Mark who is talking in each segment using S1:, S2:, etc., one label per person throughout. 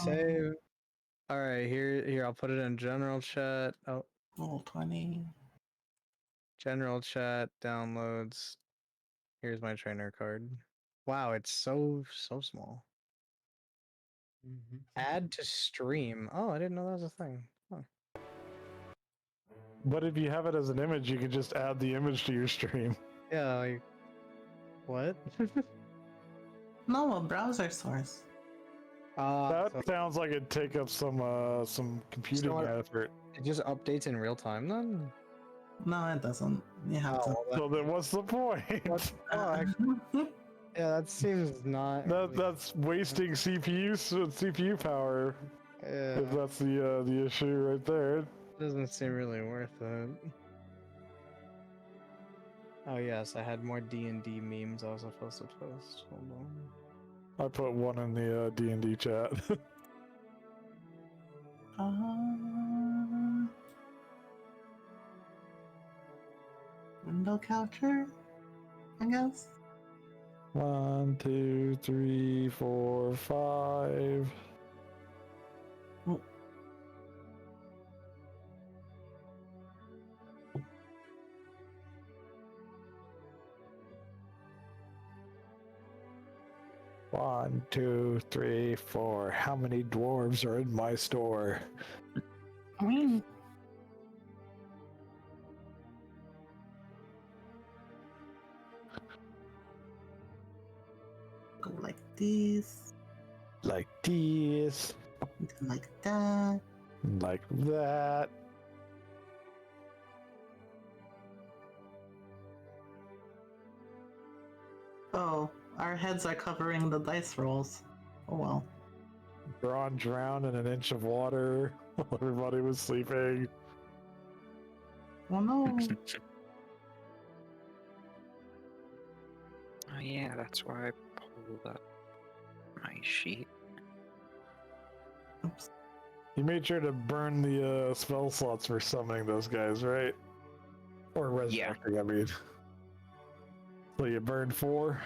S1: save. All right, here. I'll put it in general chat. Oh,
S2: Roll 20.
S1: general chat downloads. Here's my trainer card. Wow, it's so small. Add to stream. Oh, I didn't know that was a thing. Huh.
S3: But if you have it as an image, you can just add the image to your stream.
S1: Yeah, like what?
S2: No, a browser source.
S3: That sounds like it'd take up some computing effort.
S1: It just updates in real time then?
S2: No, it doesn't. You have
S3: So then what's the point?
S2: to.
S1: Yeah, that seems not.
S3: That's wasting CPU power.
S1: Yeah.
S3: If that's the issue right there.
S1: Doesn't seem really worth it. Oh yes, I had more D&D memes I was supposed to post. Hold on.
S3: I put one in the D&D chat.
S2: Window capture, I guess.
S3: 1, 2, 3, 4, 5.
S2: Oh.
S3: One, 2, 3, 4. How many dwarves are in my store?
S2: Go like this.
S3: Like this.
S2: Like that.
S3: Like that.
S2: Oh, our heads are covering the dice rolls. Oh well.
S3: Braun drowned in an inch of water while everybody was sleeping.
S2: Oh no.
S4: Oh yeah, that's why I pulled up my sheet.
S2: Oops.
S3: You made sure to burn the spell slots for summoning those guys, right? Or resurrecting, I mean. So you burned 4?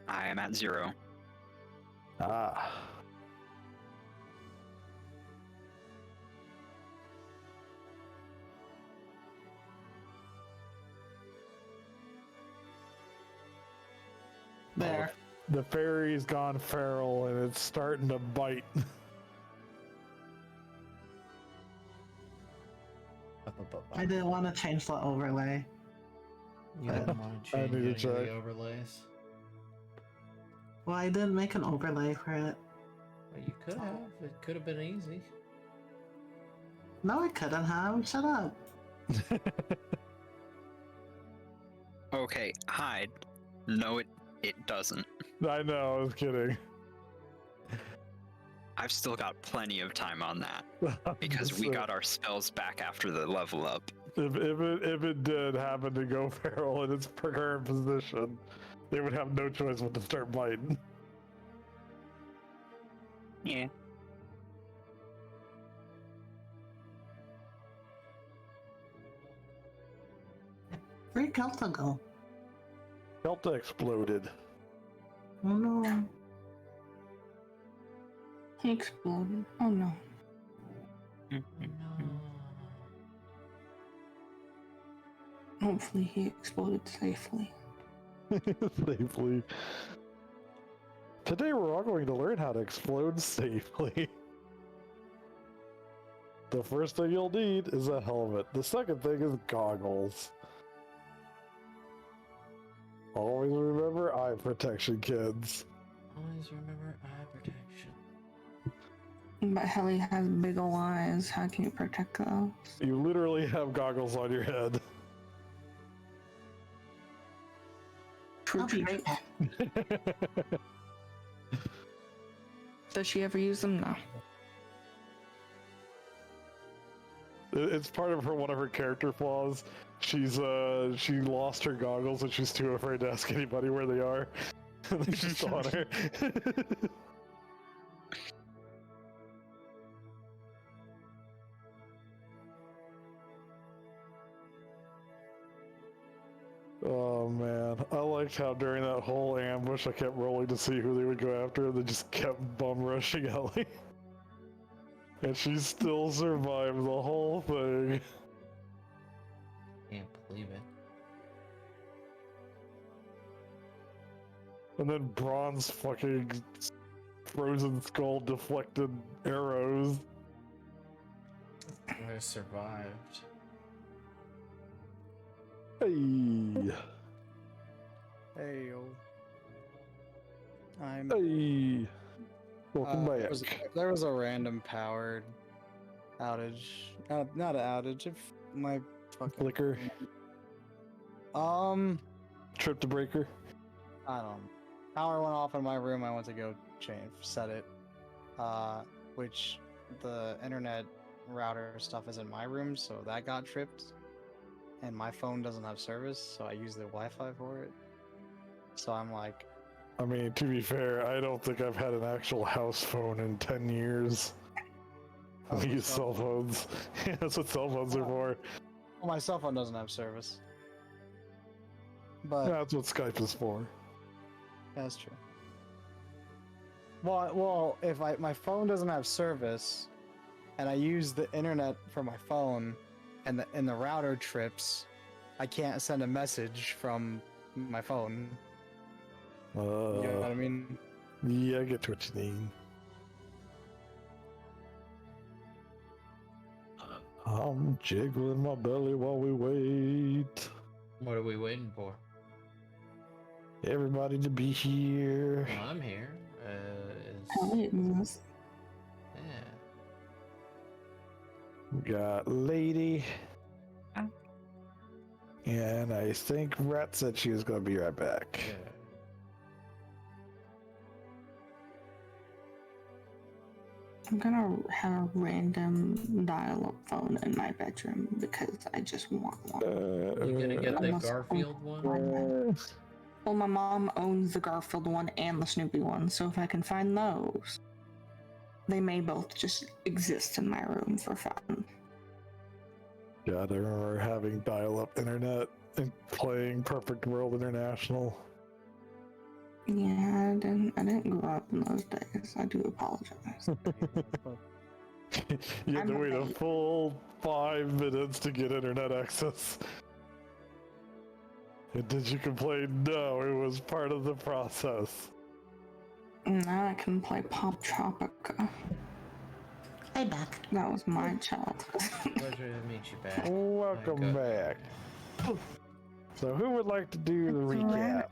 S4: I am at 0.
S3: Ah.
S2: There.
S3: The fairy's gone feral and it's starting to bite.
S2: I didn't want to change the overlay.
S5: You didn't want to change
S3: need to
S5: any of
S3: check.
S5: the overlays?
S2: Well, I didn't make an overlay for it.
S5: Well, you could have. It could have been easy.
S2: No, I couldn't have. Shut up.
S4: Okay, hide. No, it doesn't.
S3: I know, I was kidding.
S4: I've still got plenty of time on that because we got our spells back after the level up.
S3: If it did happen to go feral in its current position, they would have no choice but to start biting.
S4: Yeah.
S2: Where'd Kelta go?
S3: Delta exploded.
S2: Oh no.
S6: He exploded. Oh no. Hopefully he exploded safely.
S3: Safely. Today we're all going to learn how to explode safely. The first thing you'll need is a helmet. The second thing is goggles. Always remember eye protection, kids.
S5: Always remember eye protection.
S6: But Helly has big ol' eyes. How can you protect those?
S3: You literally have goggles on your head.
S2: I'll be right back.
S6: Does she ever use them? No.
S3: It's part of one of her character flaws. She lost her goggles and she's too afraid to ask anybody where they are. They just on her. Oh man, I liked how during that whole ambush I kept rolling to see who they would go after, and they just kept bum rushing Ellie. And she still survived the whole thing.
S5: Can't believe it.
S3: And then Bronze fucking frozen skull deflected arrows.
S5: I survived.
S3: Hey,
S1: Hey, yo. I'm.
S3: hey, welcome back.
S1: There was a random powered outage. Not an outage. If my fucking
S3: Flicker, trip to breaker.
S1: I don't know. Power went off in my room. I went to go set it. Which the internet router stuff is in my room, so that got tripped. And my phone doesn't have service, so I use the Wi-Fi for it. So I'm like,
S3: I mean, to be fair, I don't think I've had an actual house phone in 10 years.
S1: Oh,
S3: I use
S1: cell
S3: cell phones. Yeah, that's what cell phones are for.
S1: well, my cell phone doesn't have service. But
S3: That's what Skype is for.
S1: that's true. Well, if my phone doesn't have service, and I use the internet for my phone, and the router trips, I can't send a message from my phone. You know what I mean?
S3: Yeah, I get what you mean. I'm jiggling my belly while we wait.
S5: What are we waiting for?
S3: Everybody to be here.
S5: Well, I'm here.
S6: Hell, it exists.
S5: Yeah.
S3: We got Lady. And I think Rat said she was going to be right back.
S5: Yeah.
S6: I'm gonna have a random dial-up phone in my bedroom because I just want one.
S5: You gonna get the
S6: Almost
S5: Garfield one?
S6: Well, my mom owns the Garfield one and the Snoopy one, so if I can find those, they may both just exist in my room for fun.
S3: God, I remember having dial-up internet and playing Perfect World International.
S6: Yeah, I didn't grow up in those days. I do apologize.
S3: You had
S6: I'm
S3: to
S6: a
S3: wait a
S6: babe.
S3: full 5 minutes to get internet access. And did you complain? No, it was part of the process.
S6: Now I can play Pop Tropica.
S2: Hey, back.
S6: That was my childhood.
S5: Pleasure to meet you back.
S3: Welcome back. So who would like to do the recap?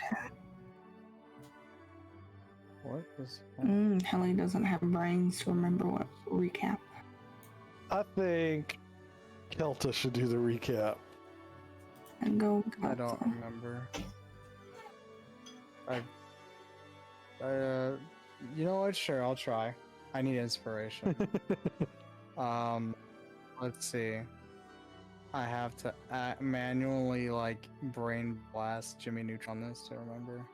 S1: What was?
S6: Helly doesn't have brains to remember what recap.
S3: I think Kelta should do the recap.
S6: And go.
S1: I don't remember. You know what? Sure, I'll try. I need inspiration. Let's see. I have to manually like brain blast Jimmy Neutron this to remember.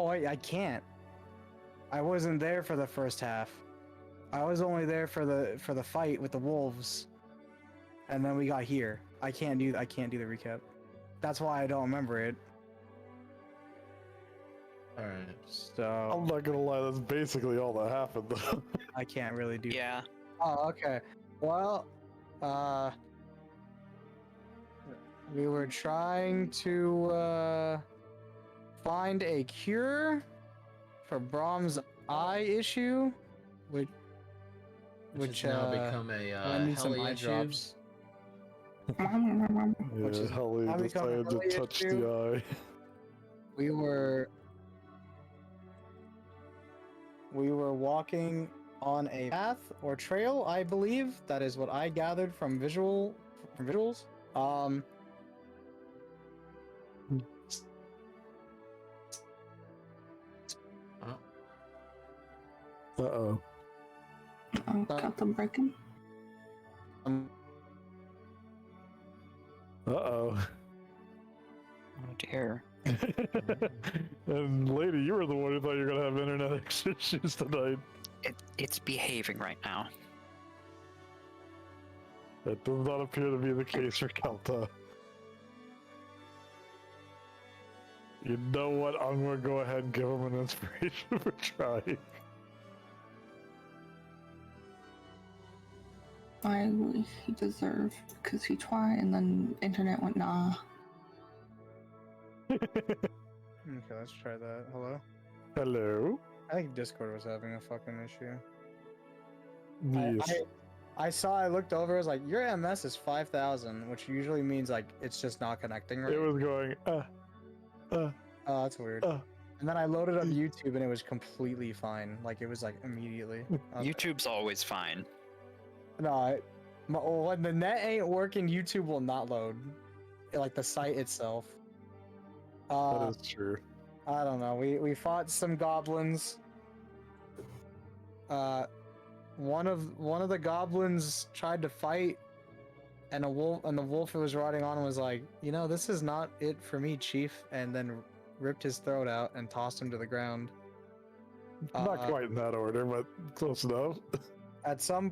S1: Wait, I can't. I wasn't there for the first half. I was only there for the fight with the wolves. And then we got here. I can't do the recap. That's why I don't remember it.
S5: Alright.
S1: So
S3: I'm not gonna lie, that's basically all that happened though.
S1: I can't really do.
S4: Yeah.
S1: Oh, okay. Well, we were trying to find a cure for Brahm's eye issue, which
S5: Which has now become a
S1: I need some
S5: Helly
S1: eye
S5: issue.
S1: drops.
S3: Yeah,
S1: is
S3: Helly
S1: how we become
S3: decided to
S1: Helly
S3: touch
S1: issue.
S3: the eye.
S1: We were walking on a path or trail, I believe. That is what I gathered from visuals.
S3: Uh-oh.
S6: Oh, got the breaking.
S3: Uh-oh.
S4: Oh dear.
S3: And lady, you were the one who thought you were gonna have internet issues tonight.
S4: It's behaving right now.
S3: That does not appear to be the case for Kelta. You know what? I'm gonna go ahead and give him an inspiration for trying.
S6: He deserved because he tried and then internet went nah.
S1: Okay, let's try that. Hello?
S3: Hello?
S1: I think Discord was having a fucking issue.
S3: Yes.
S1: I looked over, I was like, your MS is 5,000, which usually means like it's just not connecting right.
S3: It was going,
S1: Oh, that's weird. And then I loaded up YouTube and it was completely fine. Like it was like immediately.
S4: YouTube's always fine.
S1: No, when the net ain't working, YouTube will not load. Like the site itself.
S3: that is true.
S1: I don't know. We fought some goblins. One of the goblins tried to fight, and the wolf who was riding on was like, you know, this is not it for me, chief, and then ripped his throat out and tossed him to the ground.
S3: Not quite in that order, but close enough.
S1: At some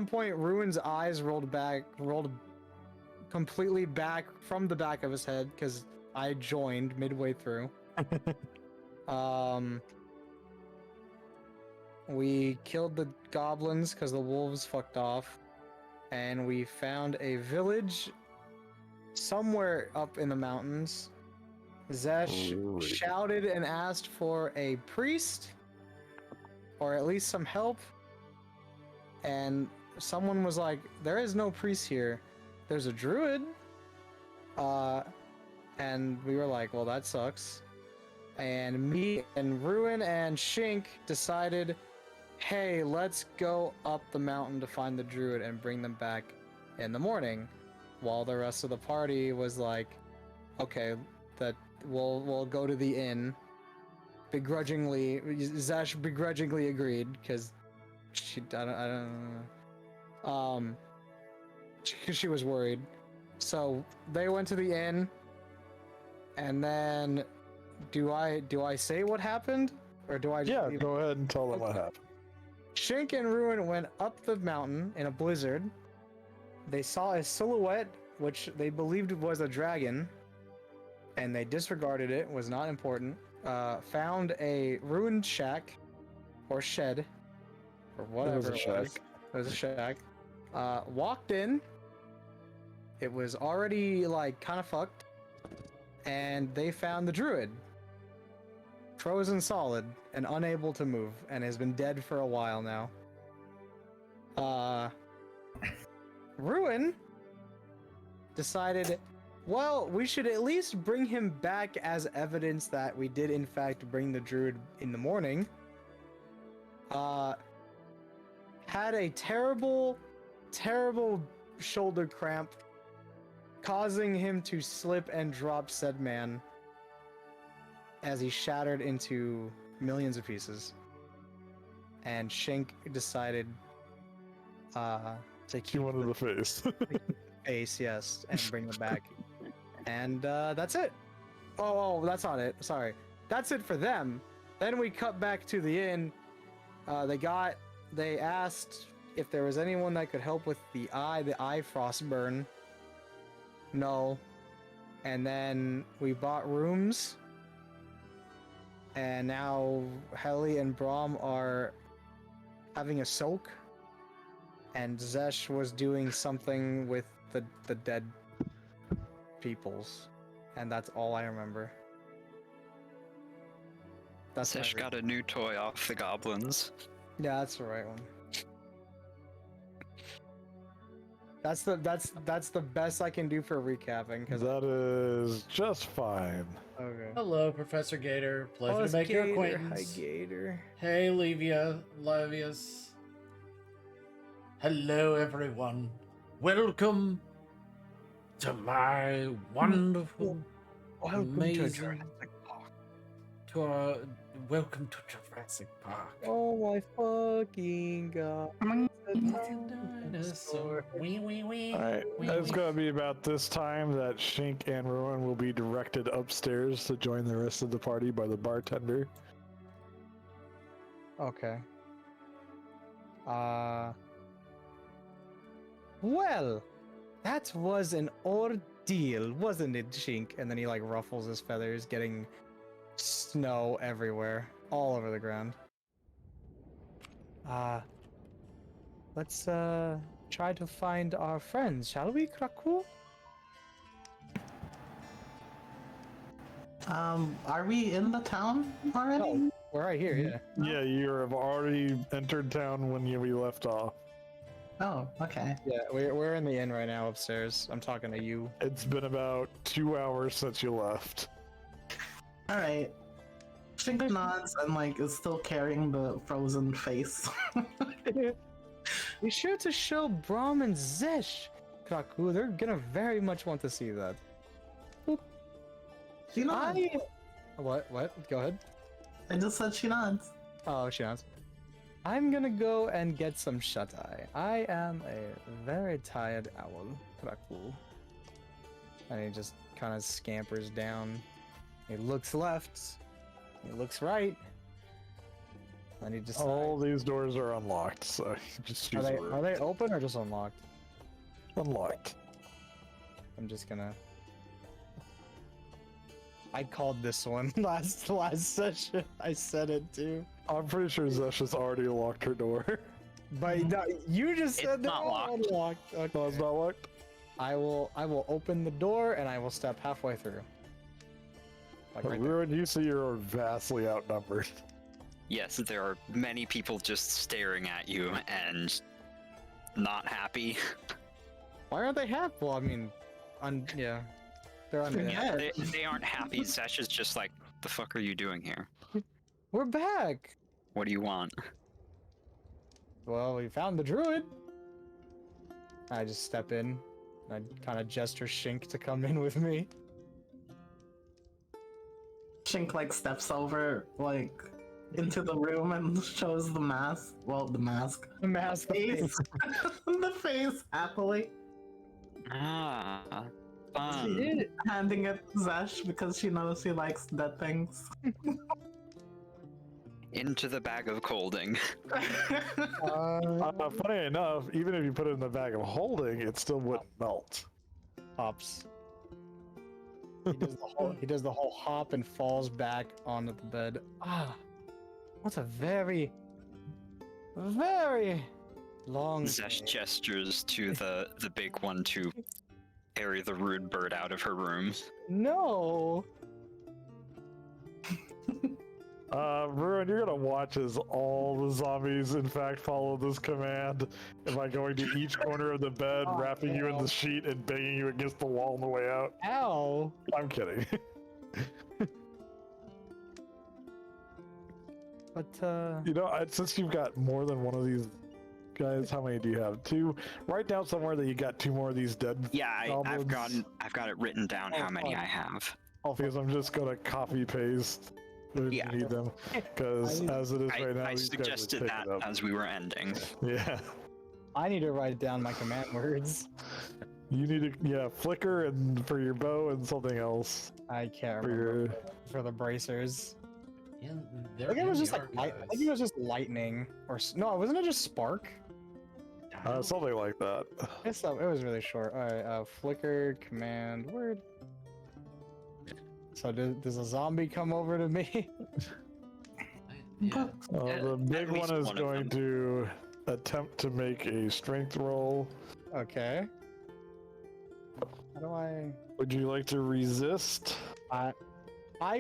S1: point, Ruin's eyes rolled completely back from the back of his head because I joined midway through. We killed the goblins because the wolves fucked off, and we found a village somewhere up in the mountains. Zesh shouted and asked for a priest, or at least some help, and someone was like, there is no priest here, there's a druid. And we were like, well, that sucks. And me and Ruin and Shink decided, hey, let's go up the mountain to find the druid and bring them back in the morning, while the rest of the party was like, okay, that we'll go to the inn. Begrudgingly, Zesh begrudgingly agreed because I don't know, because she was worried. So they went to the inn, and then do I say what happened, or do I just leave?
S3: Go ahead and tell them what happened.
S1: Shink and Ruin went up the mountain in a blizzard. They saw a silhouette, which they believed was a dragon, and they disregarded it, was not important. Found a ruined shack, or shed, or whatever it was. It was a shack. Walked in. It was already, like, kind of fucked. And they found the druid. Frozen solid and unable to move, and has been dead for a while now. Ruin decided, well, we should at least bring him back as evidence that we did in fact bring the druid in the morning. Had a terrible shoulder cramp, causing him to slip and drop said man as he shattered into millions of pieces. And Shink decided to keep
S3: one of the face.
S1: face, yes, and bring them back. And that's it. Oh, that's not it. Sorry. That's it for them. Then we cut back to the inn. They asked if there was anyone that could help with the eye frost burn. No. And then we bought rooms. And now Helly and Braum are having a soak. And Zesh was doing something with the dead peoples. And that's all I remember.
S4: Zesh got a new toy off the goblins.
S1: Yeah, that's the right one. That's the best I can do for recapping. Cause
S3: That is just fine.
S1: Okay.
S5: Hello, Professor Gator. Pleasure to make your acquaintance.
S1: Hi, Gator.
S5: Hey, Levius. Hello, everyone. Welcome to my wonderful, amazing, welcome to Jurassic Park.
S1: Oh my fucking god.
S5: Dinosaur.
S3: Alright, it's gonna be about this time that Shink and Rowan will be directed upstairs to join the rest of the party by the bartender.
S1: Okay. Well, that was an ordeal, wasn't it, Shink? And then he like ruffles his feathers, getting snow everywhere, all over the ground. Let's try to find our friends, shall we, Kraku?
S2: Are we in the town already?
S1: Oh, we're right here, yeah.
S3: Yeah, you have already entered town when we left off.
S2: Oh, okay.
S1: Yeah, we're in the inn right now upstairs. I'm talking to you.
S3: It's been about 2 hours since you left.
S2: Alright. Shink nods and like is still carrying the frozen face.
S1: Be sure to show Brahm and Zesh, Kraku. They're gonna very much want to see that.
S2: She nods.
S1: What? Go ahead.
S2: I just said she nods.
S1: Oh, she nods. I'm gonna go and get some shut-eye. I am a very tired owl, Kraku. And he just kind of scampers down. He looks left. He looks right. And he just.
S3: All these doors are unlocked, so just choose a room.
S1: Are they open or just unlocked?
S3: Unlocked.
S1: I'm just gonna. I called this one last session. I said it too.
S3: I'm pretty sure Zesh has already locked her door.
S1: But no, you just said
S4: It's not locked.
S1: unlocked. Okay.
S3: No, it's not locked.
S1: I will open the door and I will step halfway through. Like right there.
S3: Ruin, you see you're vastly outnumbered.
S4: Yes, there are many people just staring at you and not happy.
S1: Why aren't they happy? Well, I mean, yeah, they're on.
S4: Yeah, they aren't happy. Sesh is just like, the fuck are you doing here?
S1: We're back.
S4: What do you want?
S1: Well, we found the druid. I just step in. I kind of gesture Shink to come in with me.
S2: Shink like steps over like into the room and shows the mask. Well, the mask.
S1: The mask, the face.
S2: The face happily.
S4: Ah, fun.
S2: Handing it to Zesh because she knows he likes dead things.
S4: Into the bag of colding.
S3: Funny enough, even if you put it in the bag of holding, it still wouldn't melt.
S1: Hops. He does the whole hop and falls back onto the bed. Ah, what's a very, very long.
S4: Zesh
S1: day.
S4: gestures to the big one to carry the rude bird out of her room.
S1: No.
S3: Ruin, you're gonna watch as all the zombies in fact follow this command by going to each corner of the bed,
S1: Oh,
S3: wrapping you in
S1: no.
S3: the sheet and banging you against the wall on the way out.
S1: Ow.
S3: I'm kidding.
S1: But
S3: You know, since you've got more than one of these guys, how many do you have? 2? Write down somewhere that you got 2 more of these dead.
S4: Yeah, I've
S3: goblins.
S4: got it written down how many
S1: fine.
S4: I have.
S3: Because I'm just gonna copy paste if
S4: Yeah.
S3: you need them. Because as it is right now,
S4: I
S3: these guys are
S4: suggested
S3: taking
S4: that
S3: up.
S4: as we were ending.
S3: Yeah.
S1: I need to write down my command words.
S3: You need to, flicker and for your bow and something else
S1: I can't
S3: for
S1: remember
S3: your.
S1: for the bracers.
S5: In,
S1: I think it was just like I think it was just lightning or no, wasn't it just spark?
S3: Something like that.
S1: It was really short. All right, flicker command word. So does a zombie come over to me?
S5: Yeah.
S3: The
S4: At
S3: big
S4: least
S3: one is
S4: one of
S3: going to attempt to make a strength roll.
S1: Okay. How do I?
S3: Would you like to resist?
S1: I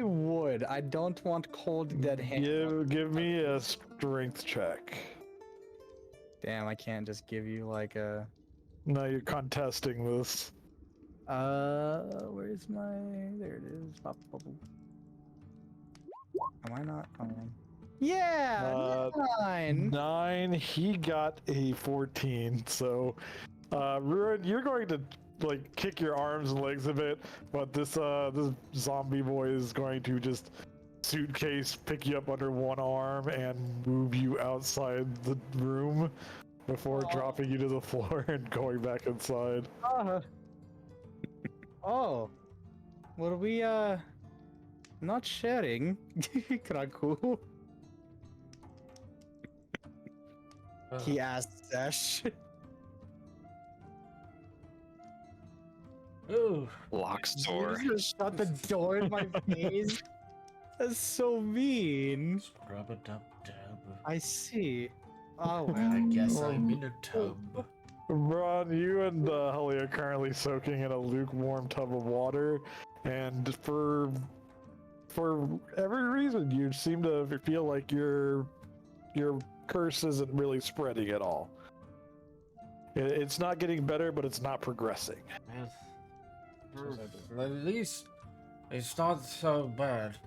S1: would. I don't want cold dead hands.
S3: Give me a strength check.
S1: Damn, I can't just give you like a.
S3: No, you're contesting this.
S1: Where's my? There it is. Pop, pop, pop. Am I not? Yeah, 9.
S3: 9. He got a 14. So, Ruin, you're going to like kick your arms and legs a bit, but this zombie boy is going to just suitcase pick you up under one arm and move you outside the room before dropping you to the floor and going back inside.
S1: Oh, well, we not sharing. Kraku. He asked Zesh.
S5: Ooh.
S4: Locks door.
S1: You just shut the door in my face. That's so mean.
S5: Scrub-a-dub-dub.
S1: I see. Oh,
S5: I
S1: well.
S5: guess I'm in a tub.
S3: Ron, you and Holly are currently soaking in a lukewarm tub of water, and for every reason, you seem to feel like your curse isn't really spreading at all. It's not getting better, but it's not progressing.
S5: Well, at least it's not so bad.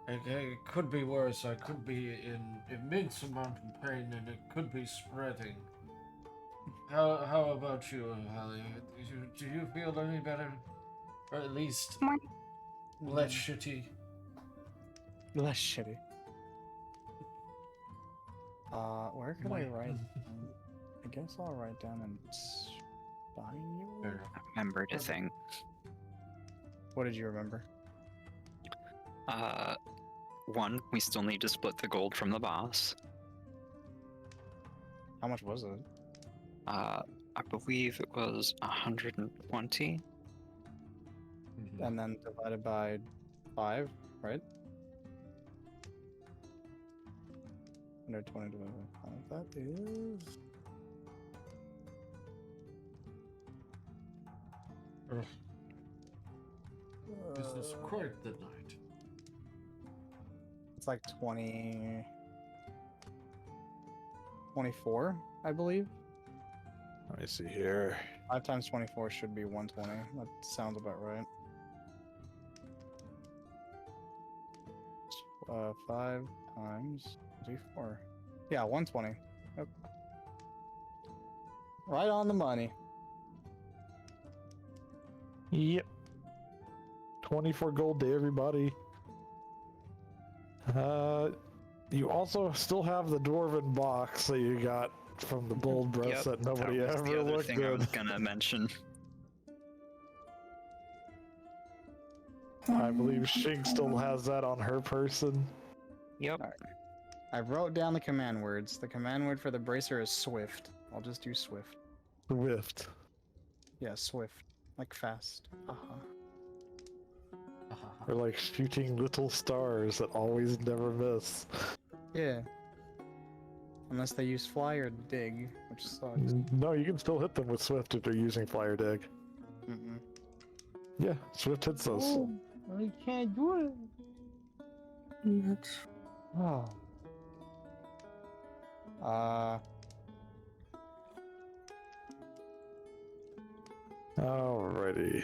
S5: It could be worse. I could be in immense amount of pain, and it could be spreading. How about you, Holly? Do you feel any better? Or at least less shitty?
S1: Less shitty. Where could I write? I guess I'll write down and spine you.
S5: Fair.
S4: I remembered a thing.
S1: What did you remember?
S4: One, we still need to split the gold from the boss.
S1: How much was it?
S4: I believe it was 120.
S1: And then divided by 5, right? 120 divided by 5. That is.
S5: This is quite the night.
S1: It's like 24, I believe.
S3: Let me see here.
S1: 5 times 24 should be 120. That sounds about right. 5 times 24. Yeah, 120. Yep. Right on the money.
S3: Yep. 24 gold to everybody. You also still have the dwarven box that you got from the bold breast that nobody
S4: that was the
S3: ever
S4: other
S3: looked
S4: thing I
S3: at.
S4: was gonna mention.
S3: I believe Shink still has that on her person.
S4: Yep.
S1: I wrote down the command words. The command word for the bracer is swift. I'll just do swift.
S3: Swift.
S1: Yeah, swift. Like fast. Uh-huh.
S3: Or like shooting little stars that always never miss.
S1: Yeah. Unless they use fly or dig, which sucks.
S3: No, you can still hit them with Swift if they're using Flyer Dig.
S1: Mm-mm.
S3: Yeah, Swift hits those.
S1: Oh, I can't do it.
S6: That's
S1: Oh.
S3: Alrighty.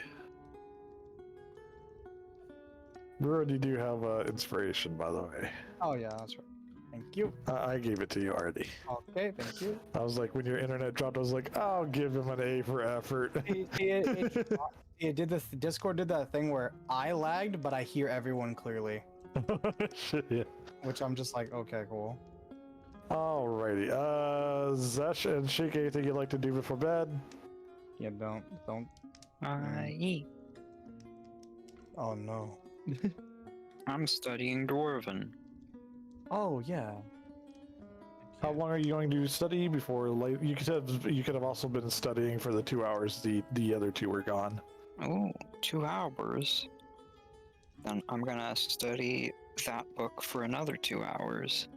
S3: We already do have inspiration, by the way.
S1: Oh yeah, that's right. Thank you.
S3: I gave it to you already.
S1: Okay, thank you.
S3: I was like, when your internet dropped, I was like, I'll give him an A for effort.
S1: It did this. Discord did that thing where I lagged, but I hear everyone clearly,
S3: Shit, yeah.
S1: which I'm just like, okay, cool.
S3: Alrighty. Zesh and Shake, anything you'd like to do before bed?
S1: Yeah, don't. Oh no.
S4: I'm studying Dwarven.
S1: Oh yeah.
S3: How long are you going to study before? Like you could have also been studying for the 2 hours the other two were gone.
S4: Oh, 2 hours. Then I'm gonna study that book for another 2 hours.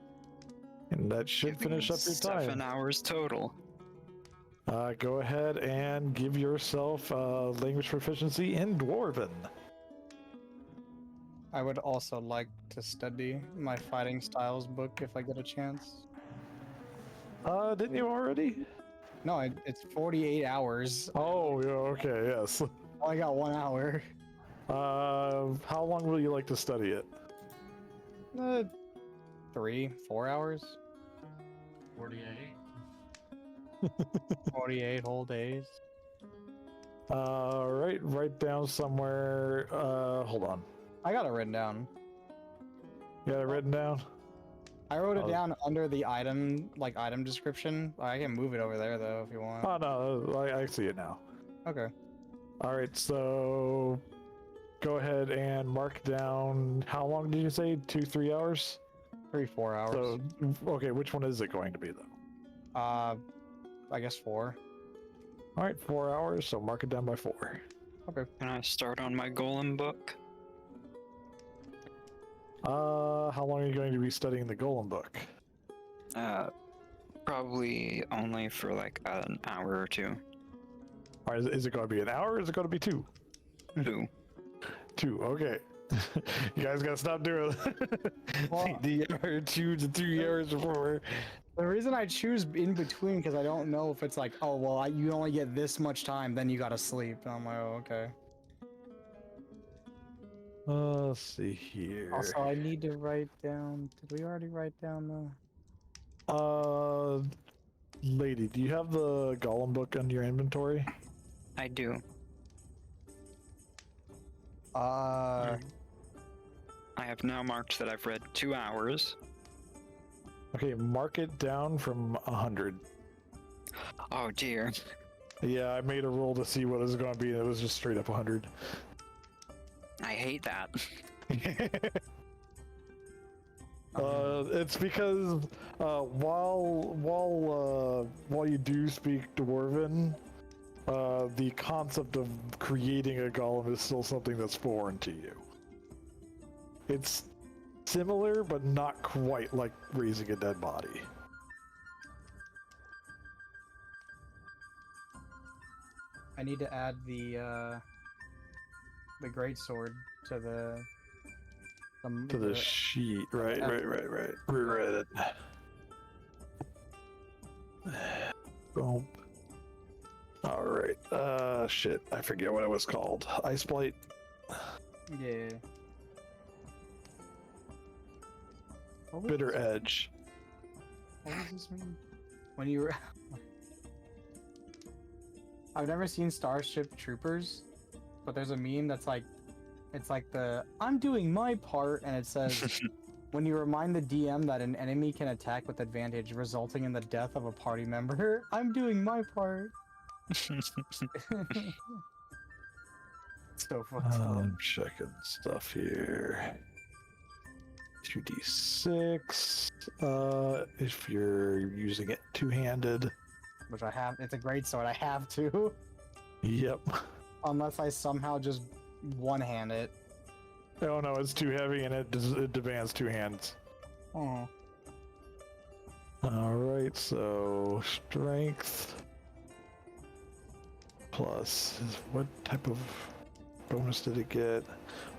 S3: And that should
S4: Giving
S3: finish up your
S4: 7
S3: time.
S4: hours total.
S3: Go ahead and give yourself language proficiency in Dwarven.
S1: I would also like to study my fighting styles book if I get a chance.
S3: Didn't you already?
S1: No, it's 48 hours.
S3: Oh, yeah, okay, yes.
S1: I only got 1 hour.
S3: How long will you like to study it?
S1: 3-4 hours.
S5: 48.
S1: 48 whole days.
S3: Write down somewhere. Hold on.
S1: I got it written down.
S3: You got it written down?
S1: I wrote it
S3: Oh.
S1: down under the item description. I can move it over there though if you want.
S3: Oh, no, I see it now.
S1: Okay.
S3: Alright, so go ahead and mark down, how long did you say? 2-3 hours?
S1: 3-4 hours.
S3: So, okay, which one is it going to be, though?
S1: I guess 4.
S3: All right, 4 hours. So mark it down by 4.
S4: Can I start on my golem book?
S3: How long are you going to be studying the Golem book?
S4: Probably only for like an hour or two.
S3: Or is it going to be an hour or is it going to be 2?
S4: 2.
S3: 2, okay. You guys gotta stop doing
S1: Well-
S3: the hour 2 to 3 hours before.
S1: The reason I choose in between because I don't know if it's like, oh well, you only get this much time, then you gotta sleep. And I'm like, oh okay.
S3: Let's see here.
S1: Also, I need to write down. Did we already write down the?
S3: Lady, do you have the Golem book under your inventory?
S4: I do.
S1: Uh,
S4: I have now marked that I've read 2 hours.
S3: Okay, mark it down from 100.
S4: Oh dear.
S3: Yeah, I made a roll to see what it was going to be, and it was just straight up 100.
S4: I hate that.
S3: It's because while you do speak Dwarven, the concept of creating a golem is still something that's foreign to you. It's similar, but not quite like raising a dead body.
S1: I need to add the greatsword to the.
S3: To the sheet, right. Reread it. Boom. Alright, shit, I forget what it was called. Ice Blight?
S1: Yeah. What was
S3: Bitter
S1: this-
S3: Edge.
S1: What does this mean? When you were. I've never seen Starship Troopers, but there's a meme that's like, it's like the I'm doing my part, and it says, when you remind the DM that an enemy can attack with advantage, resulting in the death of a party member, I'm doing my part. So fucked up.
S3: I'm checking stuff here. 2d6. If you're using it two-handed.
S1: Which I have. It's a great sword. I have to,
S3: Yep.
S1: unless I somehow just one-hand it.
S3: Oh no, it's too heavy and it demands two hands.
S1: Oh.
S3: Alright, so strength plus what type of bonus did it get?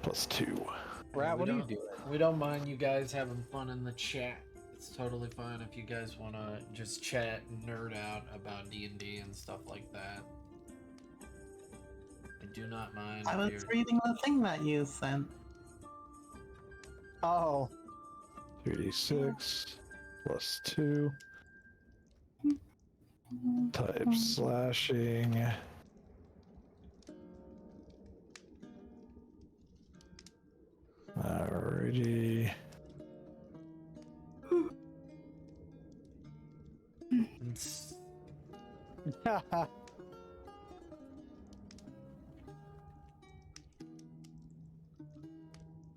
S3: +2.
S1: Rat, what
S5: we
S1: do you
S5: don't-
S1: do?
S5: We don't mind you guys having fun in the chat. It's totally fine if you guys want to just chat and nerd out about D&D and stuff like that. I do not mind.
S2: I
S5: if
S2: was
S5: you're-
S2: reading the thing that you sent.
S1: Oh.
S3: 3d6 +2. Type slashing. Alrighty.
S5: It's-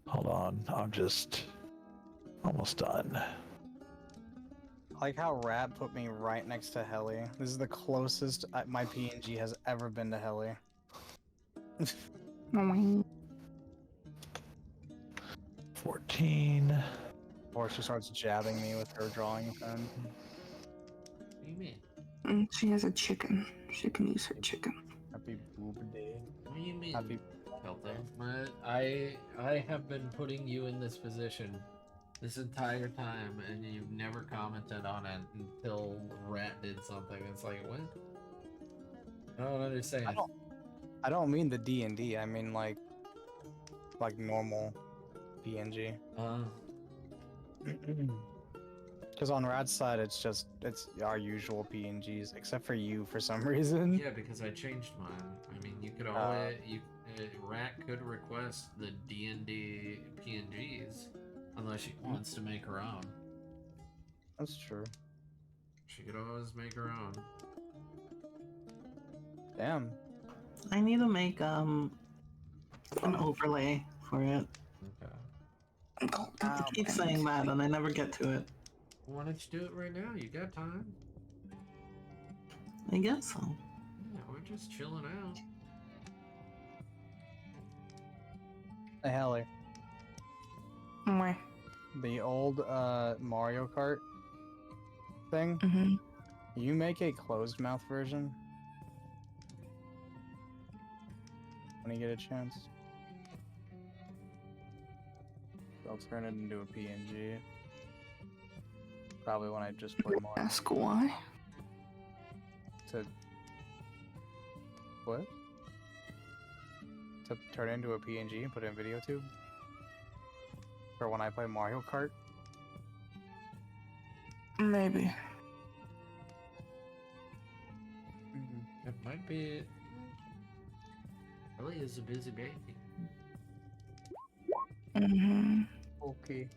S3: Hold on, I'm just almost done.
S1: I like how Rat put me right next to Heli. This is the closest my PNG has ever been to Heli.
S6: Oh,
S3: 14.
S1: Before she starts jabbing me with her drawing pen.
S5: What do you mean?
S6: she has a chicken. She can use her chicken.
S1: Happy boob day.
S5: What do you mean?
S1: Happy.
S5: Kelton? I have been putting you in this position this entire time, and you've never commented on it until Rat did something. It's like, what? I don't understand.
S1: I don't mean the D&D. I mean like normal PNG. Because on Rat's side, it's our usual PNGs, except for you for some reason.
S5: Yeah, because I changed mine. I mean, you could always Rat could request the D&D PNGs, unless she wants to make her own.
S1: That's true.
S5: She could always make her own.
S1: Damn.
S2: I need to make an overlay for it.
S5: Okay.
S2: I keep saying that and I never get to it.
S5: Why don't you do it right now? You got time.
S2: I guess so.
S5: Yeah, we're just chilling out.
S1: Hey, Hallie.
S6: Why?
S1: The old Mario Kart thing.
S6: Mm-hmm.
S1: You make a closed mouth version when you get a chance. I'll turn it into a PNG. Probably when I just play more.
S6: Ask why?
S1: To what? To turn it into a PNG and put it in VideoTube? For when I play Mario Kart?
S6: Maybe.
S5: It might be. Ellie is a busy baby.
S6: Mm-hmm.
S1: Okay.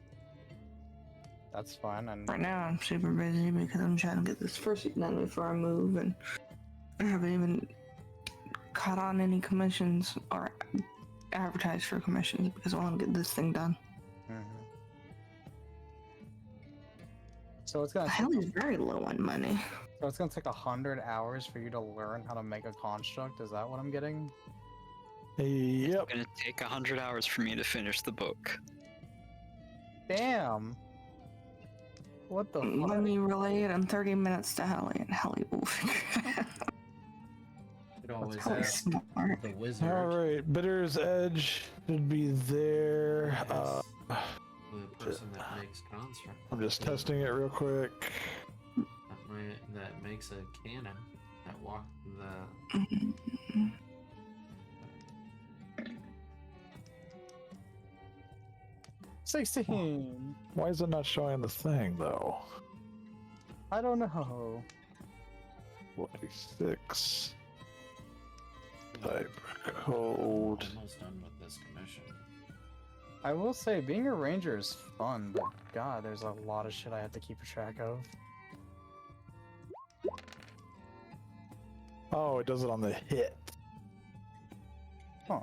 S1: That's fine. And
S6: Right now I'm super busy because I'm trying to get this first seat done before I move, and I haven't even caught on any commissions or advertised for commissions because I want to get this thing done.
S1: So it's gonna
S6: Hell is very low on money.
S1: so it's gonna take 100 hours for you to learn how to make a construct. Is that what I'm getting?
S3: Yep.
S4: It's gonna take 100 hours for me to finish the book.
S1: Damn. What the
S6: Let
S1: fuck?
S6: me relay it in 30 minutes to Hallie, and Hallie will figure it out.
S5: You'd always
S6: Hallie's
S5: ask
S6: smart.
S5: the wizard.
S3: Alright, Bitter's Edge should be there.
S5: Yes, the person that makes construct.
S3: I'm just testing it real quick.
S5: That makes a cannon that walk the.
S6: Mhm.
S1: 16.
S3: Why is it not showing the thing though?
S1: I don't know.
S3: 46. Type code.
S5: Almost done with this commission.
S1: I will say, being a ranger is fun, but god, there's a lot of shit I have to keep track of.
S3: Oh, it does it on the hit.
S1: Huh.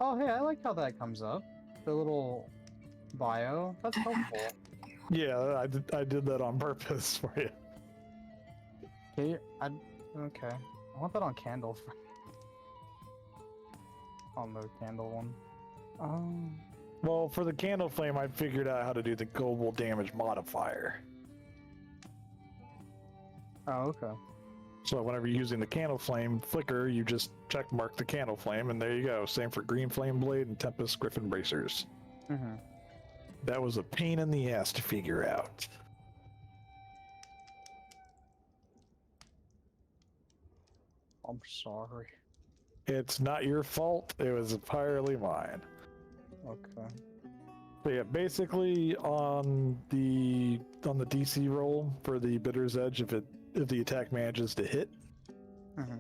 S1: Oh, hey, I like how that comes up. The little bio. That's helpful.
S3: Yeah, I did that on purpose for you.
S1: Okay, okay. I want that on Candle. On the Candle one.
S3: Well, for the candle flame, I figured out how to do the global damage modifier.
S1: Oh, okay.
S3: So whenever you're using the candle flame flicker, you just check mark the candle flame, and there you go. Same for green flame blade and Tempest Griffin bracers.
S1: Mm-hmm.
S3: That was a pain in the ass to figure out.
S1: I'm sorry.
S3: It's not your fault. It was entirely mine.
S1: Okay.
S3: So yeah, basically on the DC roll for the Bitter's Edge, if the attack manages to hit,
S1: Mm-hmm.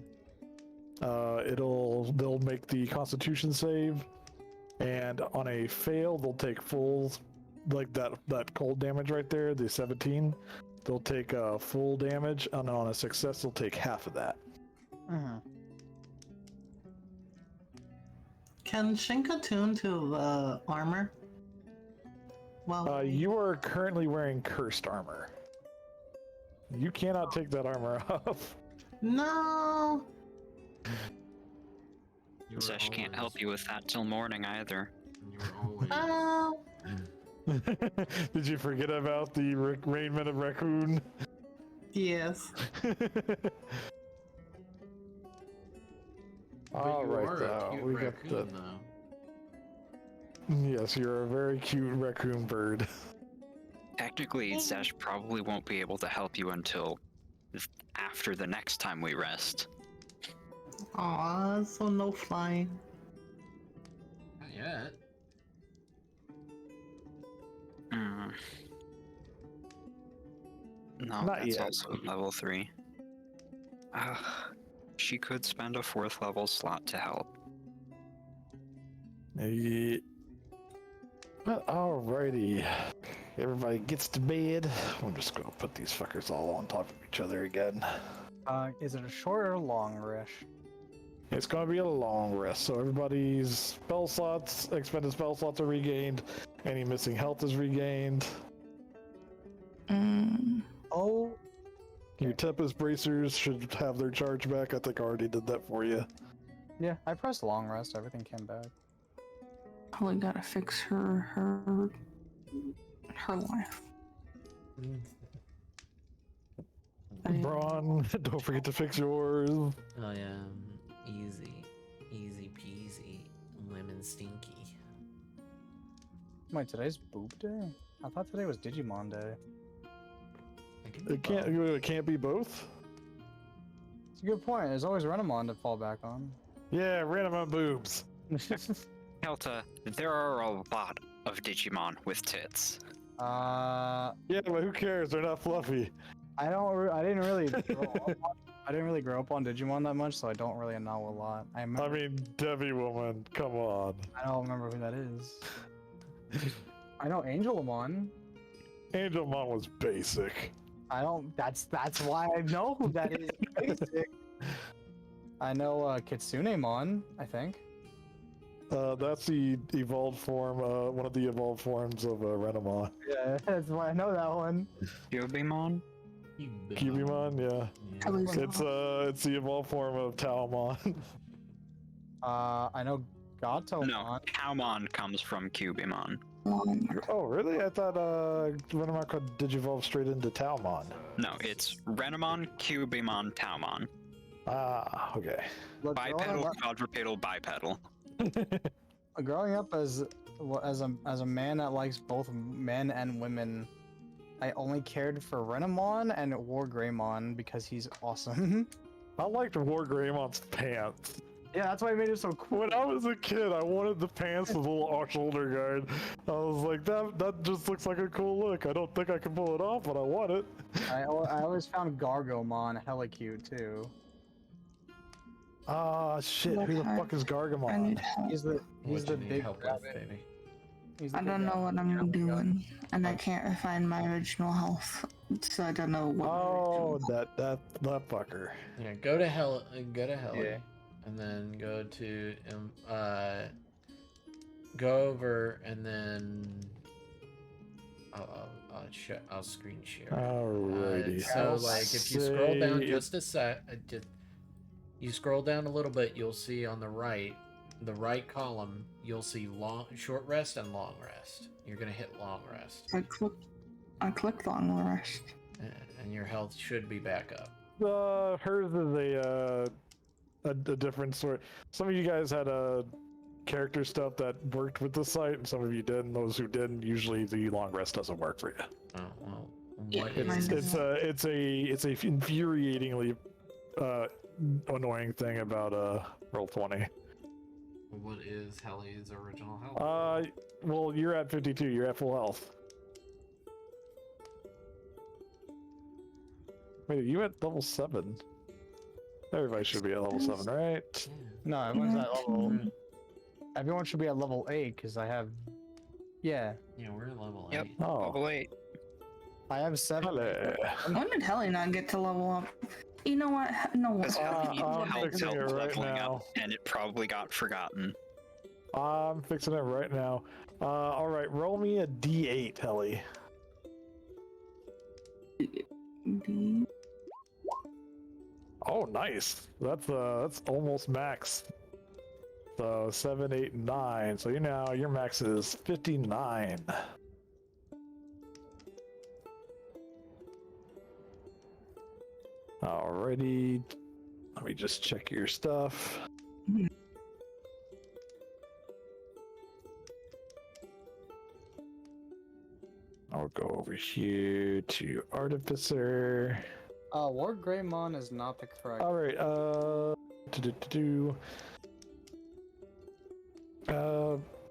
S3: they'll make the Constitution save, and on a fail they'll take full, like that cold damage right there, the 17. They'll take full damage, and on a success they'll take half of that.
S1: Mm-hmm.
S2: Can Shinka tune to the armor? Well,
S3: You are currently wearing cursed armor. You cannot take that armor off.
S2: no.
S5: You were
S4: Zesh can't help
S5: always-
S4: you with that till morning either.
S5: You were always.
S2: Oh.
S3: Did you forget about the raiment of raccoon?
S2: Yes.
S5: But
S3: All
S5: you
S3: right,
S5: are a cute
S3: we got
S5: raccoon,
S3: the.
S5: though.
S3: Yes, you're a very cute raccoon bird.
S4: Technically, Zesh probably won't be able to help you until after the next time we rest.
S2: Aw, so no flying.
S5: Not yet.
S4: Mm. No,
S3: Not
S4: that's
S3: yet.
S4: also level 3. She could spend a 4th level slot to help.
S3: Yeah. Well, alrighty. Everybody gets to bed. I'm just gonna put these fuckers all on top of each other again.
S1: Is it a short or long rest?
S3: It's gonna be a long rest, so everybody's spell slots, expended spell slots are regained. Any missing health is regained.
S6: Mm.
S1: Oh
S3: Your Tempest bracers should have their charge back. I think I already did that for you.
S1: Yeah, I pressed long rest. Everything came back.
S6: Probably gotta fix her life.
S3: Braun, don't forget to fix yours.
S7: I am easy peasy, lemon stinky.
S1: Wait, today's boob day? I thought today was Digimon day.
S7: I can do
S3: It can't be both.
S1: It's a good point. There's always Renamon to fall back on.
S3: Yeah, random on boobs.
S4: Kelta, there are a lot of Digimon with tits.
S1: Uh,
S3: Yeah, but who cares? They're not fluffy.
S1: I didn't really grow up on Digimon that much, so I don't really know a lot. I
S3: mean, Debbie Woman, come on.
S1: I don't remember who that is. I know Angelamon.
S3: Angelmon was basic.
S1: I don't. That's why I know who that is. Basic. I know Kitsunemon. I think.
S3: That's the evolved form, one of the evolved forms of Renamon.
S1: Yeah, that's why I know that one.
S4: Yubimon?
S3: Cubimon, yeah. It's the evolved form of Taomon.
S1: I know Gatomon.
S4: No, Taomon comes from Cubimon.
S3: Oh, really? I thought Renamon could digivolve straight into Taomon.
S4: No, it's Renamon, Cubimon, Taomon.
S3: Ah, okay.
S1: Look,
S4: Bipedal, quadrupedal, bipedal.
S1: growing up as a man that likes both men and women, I only cared for Renamon and Wargreymon because he's awesome.
S3: I liked Wargreymon's pants.
S1: Yeah, that's why I made it so cool.
S3: When I was a kid, I wanted the pants with a little shoulder guard. I was like, that just looks like a cool look. I don't think I can pull it off, but I want it.
S1: I always found Gargomon hella cute too.
S3: Ah, shit. Who the fuck is
S6: I
S3: Gargamon?
S6: need help.
S1: He's the
S5: What you need
S1: big
S5: help with,
S1: rabbit.
S5: baby?
S1: He's the
S6: I
S1: big
S6: don't know
S1: rabbit.
S6: what I'm doing, and I can't find my original health, so I don't know what.
S3: Oh, that fucker.
S5: Yeah, go to hell. Go to hell.
S1: Yeah.
S5: And then go to go over and then I'll screen share.
S3: Alrighty.
S5: So like if you scroll down just a sec, you scroll down a little bit, you'll see on the right column, you'll see short rest and long rest. You're gonna hit long rest,
S6: I clicked long rest.
S5: and your health should be back up.
S3: Hers is a different sort. Some of you guys had character stuff that worked with the site, and some of you didn't. Those who didn't, usually the long rest doesn't work for you.
S5: Oh well,
S6: Yeah,
S5: what
S6: mine
S5: is
S6: doesn't.
S3: It's a infuriatingly annoying thing about Roll20.
S5: what is Helly's original health?
S3: Well, you're at 52. You're at full health. Wait, are you at level 7? Everybody should be at level 7, right?
S1: No, everyone's at level. Everyone should be at level 8 because I have. Yeah,
S5: Yeah, we're at level
S4: Yep.
S5: 8.
S3: Oh,
S4: Level 8.
S1: I have 7.
S3: hello.
S6: When did Helly not get to level up? You know what? No one.
S4: Because Helly
S3: I'm
S4: helped
S3: fixing it right
S4: leveling
S3: now.
S4: up, and it probably got forgotten.
S3: I'm fixing it right now. Alright, roll me a d8, Helly. Oh, nice. That's almost max. So 7, 8, 9. So your max is 59. Alrighty. Let me just check your stuff. I'll go over here to Artificer.
S1: Wargreymon is not the correct.
S3: All right.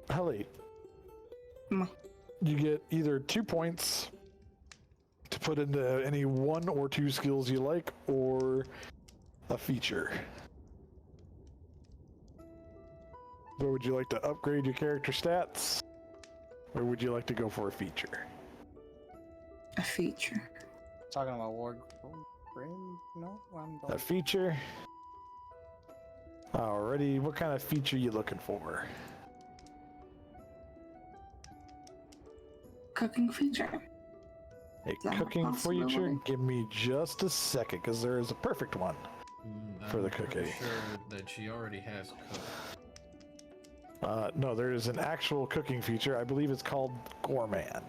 S3: Helly.
S6: Mm.
S3: You get either 2 points to put into any 1 or 2 skills you like, or a feature. So would you like to upgrade your character stats, or would you like to go for a feature?
S6: A feature.
S1: Talking about Wargreymon? No, I'm
S3: A feature. Alrighty, what kind of feature you looking for?
S6: Cooking feature.
S3: A
S6: that a
S3: cooking feature?
S6: possibility?
S3: Give me just a second, because there is a perfect one. For the
S5: I'm pretty
S3: cooking.
S5: sure that she already has cooked.
S3: No, there is an actual cooking feature. I believe it's called Gourmand.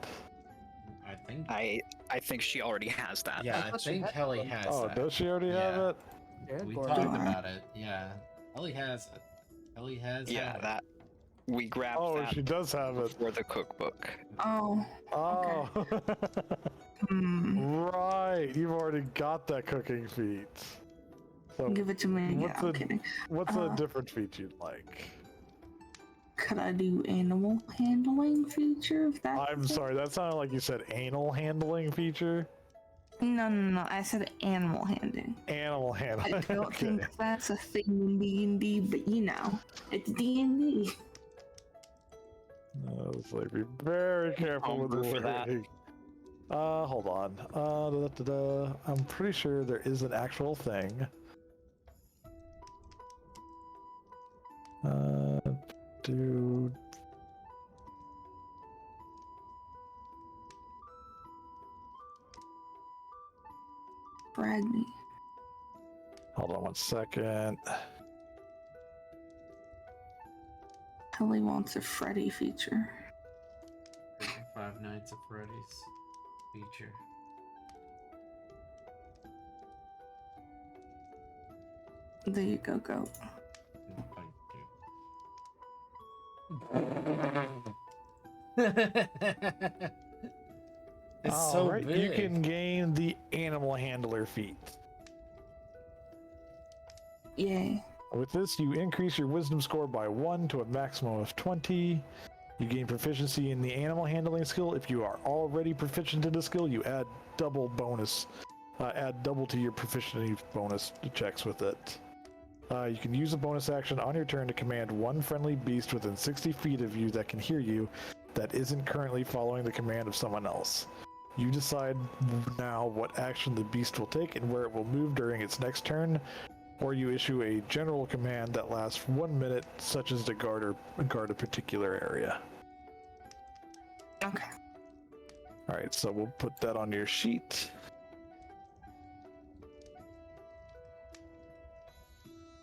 S5: I think.
S4: I think she already has that.
S5: Yeah,
S1: I
S5: I
S1: thought she
S5: think
S1: had
S5: Kelly
S1: one.
S5: has
S3: Oh,
S5: that.
S3: does she already have
S5: Yeah.
S3: it?
S1: Yeah,
S5: We
S1: Gourmet.
S5: talked
S6: Do I?
S5: about it. Yeah, Kelly has it. Kelly has.
S4: Yeah,
S5: had it.
S4: that we grabbed
S3: Oh,
S4: that
S3: she does have it.
S4: for the cookbook.
S6: Oh,
S3: Oh,
S6: hmm.
S3: right. You've already got that cooking feat. So,
S6: Give it to me again.
S3: what's
S6: I'm
S3: a-
S6: kidding.
S3: what's a
S6: Uh,
S3: different feat you'd like?
S6: Could I do animal handling feature if that's
S3: I'm sorry, that sounded like you said anal handling feature.
S6: No. I said animal handling.
S3: Animal
S6: I
S3: handling.
S6: don't
S3: Okay.
S6: think that's a thing in D&D, but you know, it's D&D.
S3: It's like be very careful with the
S4: Homebrew for that.
S3: wording. Hold on. I'm pretty sure there is an actual thing. Dude.
S6: Brag me.
S3: Hold on one second.
S6: Kelly wants a Freddy feature.
S5: Five Nights at Freddy's feature.
S6: There you go, goat.
S5: It's so
S3: Alright,
S5: big.
S3: you can gain the animal handler feat.
S6: Yay.
S3: With this, you increase your wisdom score by 1 to a maximum of 20. You gain proficiency in the animal handling skill. If you are already proficient in the skill, you add double bonus. Add double to your proficiency bonus checks with it. You can use a bonus action on your turn to command one friendly beast within 60 feet of you that can hear you that isn't currently following the command of someone else. You decide now what action the beast will take and where it will move during its next turn, or you issue a general command that lasts 1 minute, such as to guard a particular area.
S6: Okay.
S3: Alright, so we'll put that on your sheet.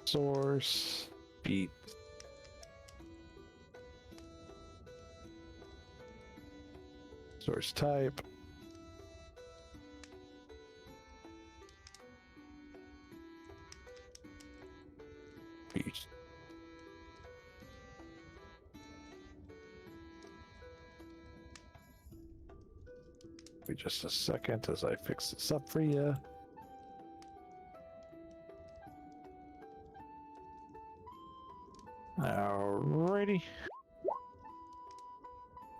S3: Source, beat. Source type. Beat. Wait just a second as I fix this up for you. Alrighty.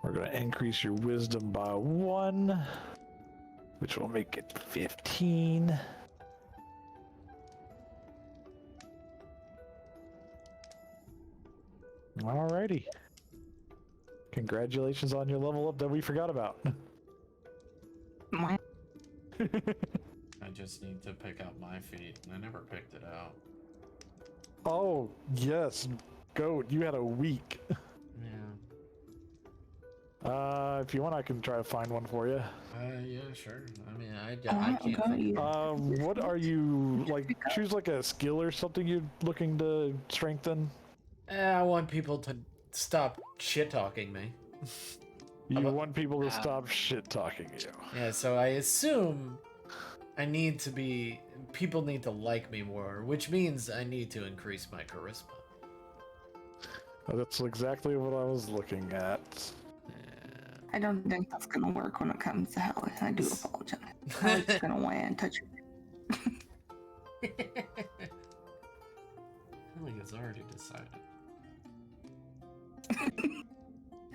S3: We're going to increase your wisdom by 1, which will make it 15. Alrighty. Congratulations on your level up that we forgot about.
S6: My
S5: I just need to pick out my feet, and I never picked it out.
S3: Oh, yes. Goat, you had a week.
S5: Yeah.
S3: If you want, I can try to find one for you.
S5: Yeah, sure. I mean, I
S6: Oh,
S5: can't.
S6: got
S5: think-
S6: you.
S3: What are you, like, choose like a skill or something you're looking to strengthen?
S5: I want people to stop shit talking me.
S3: You
S5: about-
S3: want people to stop shit talking you.
S5: Yeah, so I assume I need to be. People need to like me more, which means I need to increase my charisma.
S3: That's exactly what I was looking at.
S6: I don't think that's gonna work when it comes to Hallie. I do apologize. Hallie's gonna weigh and touch you.
S5: Kelly has already decided.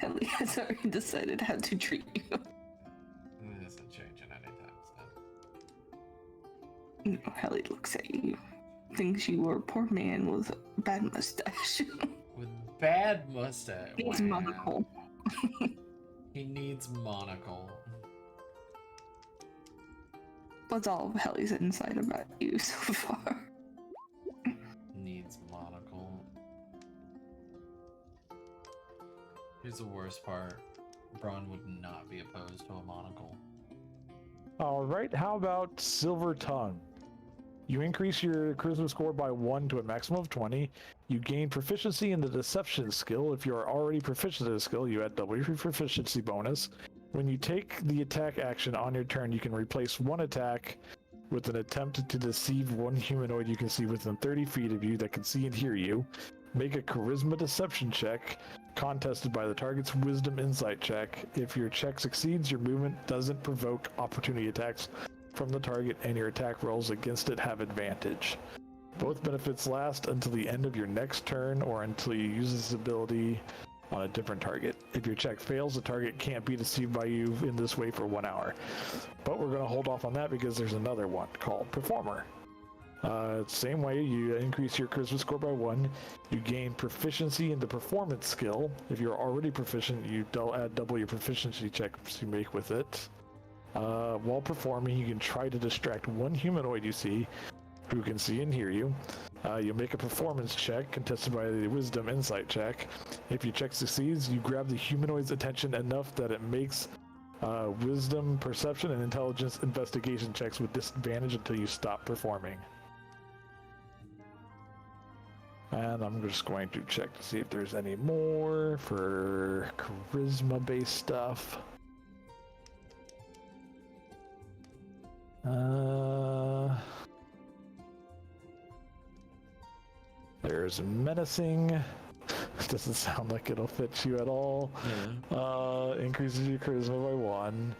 S6: Hallie has already decided how to treat you.
S5: It isn't changing anytime soon.
S6: No, Hallie looks at you, thinks you were a poor man with a bad mustache.
S5: With bad mustache.
S6: Needs
S5: Wow.
S6: monocle.
S5: He needs monocle.
S6: That's all of Hallie's insight about you so far.
S5: Needs monocle. Here's the worst part. Braun would not be opposed to a monocle.
S3: All right, how about Silver Tongue? You increase your charisma score by 1 to a maximum of 20. You gain proficiency in the deception skill. If you are already proficient in the skill, you add double your proficiency bonus. When you take the attack action on your turn, you can replace one attack with an attempt to deceive one humanoid you can see within 30 feet of you that can see and hear you. Make a charisma deception check, contested by the target's wisdom insight check. If your check succeeds, your movement doesn't provoke opportunity attacks from the target, and your attack rolls against it have advantage. Both benefits last until the end of your next turn or until you use this ability on a different target. If your check fails, the target can't be deceived by you in this way for 1 hour. But we're going to hold off on that because there's another one called Performer. Same way, you increase your charisma score by 1. You gain proficiency in the performance skill. If you're already proficient, you add double your proficiency checks you make with it. While performing, you can try to distract one humanoid you see who can see and hear you. You'll make a performance check contested by the wisdom insight check. If your check succeeds, you grab the humanoid's attention enough that it makes wisdom, perception, and intelligence investigation checks with disadvantage until you stop performing. And I'm just going to check to see if there's any more for charisma-based stuff. There's menacing. Doesn't sound like it'll fit you at all.
S7: Yeah.
S3: Increases your charisma by 1.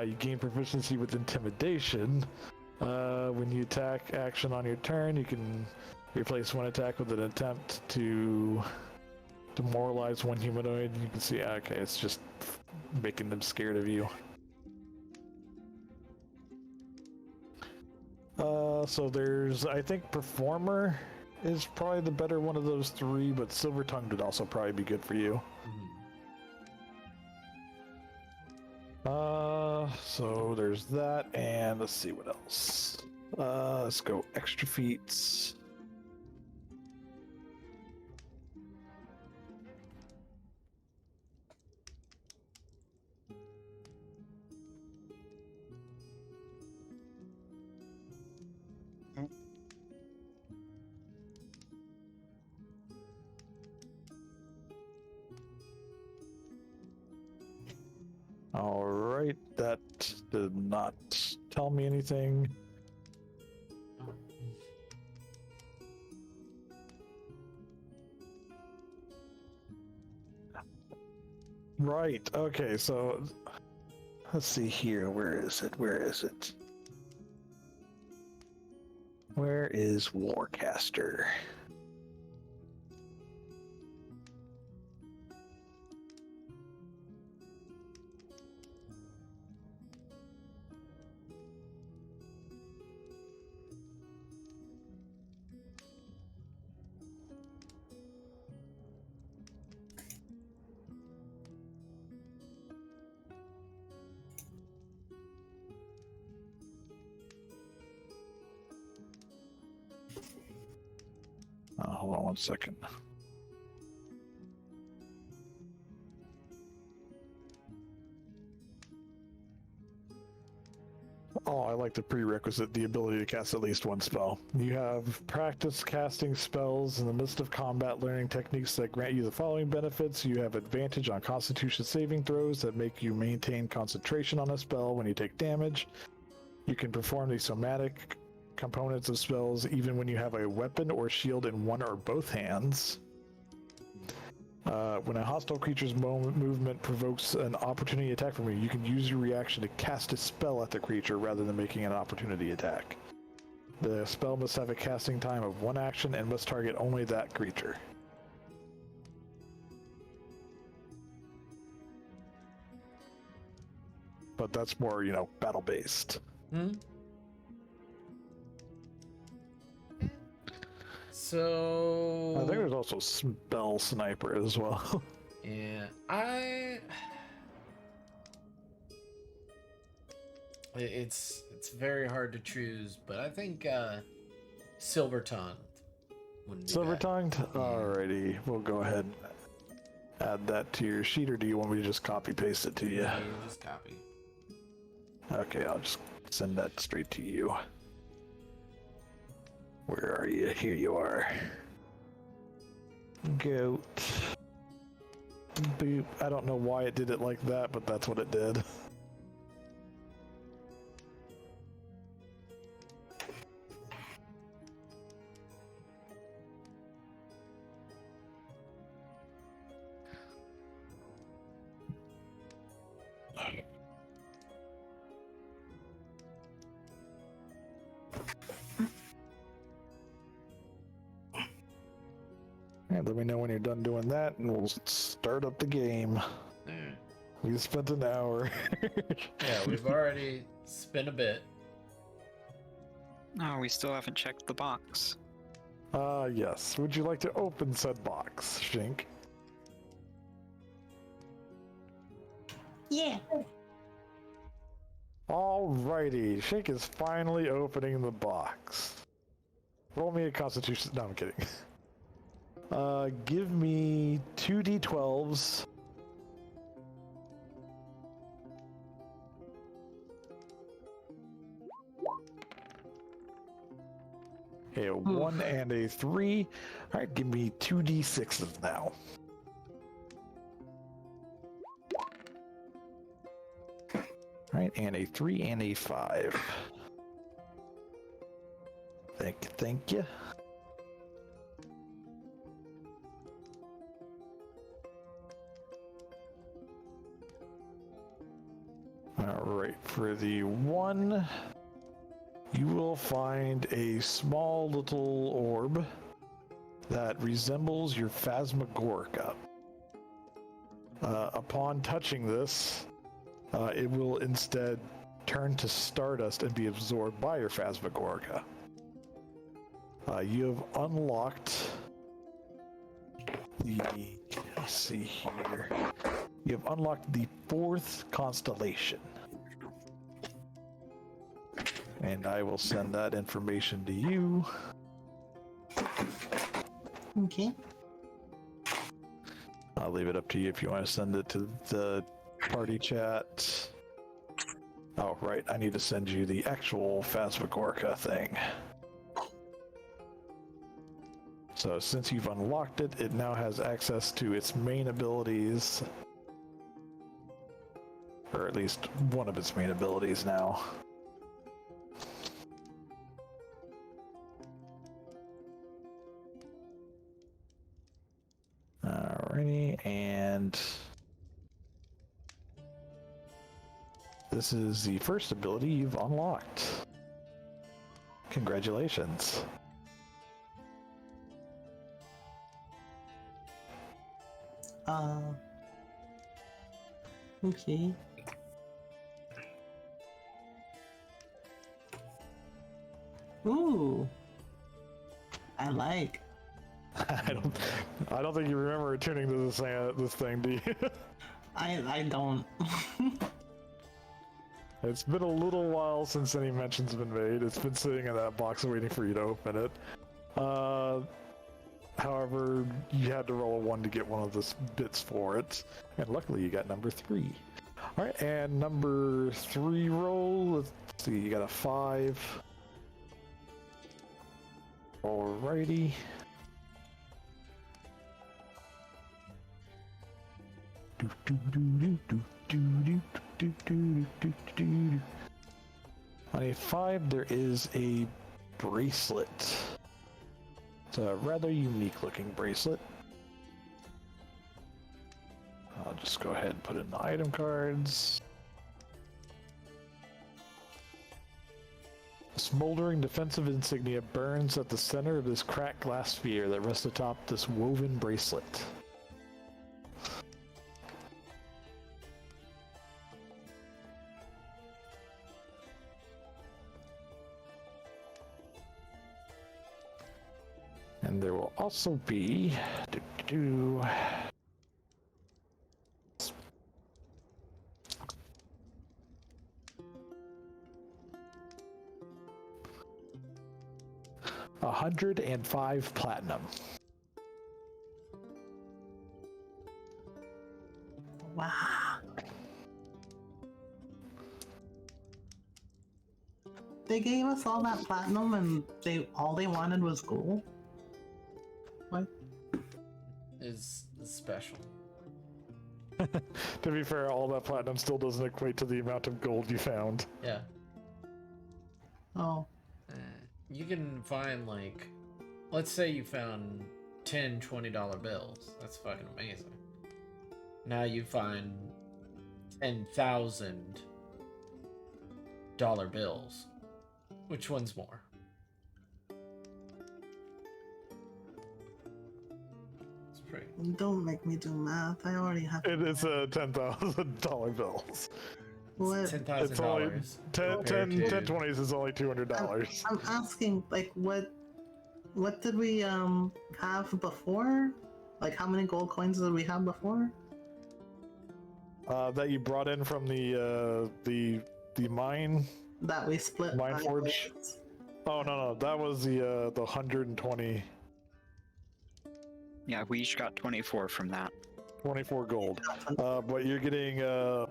S3: You gain proficiency with intimidation. When you attack action on your turn, you can replace one attack with an attempt to demoralize one humanoid. You can see, okay, it's just making them scared of you. So there's, I think, Performer is probably the better one of those 3, but Silver Tongue would also probably be good for you. So there's that, and let's see what else. Let's go extra feats. All right, that did not tell me anything. Right, okay, so let's see here. Where is it? Where is it? Where is Warcaster? Hold on 1 second. Oh, I like the prerequisite, the ability to cast at least 1 spell. You have practice casting spells in the midst of combat, learning techniques that grant you the following benefits. You have advantage on Constitution saving throws that make you maintain concentration on a spell when you take damage. You can perform the somatic components of spells even when you have a weapon or shield in one or both hands. When a hostile creature's movement provokes an opportunity attack from you, you can use your reaction to cast a spell at the creature rather than making an opportunity attack. The spell must have a casting time of 1 action and must target only that creature. But that's more, battle-based.
S5: So
S3: I think there's also Spell Sniper as well.
S5: yeah, it's very hard to choose, but I think Silver Tongue wouldn't be
S3: Silver
S5: bad.
S3: Tongued? Alrighty, we'll go ahead and add that to your sheet, or do you want me to just copy paste it to you?
S5: Yeah, you just copy.
S3: Okay, I'll just send that straight to you. Where are you? Here you are. Goat. Boop. I don't know why it did it like that, but that's what it did. And let me know when you're done doing that, and we'll start up the game.
S7: Alright.
S3: We spent an hour.
S5: Yeah, we've already spent a bit.
S4: No, we still haven't checked the box.
S3: Yes. Would you like to open said box, Shink?
S6: Yeah.
S3: Alrighty, Shink is finally opening the box. Roll me a constitution. No, I'm kidding. Give me 2d12s. A 1 and a 3. Alright, give me 2d6s now. Alright, and a 3 and a 5. Thank you. Alright, for the 1, you will find a small little orb that resembles your Phasmagorica. Upon touching this, it will instead turn to stardust and be absorbed by your Phasmagorica. You have unlocked the... Let's see here. You have unlocked the 4th constellation. And I will send that information to you.
S6: Okay.
S3: I'll leave it up to you if you want to send it to the party chat. Oh, right. I need to send you the actual Phasmagorica thing. So since you've unlocked it, it now has access to its main abilities. Or at least one of its main abilities now. Alrighty, and this is the first ability you've unlocked. Congratulations.
S6: Okay. Ooh. I like.
S3: I don't think you remember tuning to this thing, do you?
S6: I don't.
S3: It's been a little while since any mention's been made. It's been sitting in that box waiting for you to open it. However, you had to roll a 1 to get one of the bits for it, and luckily you got number 3. All right, and number 3 roll. Let's see, you got a 5. Alrighty. On a 5, there is a bracelet. It's a rather unique looking bracelet. I'll just go ahead and put it in the item cards. A smoldering defensive insignia burns at the center of this cracked glass sphere that rests atop this woven bracelet. And there will also be $105 platinum.
S6: Wow.
S2: they gave us all that platinum and all they wanted was gold? What?
S5: Is special.
S3: To be fair, all that platinum still doesn't equate to the amount of gold you found.
S5: Yeah.
S2: Oh.
S5: You can find, like, let's say you found 10 $20 bills. That's fucking amazing. Now you find $10,000 bills. Which one's more? It's pretty.
S2: Don't make me do math. I already have.
S3: It is $10,000 bills.
S2: What?
S3: It's only
S5: $10,000.
S3: 10 20s is only $200.
S2: I'm asking, like, what did we have before? Like, how many gold coins did we have before?
S3: That you brought in from the mine.
S2: That we split.
S3: Mine
S2: by
S3: forge?
S2: ways.
S3: Oh no, that was the 120,
S4: Yeah, we each got 24 from that.
S3: 24 gold. But you're getting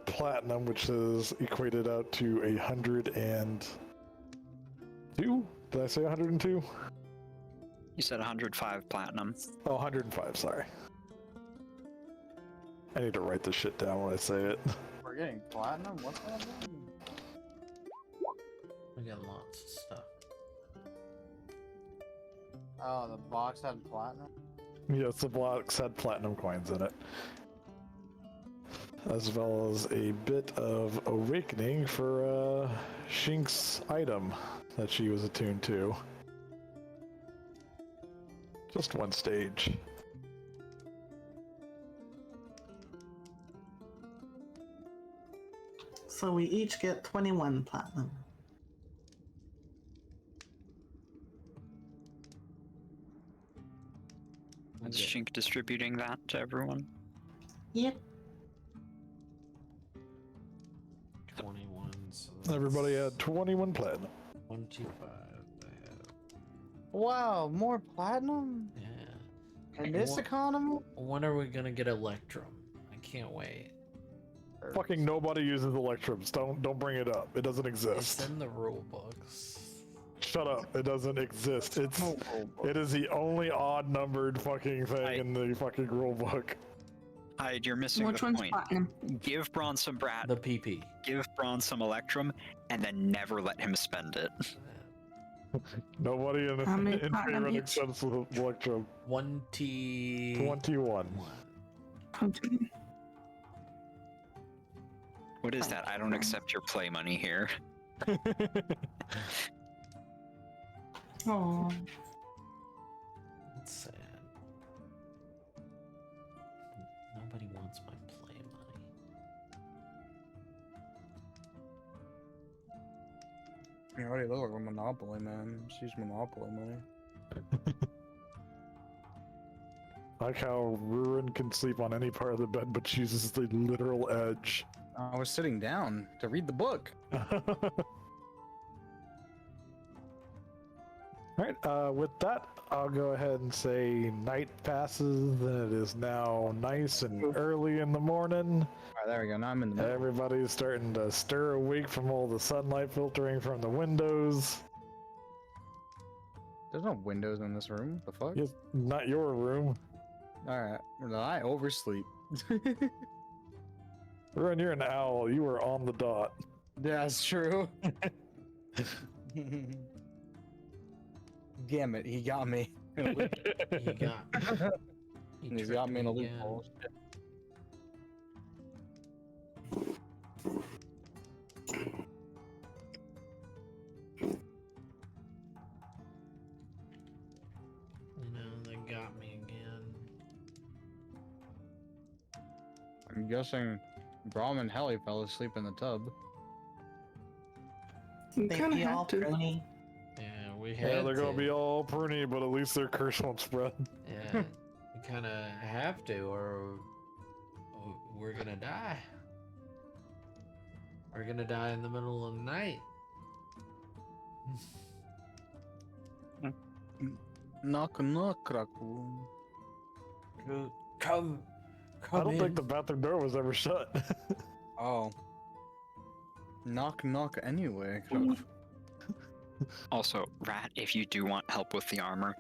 S3: platinum, which is equated out to 102. Did I say 102?
S4: You said 105 platinum.
S3: Oh, 105. Sorry. I need to write this shit down when I say it.
S1: We're getting platinum? What's that?
S5: We got lots of stuff.
S1: Oh, the box had platinum?
S3: Yes, the box had platinum coins in it. As well as a bit of awakening for Shink's item that she was attuned to. Just one stage.
S2: So we each get 21 platinum.
S4: Is Shink distributing that to everyone?
S2: Yep.
S5: 21. So
S3: Everybody had 21 platinum.
S5: 125. I have.
S1: Wow, more platinum?
S5: Yeah.
S1: In this
S5: What-
S1: economy?
S5: When are we gonna get Electrum? I can't wait.
S3: Fucking nobody uses Electrums. Don't bring it up. It doesn't
S5: It's
S3: exist.
S5: in the rule books.
S3: Shut up. It doesn't exist. It is the only odd numbered fucking thing in the fucking rule book.
S4: Hyde, you're missing
S6: Which
S4: the
S6: one's
S4: point.
S6: platinum?
S4: Give Braun some brat,
S5: The PP.
S4: give Braun some Electrum, and then never let him spend it.
S3: Nobody in
S6: How many
S3: in
S6: platinum
S3: Faerun
S6: each?
S3: accepts the Electrum. 21.
S6: Okay.
S4: What is that? I don't accept your play money here.
S6: Oh,
S5: That's sad. Nobody wants my play money.
S1: You already look like a Monopoly, man. She's Monopoly money.
S3: I like how Ruin can sleep on any part of the bed but chooses the literal edge.
S1: I was sitting down to read the book.
S3: Alright, with that, I'll go ahead and say night passes, and it is now nice and early in the morning.
S1: Alright, there we go. Now I'm in the middle.
S3: Everybody's starting to stir awake from all the sunlight filtering from the windows.
S1: There's no windows in this room. The fuck?
S3: It's not your room.
S1: Alright. I oversleep.
S3: Ruin, you're an owl. You were on the dot.
S1: That's true. Damn it, he got me.
S5: He got.
S1: He's got me in a
S5: tricked again.
S1: loophole.
S5: No, they got me again.
S1: I'm guessing Braum and Helly fell asleep in the tub.
S6: you
S2: They
S6: kind of
S2: be all
S6: have to.
S2: pruny.
S5: Yeah, we
S3: Yeah,
S5: had
S3: they're gonna
S5: to.
S3: be all pruny, but at least their curse won't spread.
S5: Yeah, we kind of have to, or we're gonna die. We're gonna die in the middle of the night.
S1: Knock knock, raccoon.
S5: Come
S3: I don't
S5: in.
S3: think the bathroom door was ever shut.
S1: Oh. Knock knock anyway.
S4: Also, Rat, if you do want help with the armor,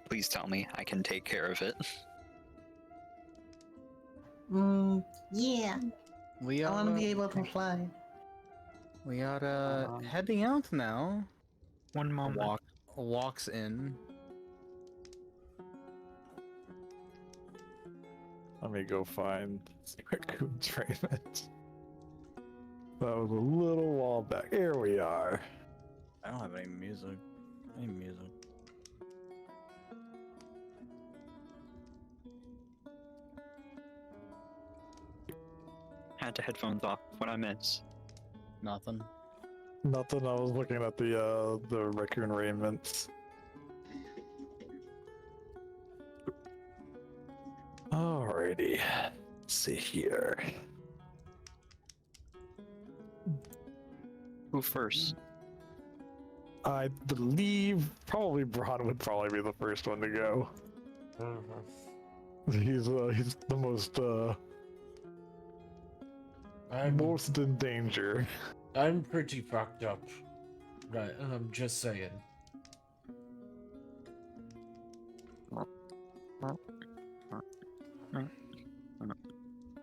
S4: please tell me. I can take care of it.
S2: Yeah.
S1: We
S2: I
S1: are.
S2: want to be able to fly.
S1: We are
S4: Um,
S1: heading out now.
S4: One moment.
S1: Walks in.
S3: Let me go find Raccoon's raiment. That was a little while back. Here we are.
S1: I don't have any music. Any music.
S4: Had the headphones off. What I miss?
S1: Nothing.
S3: Nothing. I was looking at the Raccoon raiments. Alrighty. Let's see here.
S4: Who first?
S3: I believe probably Braun would probably be the first one to go. He's the most most in danger.
S5: I'm pretty fucked up. Right, I'm just saying.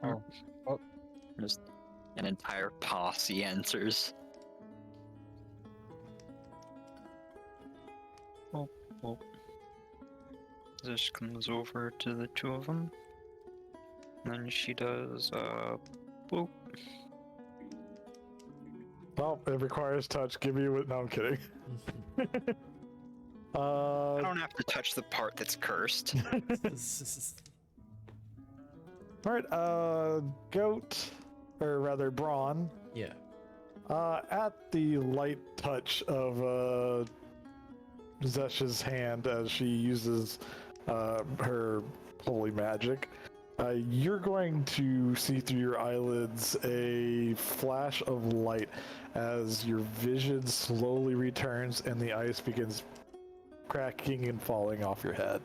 S1: Oh.
S4: Just an entire posse answers. Oh. This comes over to the two of them. And then she does, boop.
S3: Well, it requires touch. Give me what? No, I'm kidding.
S4: I don't have to touch the part that's cursed.
S3: Alright, Goat, or rather Braun,
S5: Yeah.
S3: at the light touch of Zesh's hand as she uses her holy magic, you're going to see through your eyelids a flash of light as your vision slowly returns and the ice begins cracking and falling off your head.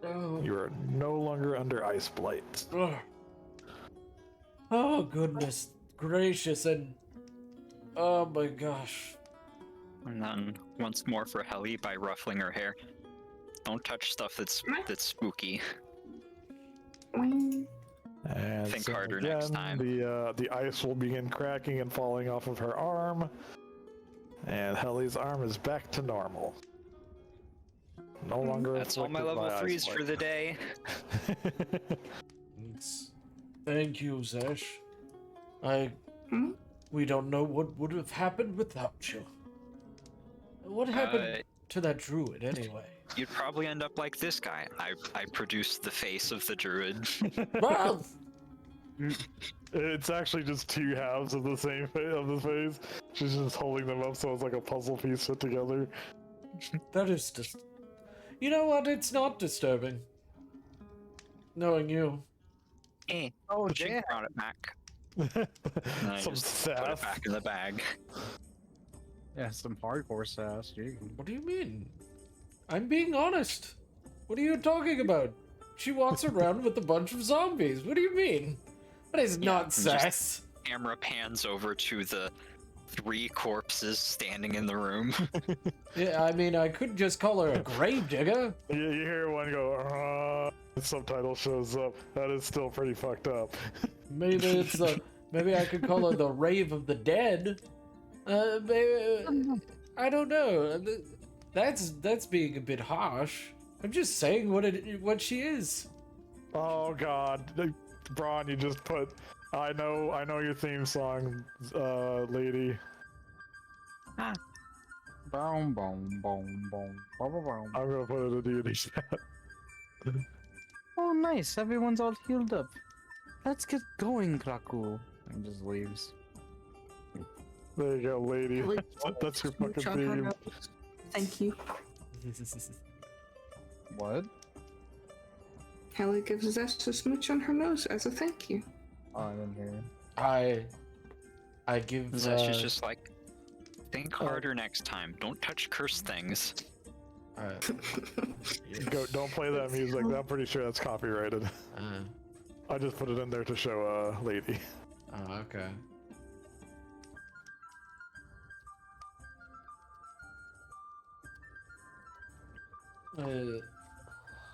S5: Oh.
S3: You are no longer under ice blight.
S5: Ugh. Oh goodness gracious, and oh my gosh.
S4: And then once more for Helly by ruffling her hair. Don't touch stuff that's spooky.
S3: And
S4: Think
S3: so
S4: harder
S3: again,
S4: next time.
S3: The ice will begin cracking and falling off of her arm, and Helly's arm is back to normal. No longer.
S4: That's all my level 3s for the day.
S5: Thank you, Zesh.
S6: Hmm?
S5: We don't know what would have happened without you. What happened to that druid anyway?
S4: You'd probably end up like this guy. I produced the face of the druid.
S5: Well,
S3: It's actually just two halves of the same of the face. She's just holding them up so it's like a puzzle piece put together.
S5: that is just. You know what? It's not disturbing. Knowing you.
S1: Oh,
S4: She
S1: damn.
S4: brought it back. And I
S3: Some
S4: just put it
S3: sass.
S4: back in the bag.
S1: Yeah, some hardcore sass. Gee.
S5: What do you mean? I'm being honest. What are you talking about? She walks around with a bunch of zombies. What do you mean? That is
S4: Yeah,
S5: not
S4: and just-
S5: sass.
S4: Camera pans over to the 3 corpses standing in the room.
S5: Yeah, I mean, I could just call her a grave digger.
S3: You hear one go, the subtitle shows up. That is still pretty fucked up.
S5: Maybe it's the. Maybe I could call her the rave of the dead. Maybe, I don't know. That's being a bit harsh. I'm just saying what she is.
S3: Oh god, Braun, you just put. I know your theme song, lady.
S1: Boom, boom, boom, boom, boom, boom.
S3: I'm gonna put it in the D&D chat.
S1: Oh, nice. Everyone's all healed up. Let's get going, Kraku. And just leaves.
S3: There you go, lady.
S6: Like,
S3: That's your fucking
S6: smooch on her
S3: theme.
S6: nose. Thank you.
S1: What?
S6: Hallie gives us a smooch on her nose as a thank you.
S1: Oh, I didn't hear you.
S5: I give.
S4: Zesh is just like, think harder next time. Don't touch cursed things.
S3: Go, don't play that music. I'm pretty sure that's copyrighted. I just put it in there to show lady.
S5: Oh, okay.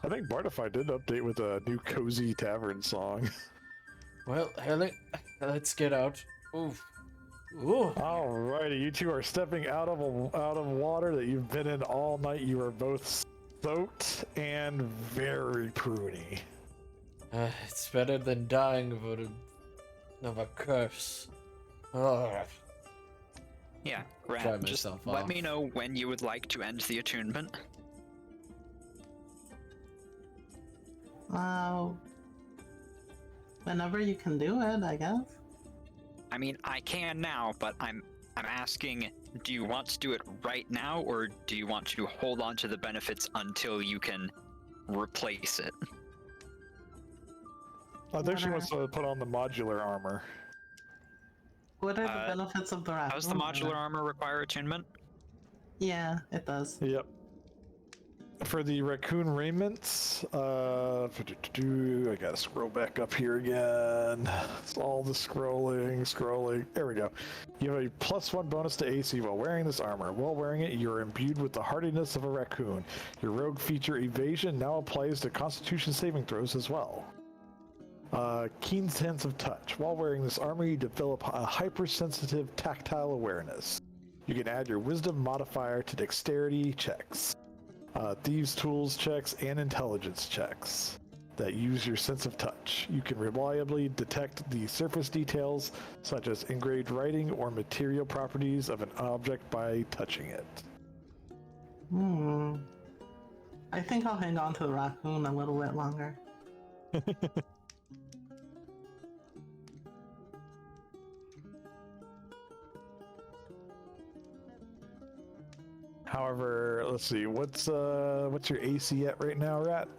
S3: I think Bartify did update with a new cozy tavern song.
S5: Well, Haley, let's get out. Oof. Ooh.
S3: Alrighty, you two are stepping out of water that you've been in all night. You are both soaked and very pruny.
S5: It's better than dying of a curse. Ugh.
S4: Yeah,
S5: Dry
S4: Rat, just
S5: myself
S4: let
S5: off.
S4: me know when you would like to end the attunement.
S2: Whenever you can do it, I guess.
S4: I mean, I can now, but I'm asking, do you want to do it right now, or do you want to hold on to the benefits until you can replace it?
S3: I think she wants to put on the modular armor.
S2: What are the benefits of the raccoon?
S4: Does the modular armor require attunement?
S2: Yeah, it does.
S3: Yep. For the raccoon raiments, I gotta scroll back up here again. It's all the scrolling. There we go. You have a +1 bonus to AC while wearing this armor. While wearing it, you're imbued with the hardiness of a raccoon. Your rogue feature evasion now applies to Constitution saving throws as well. Keen sense of touch. While wearing this armor, you develop a hypersensitive tactile awareness. You can add your wisdom modifier to dexterity checks, thieves' tools checks, and intelligence checks that use your sense of touch. You can reliably detect the surface details, such as engraved writing or material properties of an object by touching it.
S2: I think I'll hang on to the raccoon a little bit longer.
S3: However, let's see, what's your AC at right now, Rat?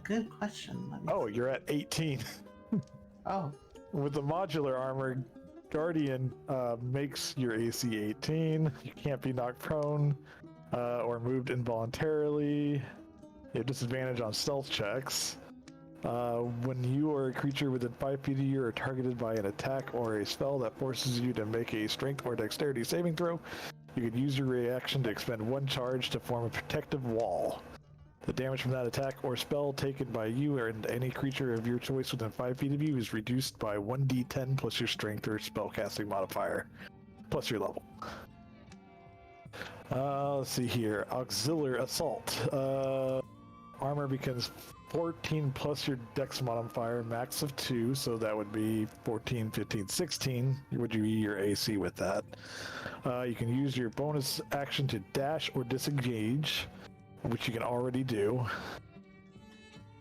S2: Good question.
S3: Oh, you're at 18.
S2: Oh.
S3: With the modular armor, Guardian makes your AC 18. You can't be knocked prone or moved involuntarily. You have disadvantage on stealth checks. When you or a creature within 5 feet of you are targeted by an attack or a spell that forces you to make a strength or dexterity saving throw, you can use your reaction to expend 1 charge to form a protective wall. The damage from that attack or spell taken by you and any creature of your choice within 5 feet of you is reduced by 1d10 plus your strength or spellcasting modifier, plus your level. Let's see here. Auxiliary assault. Armor becomes 14 plus your dex modifier, max of 2, so that would be 14, 15, 16. Would you use your AC with that? You can use your bonus action to dash or disengage, which you can already do.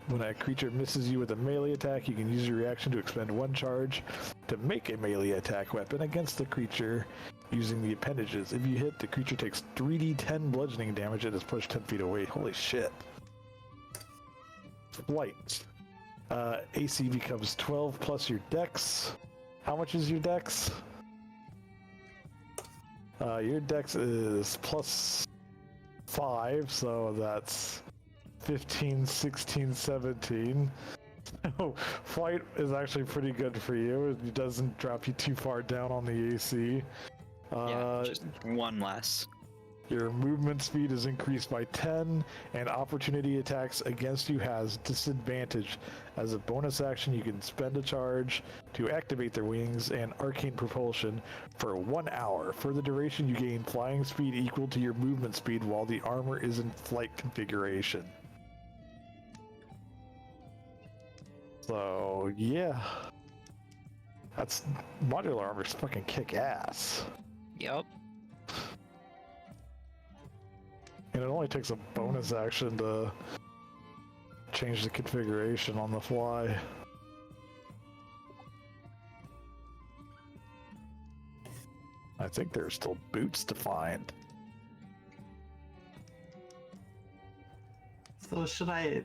S3: When a creature misses you with a melee attack, you can use your reaction to expend 1 charge to make a melee attack weapon against the creature using the appendages. If you hit, the creature takes 3d10 bludgeoning damage and is pushed 10 feet away. Holy shit. Flight. AC becomes 12 plus your dex. How much is your dex? Your dex is plus 5, so that's 15, 16, 17. So flight is actually pretty good for you. It doesn't drop you too far down on the AC.
S4: Yeah, just 1 less.
S3: Your movement speed is increased by 10, and opportunity attacks against you has disadvantage. As a bonus action, you can spend a charge to activate their wings and arcane propulsion for 1 hour. For the duration, you gain flying speed equal to your movement speed while the armor is in flight configuration. So, yeah. That's... modular armor's fucking kick-ass.
S4: Yep.
S3: And it only takes a bonus action to change the configuration on the fly. I think there's still boots to find.
S2: So should I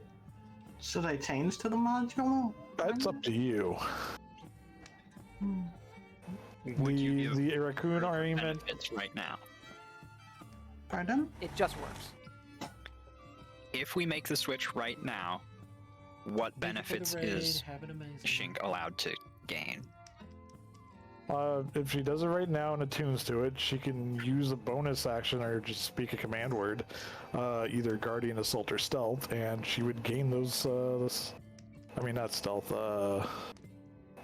S2: change to the modular?
S3: That's up to you.
S4: Would you give
S3: The raccoon armament.
S4: benefits right now?
S2: Pardon?
S8: It just works.
S4: If we make the switch right now, what benefits is Shink allowed to gain?
S3: If she does it right now and attunes to it, she can use a bonus action or just speak a command word, either Guardian, Assault, or Stealth, and she would gain those. Not Stealth.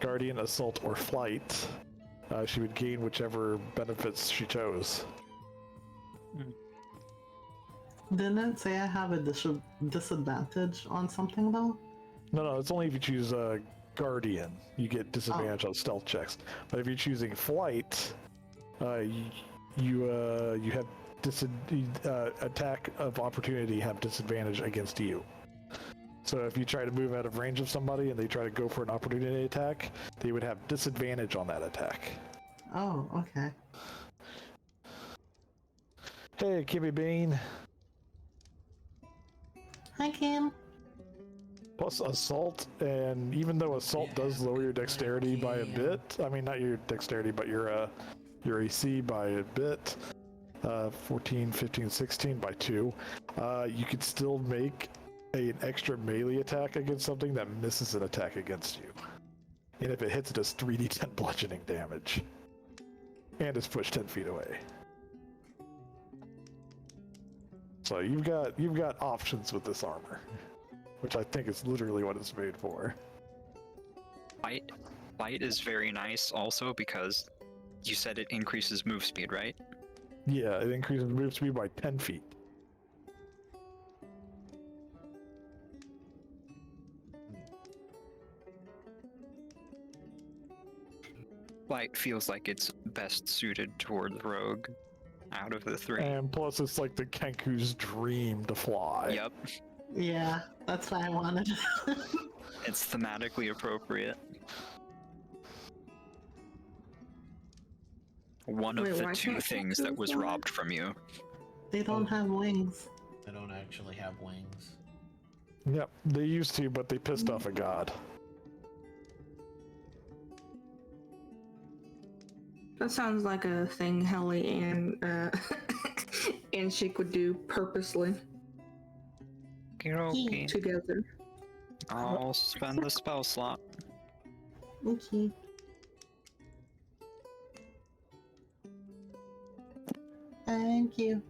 S3: Guardian, Assault, or Flight. She would gain whichever benefits she chose.
S2: Didn't it say I have a disadvantage on something though?
S3: No, it's only if you choose Guardian. You get disadvantage on stealth checks. But if you're choosing Flight, you have attack of opportunity have disadvantage against you. So if you try to move out of range of somebody and they try to go for an opportunity attack, they would have disadvantage on that attack.
S2: Oh, okay.
S3: Hey, Kimmy Bean.
S2: Hi, Kim.
S3: Plus Assault, and even though Assault does lower your dexterity by a bit, not your dexterity, but your AC by a bit, 14, 15, 16 by 2, you could still make an extra melee attack against something that misses an attack against you. And if it hits, it does 3d10 bludgeoning damage. And it's pushed 10 feet away. So you've got options with this armor, which I think is literally what it's made for.
S4: Light is very nice also because you said it increases move speed, right?
S3: Yeah, it increases move speed by 10 feet.
S4: Light feels like it's best suited toward the rogue out of the three.
S3: And plus it's like the Kenku's dream to fly.
S4: Yep,
S2: Yeah, that's what I wanted.
S4: it's thematically appropriate. One
S6: Wait,
S4: of the
S6: why
S4: two
S6: can't
S4: things
S6: Kenku
S4: that was
S6: fly?
S4: robbed from you.
S2: They don't have wings.
S5: They don't actually have wings.
S3: Yep, they used to, but they pissed off a god.
S6: That sounds like a thing Helly and and Sheik would do purposely
S4: Okay.
S6: together.
S4: I'll spend the spell slot.
S2: Okay. Thank you.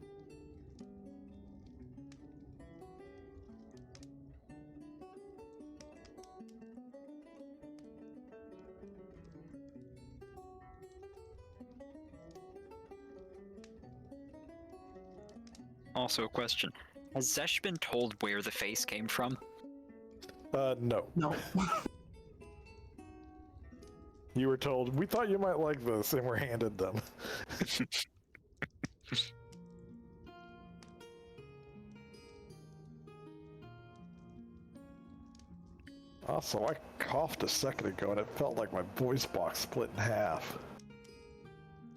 S4: Also, a question: has Zesh been told where the face came from?
S3: No.
S2: No.
S3: You were told, we thought you might like this, and we're handed them. Also, I coughed a second ago, and it felt like my voice box split in half.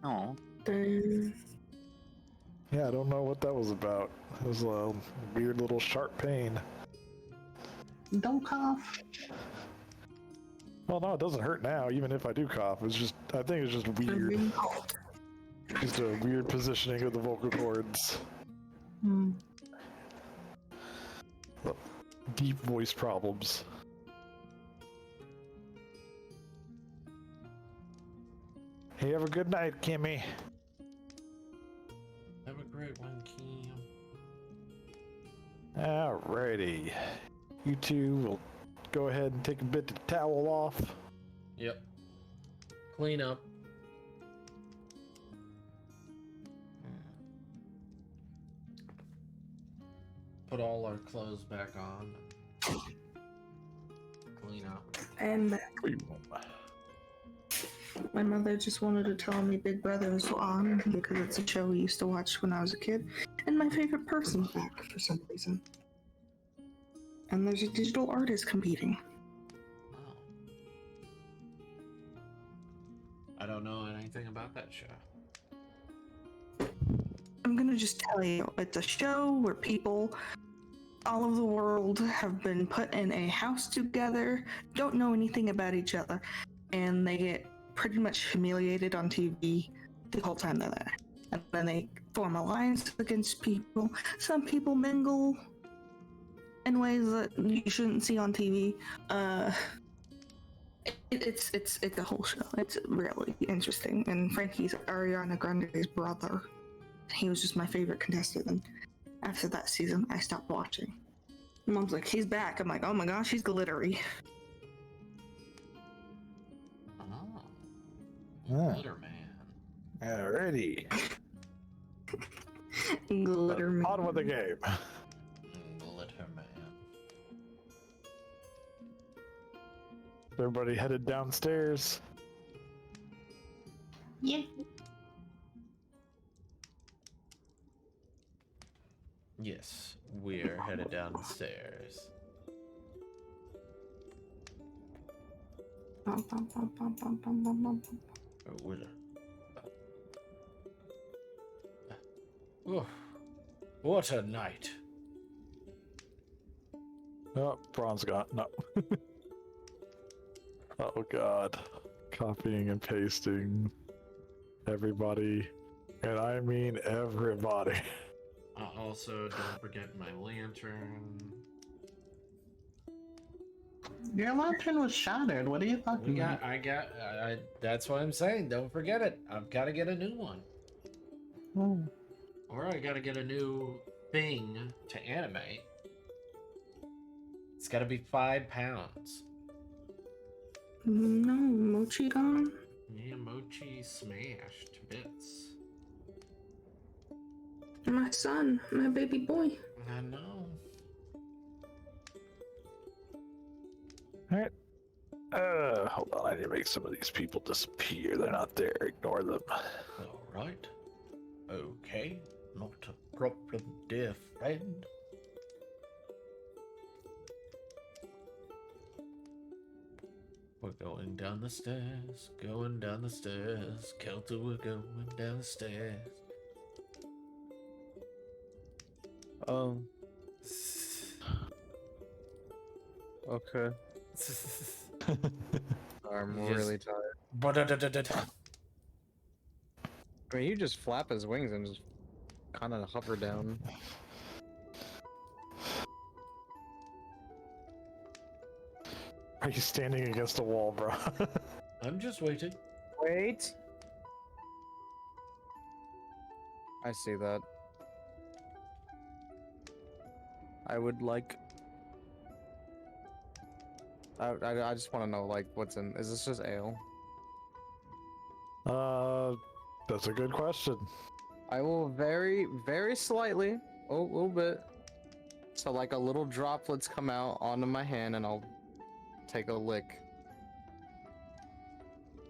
S4: Oh,
S3: Yeah, I don't know what that was about. It was a weird little sharp pain.
S2: Don't cough.
S3: Well, no, it doesn't hurt now, even if I do cough. It's just, I think it's just weird. Just a weird positioning of the vocal cords.
S2: Hmm.
S3: Deep voice problems. Hey, have a good night, Kimmy.
S5: Have a great one, Kim.
S3: Alrighty. You two will go ahead and take a bit of the towel off.
S5: Yep. Clean up. Put all our clothes back on. Clean up.
S6: And my mother just wanted to tell me Big Brother was on because it's a show we used to watch when I was a kid, and my favorite person's back for some reason. And there's a digital artist competing.
S5: Wow. I don't know anything about that show.
S6: I'm gonna just tell you, it's a show where people all over the world have been put in a house together, don't know anything about each other, and they get pretty much humiliated on TV the whole time they're there. And then they form alliances against people. Some people mingle in ways that you shouldn't see on TV. It's a whole show. It's really interesting. And Frankie's Ariana Grande's brother. He was just my favorite contestant. And after that season, I stopped watching. Mom's like, he's back. I'm like, oh my gosh, he's glittery.
S5: Oh.
S3: Yeah.
S5: Glitter man.
S3: Alrighty.
S6: Glitter man.
S3: On with the game.
S5: Glitter man.
S3: Everybody headed downstairs.
S2: Yeah.
S5: Yes, we're headed down the stairs.
S6: Bum, bum, bum, bum, bum, bum, bum, bum.
S5: Oof. What a night.
S3: Oh, Braun's gone. No. Oh god. Copying and pasting. Everybody. And I mean everybody.
S5: Also, don't forget my lantern.
S2: Your lantern was shattered. What are you talking about?
S5: That's what I'm saying. Don't forget it. I've got to get a new one.
S2: Oh.
S5: Or I got to get a new thing to animate. It's got to be 5 pounds.
S6: No, Mochi gone?
S5: Yeah, Mochi smashed to bits.
S6: My son, my baby boy.
S5: I know.
S3: Alright. Hold on, I need to make some of these people disappear. They're not there. Ignore them.
S5: Alright. Okay. Not a problem, dear friend. We're going down the stairs, going down the stairs. Kelter, we're going down the stairs.
S1: Okay. I'm
S5: Yes.
S1: really tired. I mean, you just flap his wings and just kind of hover down.
S3: Are you standing against a wall, bro?
S5: I'm just waiting.
S1: Wait. I see that. I would like. I just want to know, like, what's in. Is this just ale?
S3: That's a good question.
S1: I will very, very slightly, a little bit. So, like, a little droplets come out onto my hand, and I'll take a lick.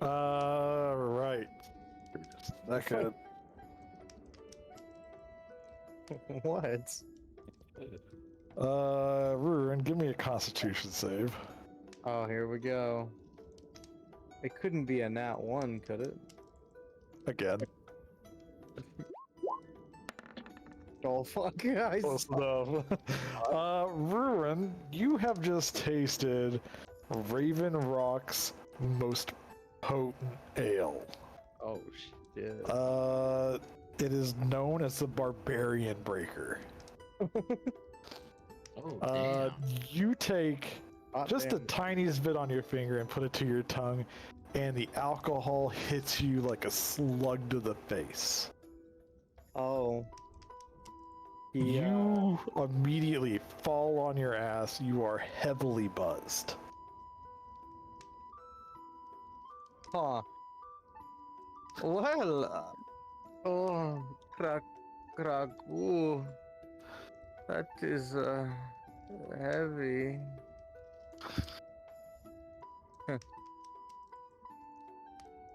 S3: Right. Okay.
S1: What?
S3: Ruin, give me a Constitution save.
S1: Oh, here we go. It couldn't be a nat 1, could it?
S3: Again.
S1: Oh, fuck, guys.
S3: Close enough. Ruin, you have just tasted Raven Rock's most potent ale.
S1: Oh, shit.
S3: It is known as the Barbarian Breaker.
S5: Oh, damn.
S3: You take
S1: Hot
S3: just
S1: damn.
S3: the tiniest bit on your finger and put it to your tongue, and the alcohol hits you like a slug to the face.
S1: Oh.
S3: You immediately fall on your ass. You are heavily buzzed.
S1: Huh. Well, oh, crack, ooh. That is, heavy.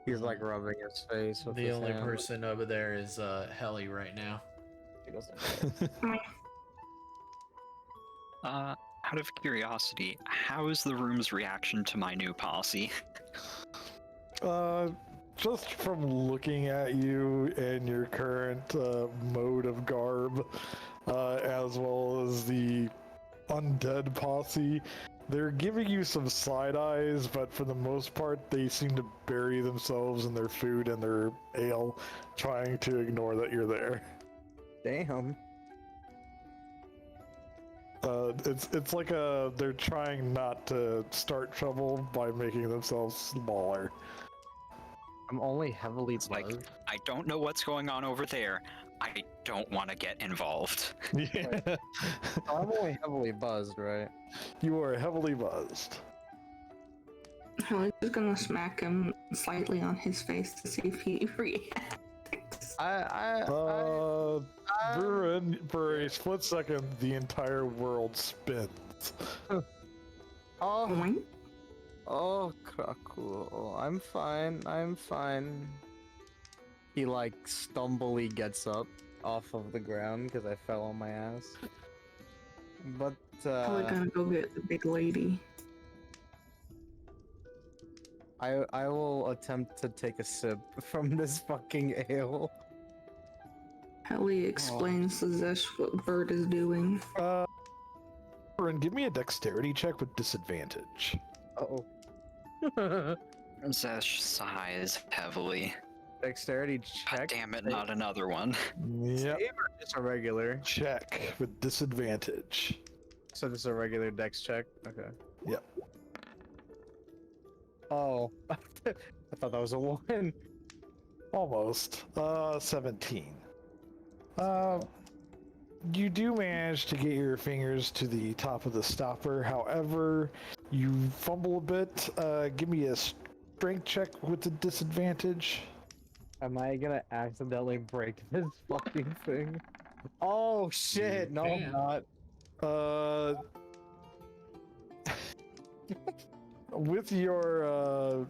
S1: He's like rubbing his face with
S5: The
S1: his
S5: only
S1: hand.
S5: person over there is Helly right now.
S1: He doesn't care.
S4: Out of curiosity, how is the room's reaction to my new policy?
S3: Just from looking at you and your current mode of garb, as well as the undead posse, they're giving you some side eyes, but for the most part, they seem to bury themselves in their food and their ale, trying to ignore that you're there.
S1: Damn.
S3: It's like they're trying not to start trouble by making themselves smaller.
S8: I'm only heavily
S4: It's like,
S8: buzzed.
S4: I don't know what's going on over there. I don't want to get involved.
S3: Yeah,
S1: I'm only heavily buzzed, right?
S3: you are heavily buzzed.
S6: I'm just gonna smack him slightly on his face to see if he reacts.
S3: Burin, for a split second, the entire world spins.
S1: Oh,
S6: Oink.
S1: oh, cool. I'm fine. I'm fine. He like stumbly gets up off of the ground because I fell on my ass. But
S6: Probably gonna go get the big lady.
S1: I will attempt to take a sip from this fucking ale.
S6: Helly explains to Zesh what Bird is doing.
S3: Burin, give me a dexterity check with disadvantage.
S1: Oh.
S4: Zesh sighs heavily.
S1: Dexterity
S4: God
S1: check.
S4: damn it, not another one.
S3: Yep.
S1: Save or just a regular?
S3: Check with disadvantage.
S1: So just a regular dex check? Okay.
S3: Yep.
S1: Oh. I thought that was a 1.
S3: Almost. 17. You do manage to get your fingers to the top of the stopper. However, you fumble a bit. Give me a strength check with the disadvantage.
S1: Am I gonna accidentally break this fucking thing? Oh shit! No, I'm
S5: can.
S1: not.
S3: With your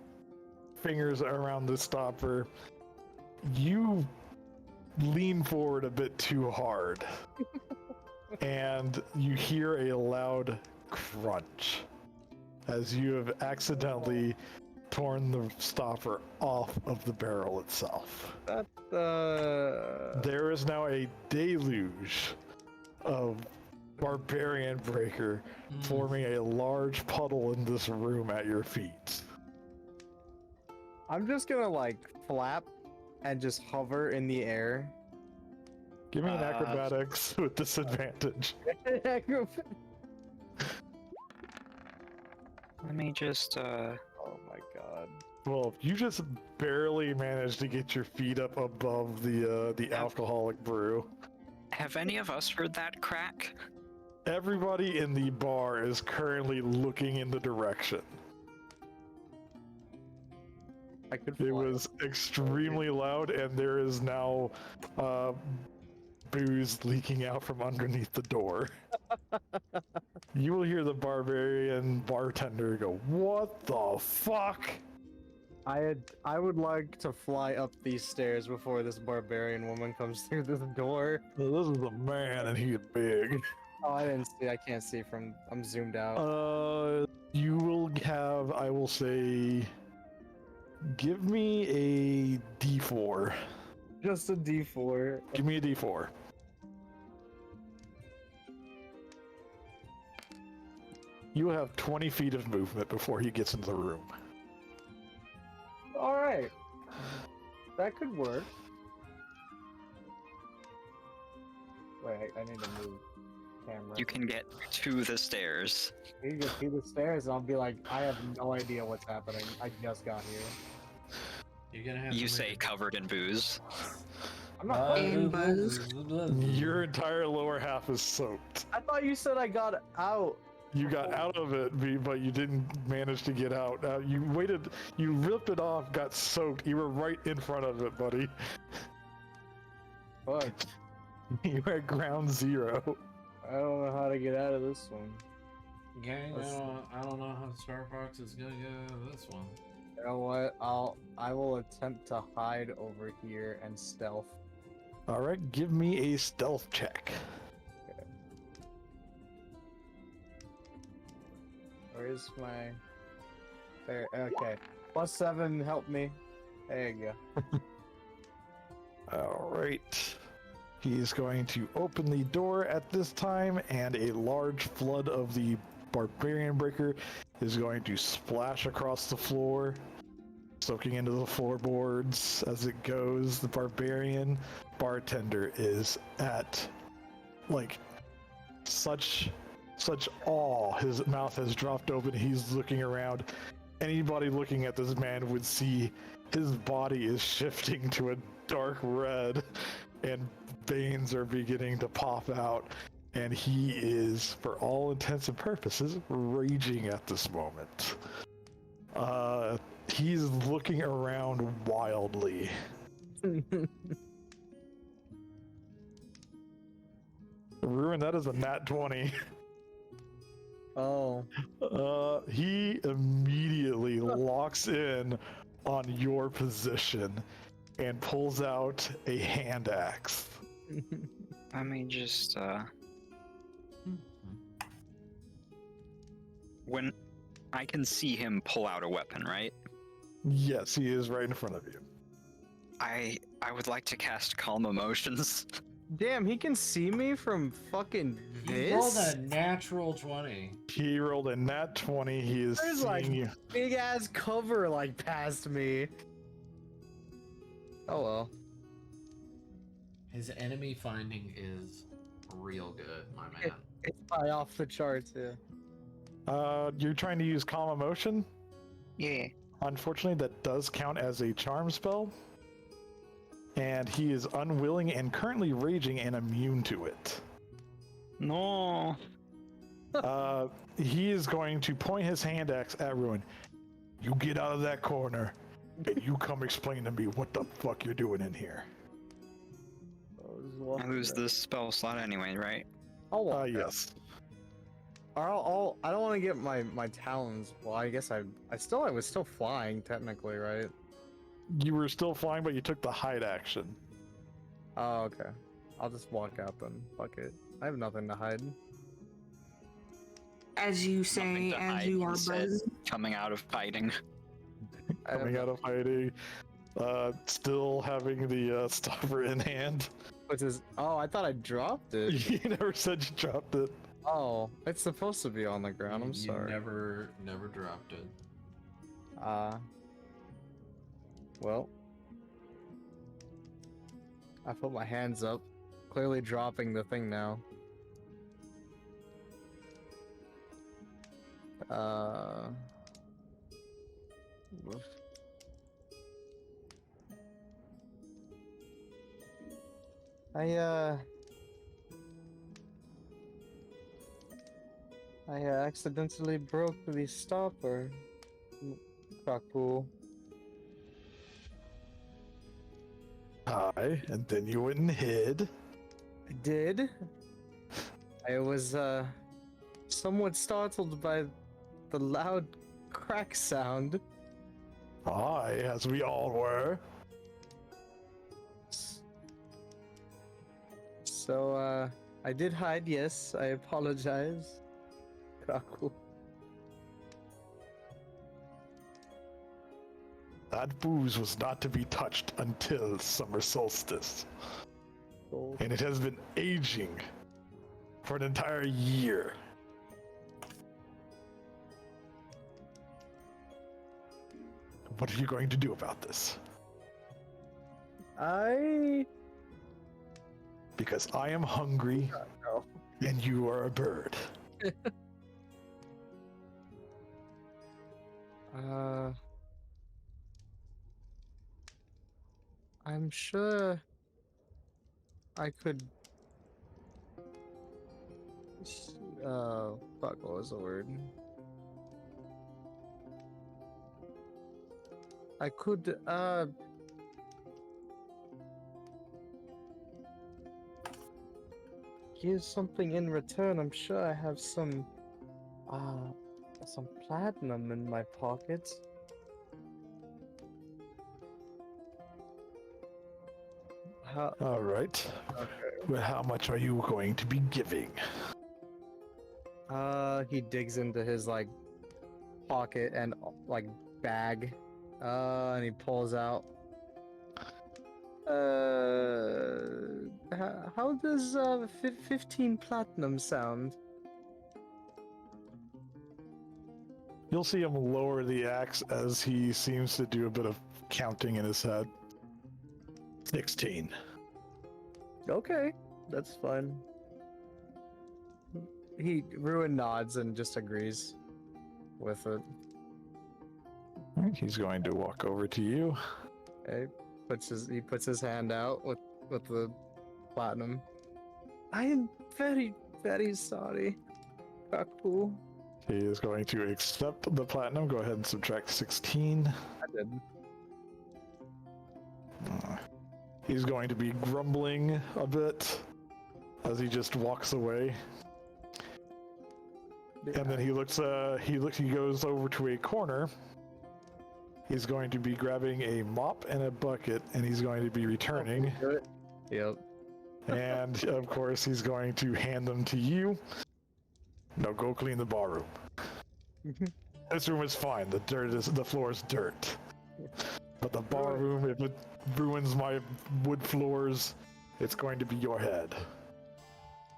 S3: fingers around the stopper, you lean forward a bit too hard, and you hear a loud crunch as you have accidentally torn the stopper off of the barrel itself.
S1: That
S3: There is now a deluge of barbarian breaker forming a large puddle in this room at your feet.
S1: I'm just gonna like flap and just hover in the air.
S3: Give me an acrobatics with disadvantage.
S4: Let me just,
S1: Oh my god.
S3: Well, you just barely managed to get your feet up above the alcoholic brew.
S4: have any of us heard that crack?
S3: Everybody in the bar is currently looking in the direction.
S1: I could
S3: It
S1: fly.
S3: was extremely loud, and there is now booze leaking out from underneath the door. You will hear the barbarian bartender go, "What the fuck?"
S1: I would like to fly up these stairs before this barbarian woman comes through this door.
S3: This is a man, and he's big.
S1: Oh, I didn't see. I can't see from. I'm zoomed out.
S3: You will have, I will say, give me a D4.
S1: Just a D4.
S3: Give me a D4. You will have 20 feet of movement before he gets into the room.
S1: All right. That could work. Wait, I need to move camera.
S4: You can get to the stairs.
S1: You can see the stairs, and I'll be like, I have no idea what's happening. I just got here.
S5: You're gonna have
S4: You
S5: to
S4: say covered in booze.
S1: I'm not.
S6: And buzz.
S3: Your entire lower half is soaked.
S1: I thought you said I got out.
S3: You got out of it, but you didn't manage to get out. You waited, you ripped it off, got soaked. You were right in front of it, buddy.
S1: Fuck.
S3: You were at ground zero.
S1: I don't know how to get out of this one.
S5: Gang,
S1: Let's-
S5: I don't know how Star Fox is gonna get out of this one.
S1: You know what? I will attempt to hide over here and stealth.
S3: All right, give me a stealth check.
S1: Where's my? There. Okay. +7. Help me. There you go.
S3: All right. He's going to open the door at this time, and a large flood of the barbarian breaker is going to splash across the floor, soaking into the floorboards as it goes. The barbarian bartender is at like such such awe, his mouth has dropped open. He's looking around. Anybody looking at this man would see his body is shifting to a dark red, and veins are beginning to pop out. And he is, for all intents and purposes, raging at this moment. He's looking around wildly. Ruin, that is a nat 20.
S1: Oh.
S3: He immediately locks in on your position and pulls out a hand axe.
S4: Let me just when I can see him pull out a weapon, right?
S3: Yes, he is right in front of you.
S4: I would like to cast Calm Emotions.
S1: Damn, he can see me from fucking
S5: He rolled
S1: this?
S5: a natural 20.
S3: He rolled a nat 20. He is
S1: There's
S3: seeing
S1: like
S3: you.
S1: big ass cover like past me. Oh well.
S5: His enemy finding is real good, my man.
S1: It's probably off the charts, yeah.
S3: You're trying to use Calm Emotion?
S4: Yeah.
S3: Unfortunately, that does count as a charm spell. And he is unwilling and currently raging and immune to it.
S4: No.
S3: He is going to point his hand axe at Ruin. You get out of that corner, and you come explain to me what the fuck you're doing in here.
S4: I lose this spell slot anyway, right?
S1: I'll walk out.
S3: Yes.
S1: I don't want to get my talons. Well, I guess I was still flying technically, right?
S3: You were still flying, but you took the hide action.
S1: Oh, okay. I'll just walk out then. Fuck it. I have nothing to hide.
S6: As you
S4: Nothing
S6: say,
S4: to
S6: as
S4: hide,
S6: you
S4: he
S6: are
S4: said,
S6: buzzing.
S4: coming out of fighting.
S3: Coming out of hiding. Still having the stopper in hand.
S1: Which is I thought I dropped it.
S3: You never said you dropped it.
S1: Oh, it's supposed to be on the ground. I'm
S5: You
S1: sorry.
S5: never dropped it.
S1: Well, I put my hands up, clearly dropping the thing now. Woof. I accidentally broke the stopper. Kraku.
S3: Hi, and then you went and hid.
S1: I did. I was somewhat startled by the loud crack sound.
S3: Hi, as we all were.
S1: So I did hide, yes. I apologize. Kraku.
S3: That booze was not to be touched until summer solstice.
S1: Oh.
S3: And it has been aging for an entire year. What are you going to do about this? Because I am hungry
S1: No.
S3: and you are a bird.
S1: I'm sure I could. Fuck, what was the word? I could, give something in return. I'm sure I have some platinum in my pockets.
S3: All right. Well, how much are you going to be giving?
S1: He digs into his like pocket and like bag, and he pulls out. How does 15 platinum sound?
S3: You'll see him lower the axe as he seems to do a bit of counting in his head. 16.
S1: Okay, that's fine. Ruin nods and just agrees with it.
S3: Alright, he's going to walk over to you.
S1: Okay, he puts his hand out with the platinum. I am very, very sorry, Kaku.
S3: He is going to accept the platinum. Go ahead and subtract 16.
S1: I did.
S3: He's going to be grumbling a bit as he just walks away. And then he goes over to a corner. He's going to be grabbing a mop and a bucket, and he's going to be returning.
S1: Yep.
S3: And of course, he's going to hand them to you. No, go clean the bar room. This room is fine. The floor is dirt. But the bar room, if it ruins my wood floors, it's going to be your head.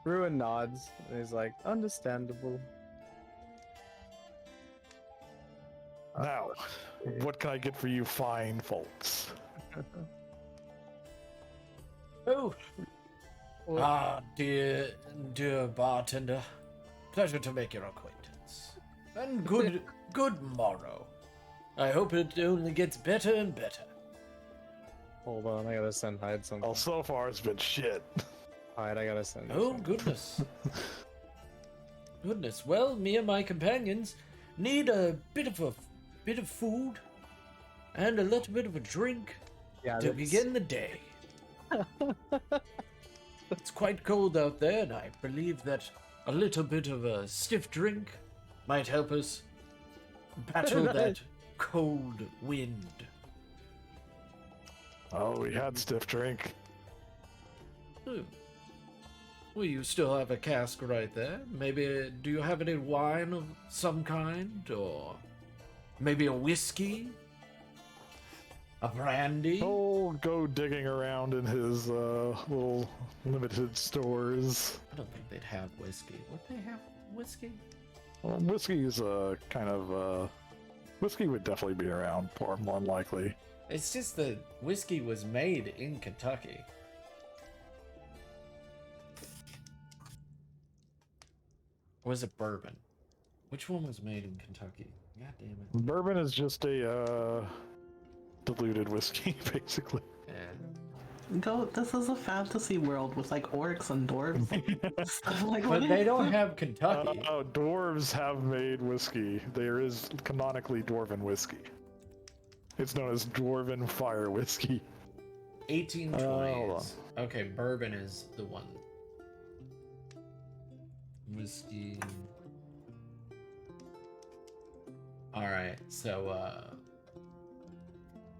S1: Ruin nods, and he's like, understandable.
S3: Now, what can I get for you fine folks?
S5: Oh, dear bartender, pleasure to make your acquaintance, and good morrow. I hope it only gets better and better.
S1: Hold on, I gotta send Hyde something.
S3: Well, so far it's been shit.
S1: Hyde, I gotta send.
S5: Oh, goodness. Goodness. Well, me and my companions need a bit of food and a little bit of a drink to begin the day. It's quite cold out there, and I believe that a little bit of a stiff drink might help us battle that cold wind.
S3: Oh, we had stiff drink.
S5: Hmm. Well, you still have a cask right there. Maybe, do you have any wine of some kind? Or maybe a whiskey? A brandy?
S3: He'll go digging around in his little limited stores.
S5: I don't think they'd have whiskey. Would they have whiskey?
S3: Well, whiskey is whiskey would definitely be around, more than likely.
S5: It's just that whiskey was made in Kentucky. Or was it bourbon? Which one was made in Kentucky? God damn it.
S3: Bourbon is just a diluted whiskey, basically.
S5: Yeah.
S2: This is a fantasy world with like orcs and dwarves.
S5: But they don't have Kentucky.
S3: Dwarves have made whiskey. There is canonically dwarven whiskey. It's known as dwarven fire whiskey.
S5: 1820s. Okay, bourbon is the one. Whiskey. Alright, so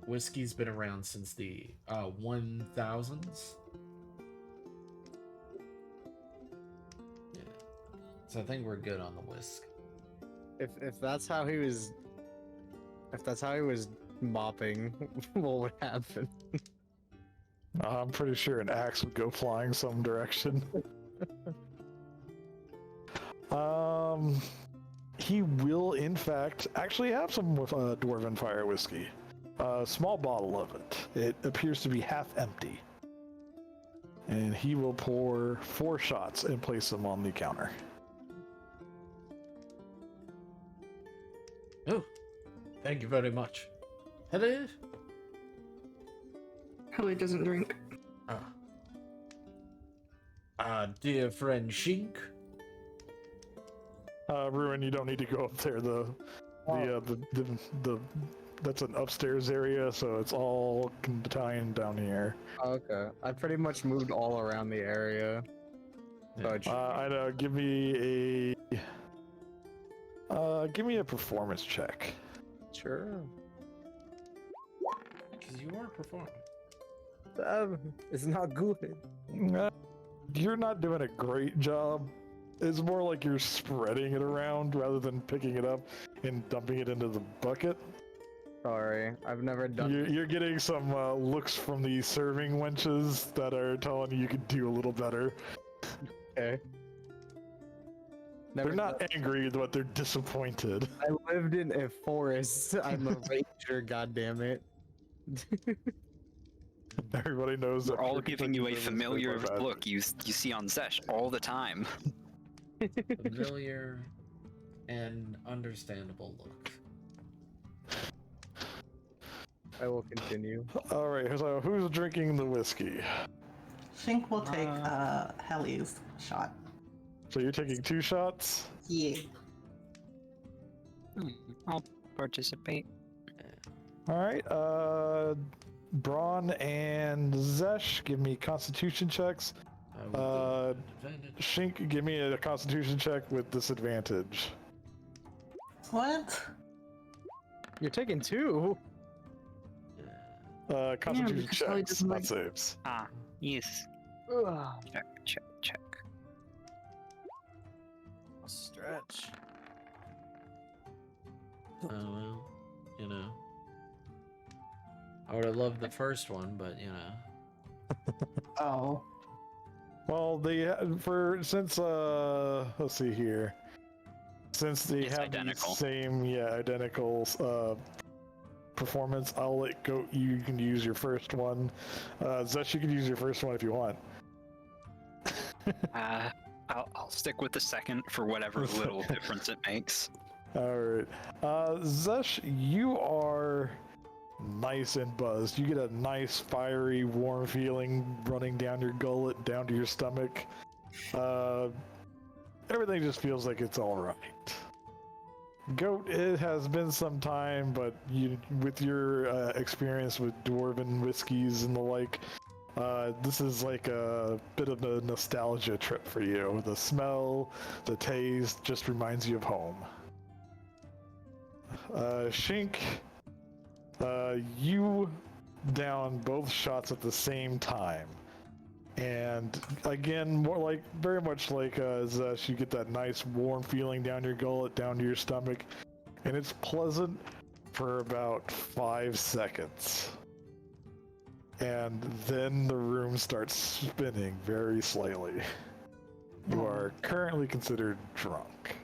S5: whiskey's been around since the 1000s. Yeah. So I think we're good on the whisk.
S1: If that's how he was mopping, what would happen?
S3: I'm pretty sure an axe would go flying some direction. He will, in fact, actually have some dwarven fire whiskey. A small bottle of it. It appears to be half empty. And he will pour 4 shots and place them on the counter.
S5: Oh, thank you very much. Hello?
S6: Helly doesn't drink.
S5: Dear friend Shink.
S3: Ruin, you don't need to go up there. The that's an upstairs area, so it's all contained down here.
S1: Okay, I pretty much moved all around the area.
S3: I know. Give me a performance check.
S1: Sure.
S5: Because you are performing.
S1: It's not good.
S3: You're not doing a great job. It's more like you're spreading it around rather than picking it up and dumping it into the bucket.
S1: Sorry, I've never done.
S3: You're getting some looks from the serving wenches that are telling you could do a little better.
S1: Okay.
S3: They're not angry, but they're disappointed.
S1: I lived in a forest. I'm a ranger, goddammit.
S3: Everybody knows
S4: They're
S3: that
S4: all
S3: we're
S4: giving you a
S3: considered
S4: familiar
S3: by bad.
S4: look you see on Zesh all the time.
S5: familiar and understandable look.
S8: I will continue.
S3: All right, so who's drinking the whiskey?
S2: Shink will take Helly's shot.
S3: So you're taking 2 shots?
S2: Yeah.
S4: I'll participate.
S3: All right, Braun and Zesh, give me constitution checks.
S5: I will do advantage.
S3: Shink, give me a constitution check with disadvantage.
S2: What?
S8: You're taking 2.
S3: Constitution
S6: because Sally
S3: checks,
S6: doesn't
S3: not
S6: like-
S3: saves.
S4: Ah, yes.
S8: Ugh.
S4: Check.
S1: A stretch.
S7: Oh well, you know. I would have loved the first one, but you know.
S2: Oh.
S3: Well, since let's see here, since they
S4: It's
S3: have
S4: identical.
S3: the same identical performance, I'll let go. You can use your first one. Zesh, you can use your first one if you want.
S4: I'll stick with the second for whatever little difference it makes.
S3: All right, Zesh, you are nice and buzzed. You get a nice, fiery, warm feeling running down your gullet, down to your stomach. Everything just feels like it's all right. Goat, it has been some time, but with your experience with dwarven whiskeys and the like, this is like a bit of a nostalgia trip for you. The smell, the taste just reminds you of home. Shink, you down both shots at the same time. And again, very much like Zesh, you get that nice warm feeling down your gullet, down to your stomach, and it's pleasant for about 5 seconds. And then the room starts spinning very slightly. You are currently considered drunk.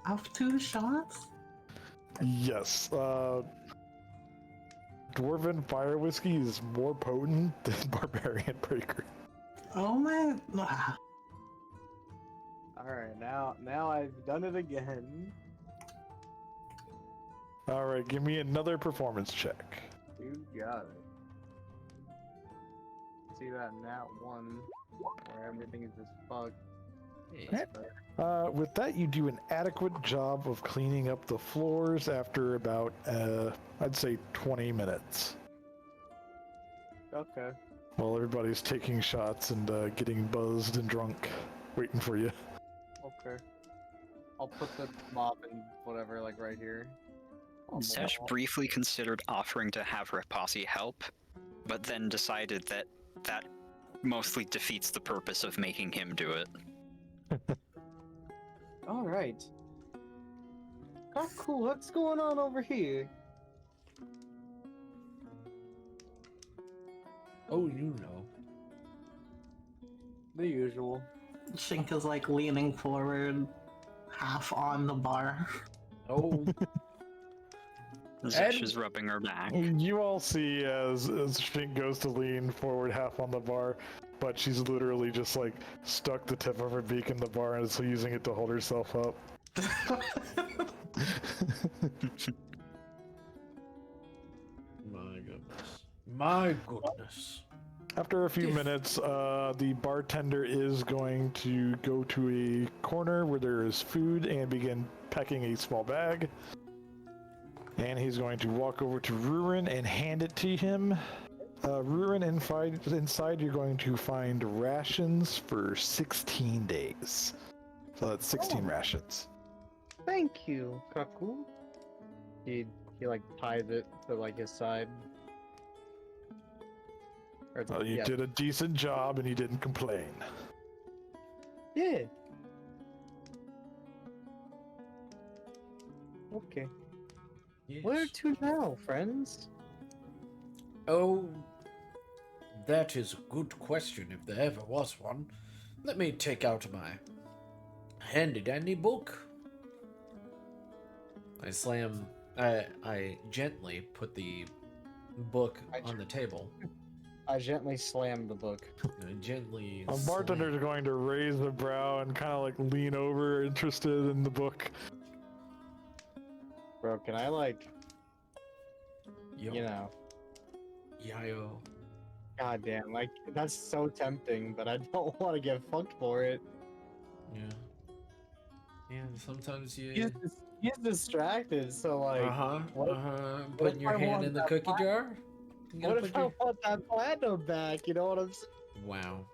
S2: Of 2 shots?
S3: Yes, Dwarven Fire Whiskey is more potent than Barbarian Breaker.
S2: Oh my.
S8: Alright, now I've done it again.
S3: Alright, give me another performance check.
S8: You got it. See that nat 1 where everything is just fucked.
S7: Hey,
S3: With that, you do an adequate job of cleaning up the floors after about, I'd say 20 minutes.
S8: Okay.
S3: While everybody's taking shots and getting buzzed and drunk, waiting for you.
S8: Okay. I'll put the mop and whatever, like, right here. on the
S4: Zesh
S8: wall.
S4: briefly considered offering to have Rapasi help, but then decided that that mostly defeats the purpose of making him do it.
S8: Alright. Oh, cool. What's going on over here?
S5: Oh, you know.
S8: The usual.
S2: Shink is like leaning forward, half on the bar.
S5: Oh,
S4: Zesh
S5: And-
S4: is rubbing her back.
S3: You all see as Shink goes to lean forward half on the bar, but she's literally just like stuck the tip of her beak in the bar and is using it to hold herself up.
S5: my goodness. My goodness.
S3: After a few minutes, the bartender is going to go to a corner where there is food and begin packing a small bag. And he's going to walk over to Ruin and hand it to him. Ruin, inside you're going to find rations for 16 days. So that's 16 rations.
S8: Thank you, Kaku. He like ties it to like his side. Or,
S3: You
S8: yeah.
S3: did a decent job and you didn't complain.
S8: Yeah. Okay.
S5: Yes.
S8: Where to now, friends?
S5: Oh, that is a good question if there ever was one. Let me take out my handy dandy book. I gently put the book on the table.
S1: I gently slammed the book.
S5: Gently.
S3: A bartender's going to raise a brow and kind of like lean over, interested in the book.
S1: Bro, can I like,
S5: Yo.
S1: you know,
S5: Yo.
S1: goddamn, like that's so tempting, but I don't want to get fucked for it.
S5: Yeah. Yeah, sometimes you.
S1: He's distracted, so like, what if-
S5: Putting
S1: if
S5: your
S1: I
S5: hand
S1: want
S5: in the
S1: that
S5: cookie jar? You
S1: what
S5: gotta
S1: if
S5: put
S1: I
S5: your...
S1: want that platinum back? You know what I'm saying?
S5: Wow.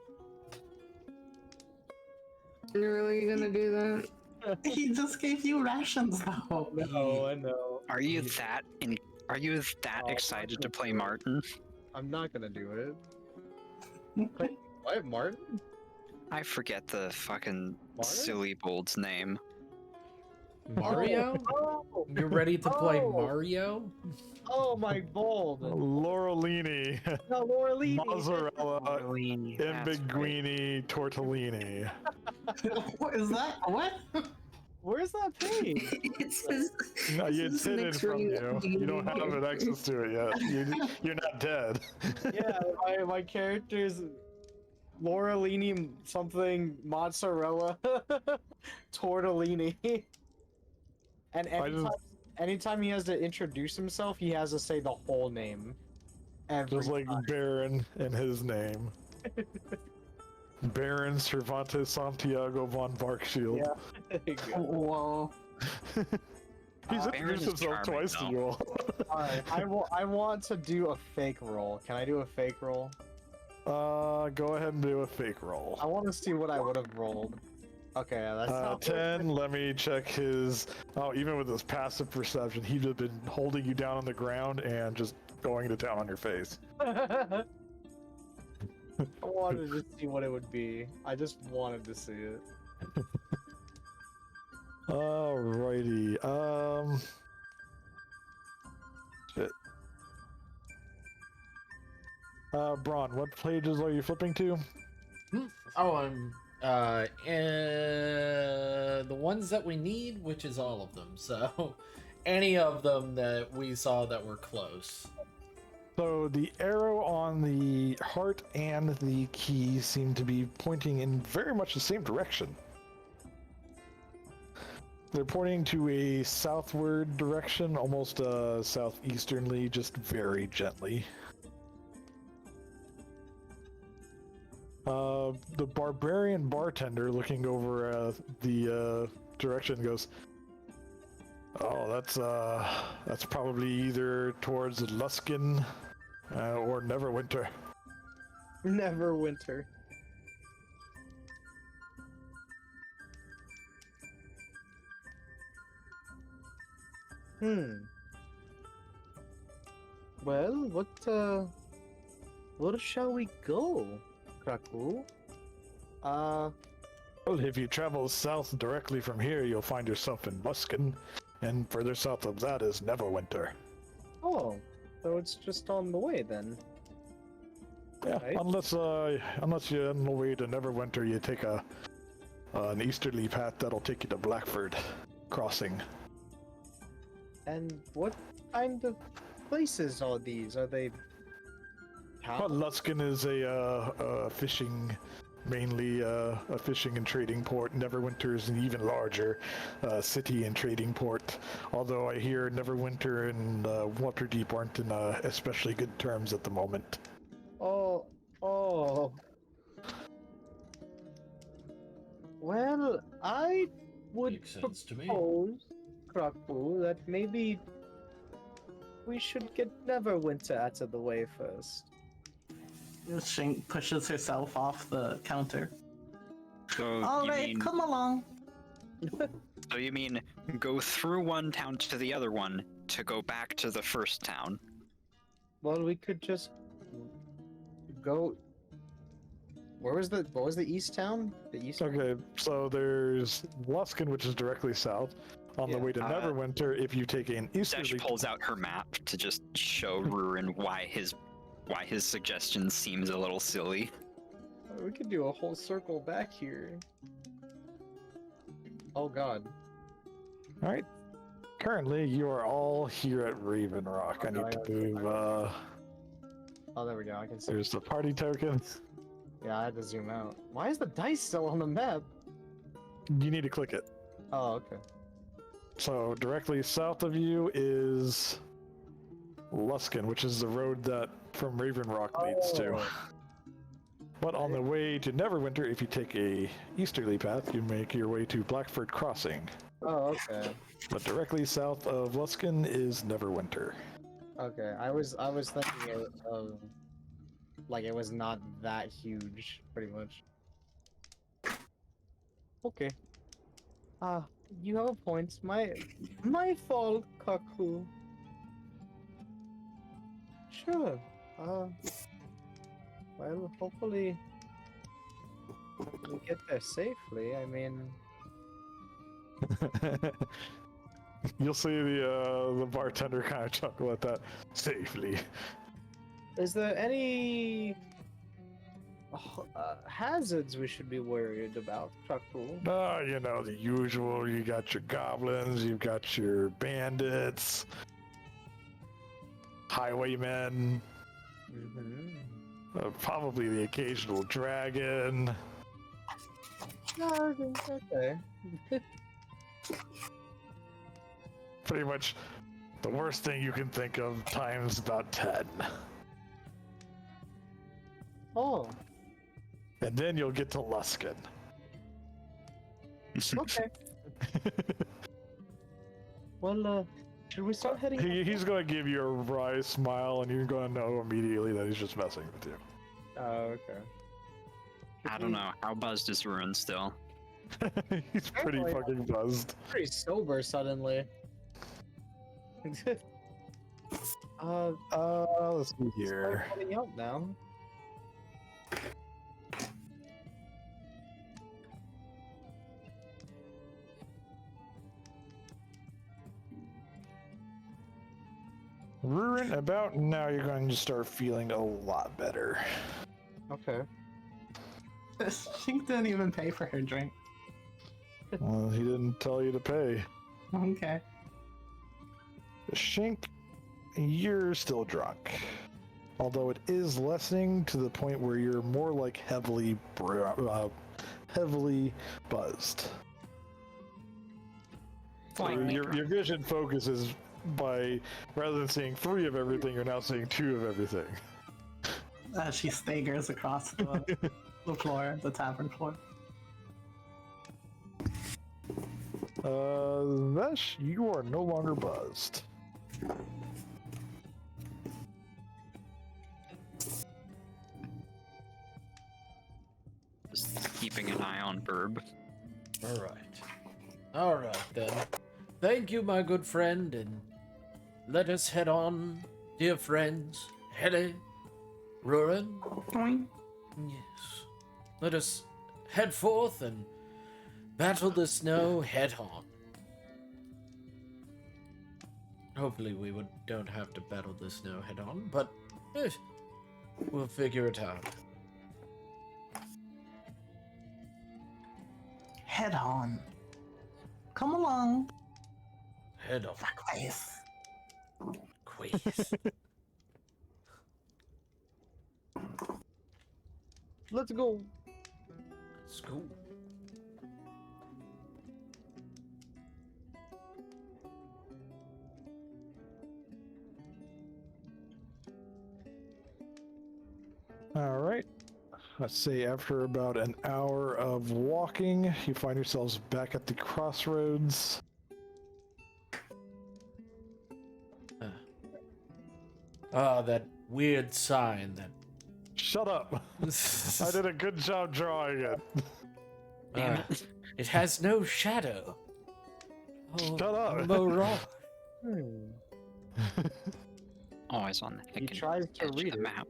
S6: You're really gonna do that?
S2: He just gave you rations though.
S1: No, I know.
S4: Are you that
S1: Oh,
S4: excited to
S1: I'm
S4: play
S1: gonna do it.
S4: Martin?
S1: I'm not gonna do it. Wait, what, Martin?
S4: I forget the fucking
S1: Martin?
S4: silly bold's name.
S5: Mario?
S1: Oh,
S5: You're ready to play
S1: Oh.
S5: Mario?
S1: oh my bold.
S3: Laurelini,
S1: No, Laurelini.
S3: mozzarella,
S4: That's right.
S3: ambiguini, tortellini.
S2: What is that? What?
S1: Where's that page?
S6: It says.
S3: No,
S6: it
S3: it's
S6: says
S3: hidden
S6: next
S3: from
S6: ring
S3: you. You don't have
S6: here.
S3: access to it yet. You're not dead.
S1: Yeah, my character's Laurelini something mozzarella tortellini. And anytime he has to introduce himself, he has to say the whole name. Every
S3: Just like
S1: time.
S3: Baron in his name. Baron Cervantes Santiago von Barkshield.
S1: Yeah. There you go.
S2: Whoa.
S3: He's
S1: Baron
S3: introduced
S4: is
S3: himself
S4: charming,
S3: twice to
S4: though.
S3: you all.
S1: Alright, I want to do a fake roll. Can I do a fake roll?
S3: Go ahead and do a fake roll.
S1: I want to see what I would have rolled. Okay, that's not
S3: 10, let me check his... Oh, even with his passive perception, he'd have been holding you down on the ground and just going to town on your face.
S1: I wanted to see what it would be. I just wanted to see it.
S3: Alrighty, Shit. Braun, what pages are you flipping to?
S5: Oh, I'm the ones that we need, which is all of them. So, any of them that we saw that were close.
S3: So the arrow on the heart and the key seem to be pointing in very much the same direction. They're pointing to a southward direction, almost southeasternly, just very gently. The barbarian bartender, looking over the direction, goes, "Oh, that's probably either towards Luskin or Neverwinter."
S1: Neverwinter. Well, where shall we go, Kraku?
S3: Well, if you travel south directly from here, you'll find yourself in Luskin, and further south of that is Neverwinter.
S1: Oh, so it's just on the way then.
S3: Yeah,
S1: Right.
S3: unless you're on the way to Neverwinter, you take an easterly path that'll take you to Blackford Crossing.
S1: And what kind of places are these? Are they
S3: Well, Luskin is a fishing, mainly a fishing and trading port. Neverwinter is an even larger city and trading port. Although I hear Neverwinter and Waterdeep aren't in especially good terms at the moment.
S1: Oh. Well, I would
S5: Makes sense to me.
S1: propose, Kraku, that maybe we should get Neverwinter out of the way first.
S2: Shank pushes herself off the counter.
S4: So
S2: All
S4: you
S2: right,
S4: mean
S2: come along.
S4: so you mean go through one town to the other one to go back to the first town?
S1: Well, we could just go. What was the east town? The east.
S3: Okay, so there's Luskin, which is directly south. On the
S1: Yeah.
S3: way to Neverwinter, if you take an
S4: Dash
S3: easterly...
S4: pulls out her map to just show Rurin why his suggestion seems a little silly.
S1: We could do a whole circle back here. Oh God.
S3: Alright. Currently, you are all here at Raven Rock. I need to move,
S1: Oh, there we go. I can see.
S3: There's the party token.
S1: Yeah, I had to zoom out. Why is the dice still on the map?
S3: You need to click it.
S1: Oh, okay.
S3: So directly south of you is Luskin, which is the road that from Raven Rock leads to.
S1: Oh.
S3: But on the way to Neverwinter, if you take a easterly path, you make your way to Blackford Crossing.
S1: Oh, okay.
S3: But directly south of Luskin is Neverwinter.
S1: Okay. I was thinking of like it was not that huge, pretty much. Okay. You have a point. My fault, Kaku. Sure. Well, hopefully we get there safely. I mean,
S3: You'll see the bartender kind of chuckle at that. Safely.
S1: is there any hazards we should be worried about, Kaku?
S3: You know, the usual. You got your goblins, you've got your bandits, highwaymen,
S1: Mm-hmm.
S3: probably the occasional dragon.
S1: Okay.
S3: Pretty much the worst thing you can think of times about 10.
S1: Oh,
S3: And then you'll get to Luskin.
S1: okay. Well, should we start heading?
S3: He's going to give you a wry smile, and you're going to know immediately that he's just messing with you.
S1: Oh, okay.
S4: I don't know. How buzzed is Ruin still?
S3: He's pretty
S1: Apparently-
S3: fucking buzzed.
S1: Pretty sober suddenly.
S3: Let's see here.
S1: Start putting out now.
S3: Ruin, about now you're going to start feeling a lot better.
S1: Okay.
S2: She didn't even pay for her drink.
S3: Well, he didn't tell you to pay.
S2: Okay.
S3: Shink, you're still drunk. Although it is lessening to the point where you're more like heavily buzzed. Your vision focuses by, rather than seeing 3 of everything, you're now seeing 2 of everything.
S2: She staggers across the floor, the tavern floor.
S3: Vesh, you are no longer buzzed.
S4: Just keeping an eye on Burb.
S5: All right then. Thank you, my good friend, and let us head on, dear friends. Hele, Rurin.
S6: Doink.
S5: Yes. Let us head forth and battle the snow head on. Hopefully don't have to battle the snow head on, but we'll figure it out.
S2: Head on. Come along.
S5: Head on.
S2: Face.
S5: Quiz.
S1: Let's go.
S5: School.
S3: All right. Let's say after about an hour of walking, you find yourselves back at the crossroads.
S5: That weird sign that.
S3: Shut up! I did a good job drawing it.
S5: It has no shadow. Oh,
S3: Shut up.
S5: Mirage.
S4: Always on the
S1: He
S4: heckin'
S1: tries to
S4: edge of
S1: read
S4: the
S1: it.
S4: map.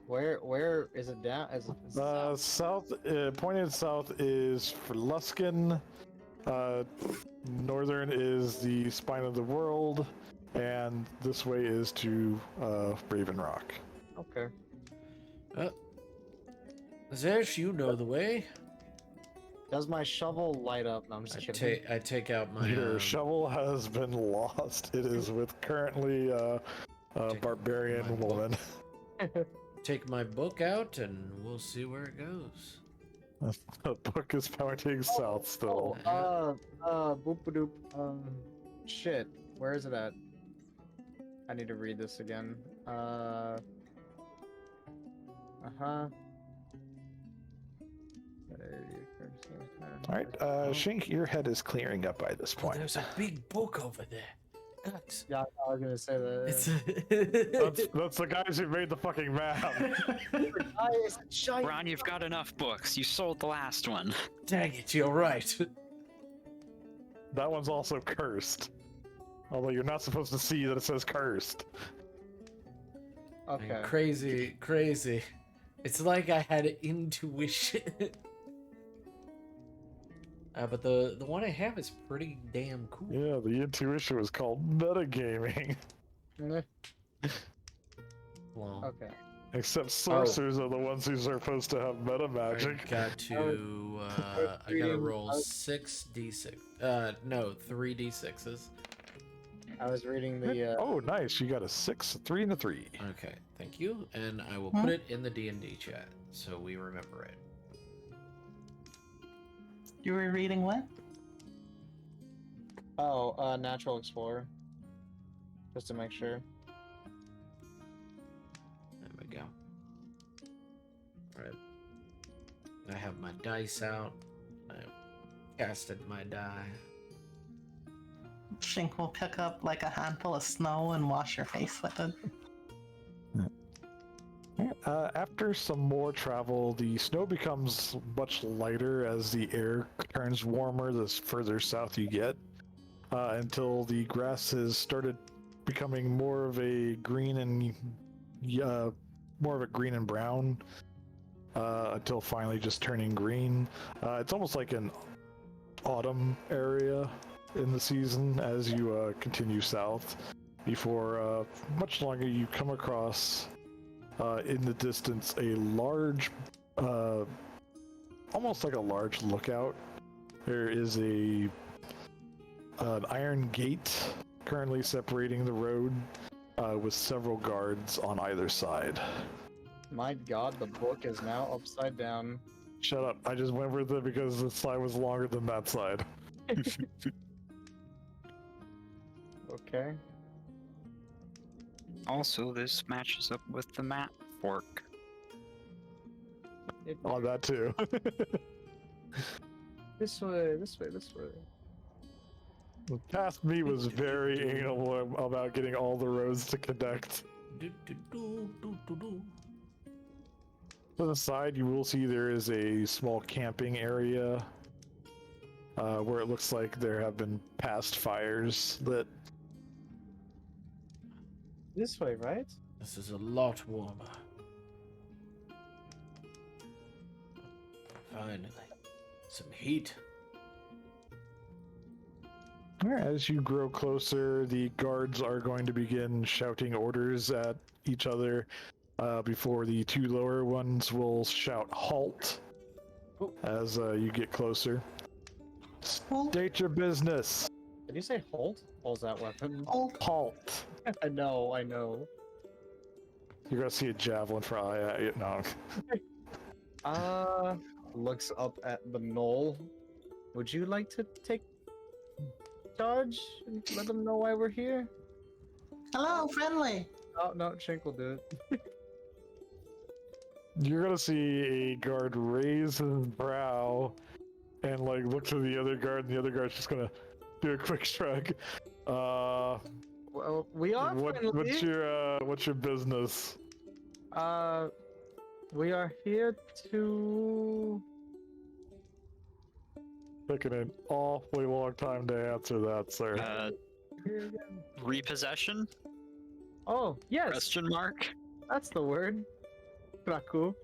S1: Where is it down? Is it
S3: South, pointed south is for Luskin. Northern is the spine of the world, and this way is to Raven Rock.
S1: Okay.
S5: Zesh, you know the way.
S1: Does my shovel light up? No, I'm just kidding.
S5: I take out my.
S3: Your shovel has been lost. It is with currently a
S5: Take
S3: barbarian
S5: my book.
S3: woman.
S7: take my book out and we'll see where it goes.
S3: The book is pointing south still.
S1: Boop-a-doop. Shit. Where is it at? I need to read this again. Uh-huh.
S9: Alright, Shink, your head is clearing up by this point.
S7: There's a big book over there. Guys,
S1: Yeah, I was gonna say that.
S7: it's
S3: That's the guys who made the fucking map.
S4: Ron, you've got enough books. You sold the last one.
S7: dang it, you're right.
S3: That one's also cursed. Although you're not supposed to see that it says cursed.
S1: Okay.
S7: Crazy, crazy. It's like I had intuition. But the one I have is pretty damn cool.
S3: Yeah, the intuition was called metagaming.
S7: Well,
S1: Okay.
S3: Except sorcerers are the ones who are supposed to have meta magic.
S7: I got to I gotta roll 6d6. No, 3d6s.
S1: I was reading the.
S3: Oh, nice! You got a 6, a 3, and a 3.
S7: Okay, thank you, and I will put it in the D&D chat so we remember it.
S2: You were reading what?
S1: Oh, Natural Explorer. Just to make sure.
S7: There we go. Alright. I have my dice out. I casted my die.
S2: Shink will pick up like a handful of snow and wash your face with it.
S3: After some more travel, the snow becomes much lighter as the air turns warmer the further south you get, until the grass has started becoming more of a green and brown, until finally just turning green. It's almost like an autumn area in the season as you continue south. Before much longer, you come across in the distance a large, almost like a large lookout. There is an iron gate currently separating the road, with several guards on either side.
S1: My God, the book is now upside down.
S3: Shut up! I just went with it because the side was longer than that side.
S1: Okay.
S4: Also, this matches up with the map fork.
S3: On that too.
S1: This way, this way, this way.
S3: Past me was very anal about getting all the roads to connect. To the side, you will see there is a small camping area where it looks like there have been past fires lit.
S1: This way, right?
S7: This is a lot warmer. Finally, some heat.
S3: As you grow closer, the guards are going to begin shouting orders at each other, before the two lower ones will shout halt as you get closer. State your business.
S1: Did you say hold? Pulls that weapon.
S3: Halt.
S1: I know, I know.
S3: You're gonna see a javelin for no.
S1: Looks up at the knoll. Would you like to take charge and let them know why we're here?
S2: Hello, friendly.
S1: Oh no, Shink will do it.
S3: You're gonna see a guard raise his brow and like look to the other guard, and the other guard's just gonna do a quick shrug.
S1: Well, we are friendly.
S3: What's your business?
S1: We are here to...
S3: Taking an awfully long time to answer that, sir.
S4: Repossession?
S1: Oh, yes!
S4: Question mark?
S1: That's the word. Raku.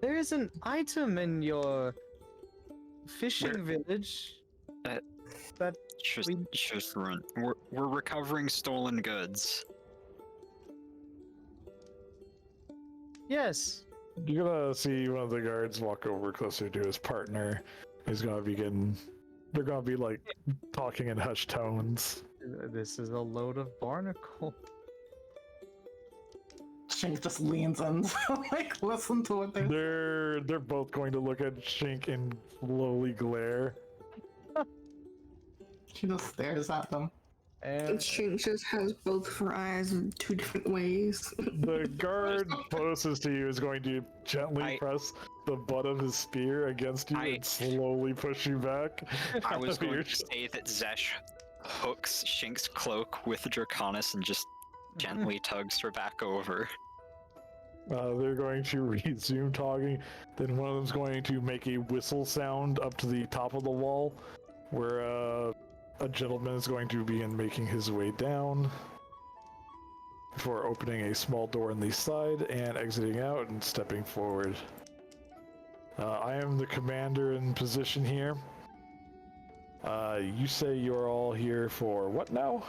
S1: There is an item in your fishing village that
S4: Shuthran. We're recovering stolen goods.
S1: Yes.
S3: You're gonna see one of the guards walk over closer to his partner. He's gonna begin. They're gonna be like talking in hushed tones.
S1: This is a load of barnacle.
S2: Shink just leans in to like listen to what they.
S3: They're both going to look at Shink and slowly glare.
S2: She just stares at them.
S1: And
S6: Shink just has both of her eyes in 2 different ways.
S3: The guard closest to you is going to gently press the butt of his spear against you and slowly push you back.
S4: I was going
S3: Your-
S4: to say that Zesh hooks Shink's cloak with Draconis and just gently tugs her back over.
S3: They're going to resume talking. Then one of them's going to make a whistle sound up to the top of the wall, where a gentleman is going to begin making his way down before opening a small door on the side and exiting out and stepping forward. I am the commander in position here. You say you're all here for what now?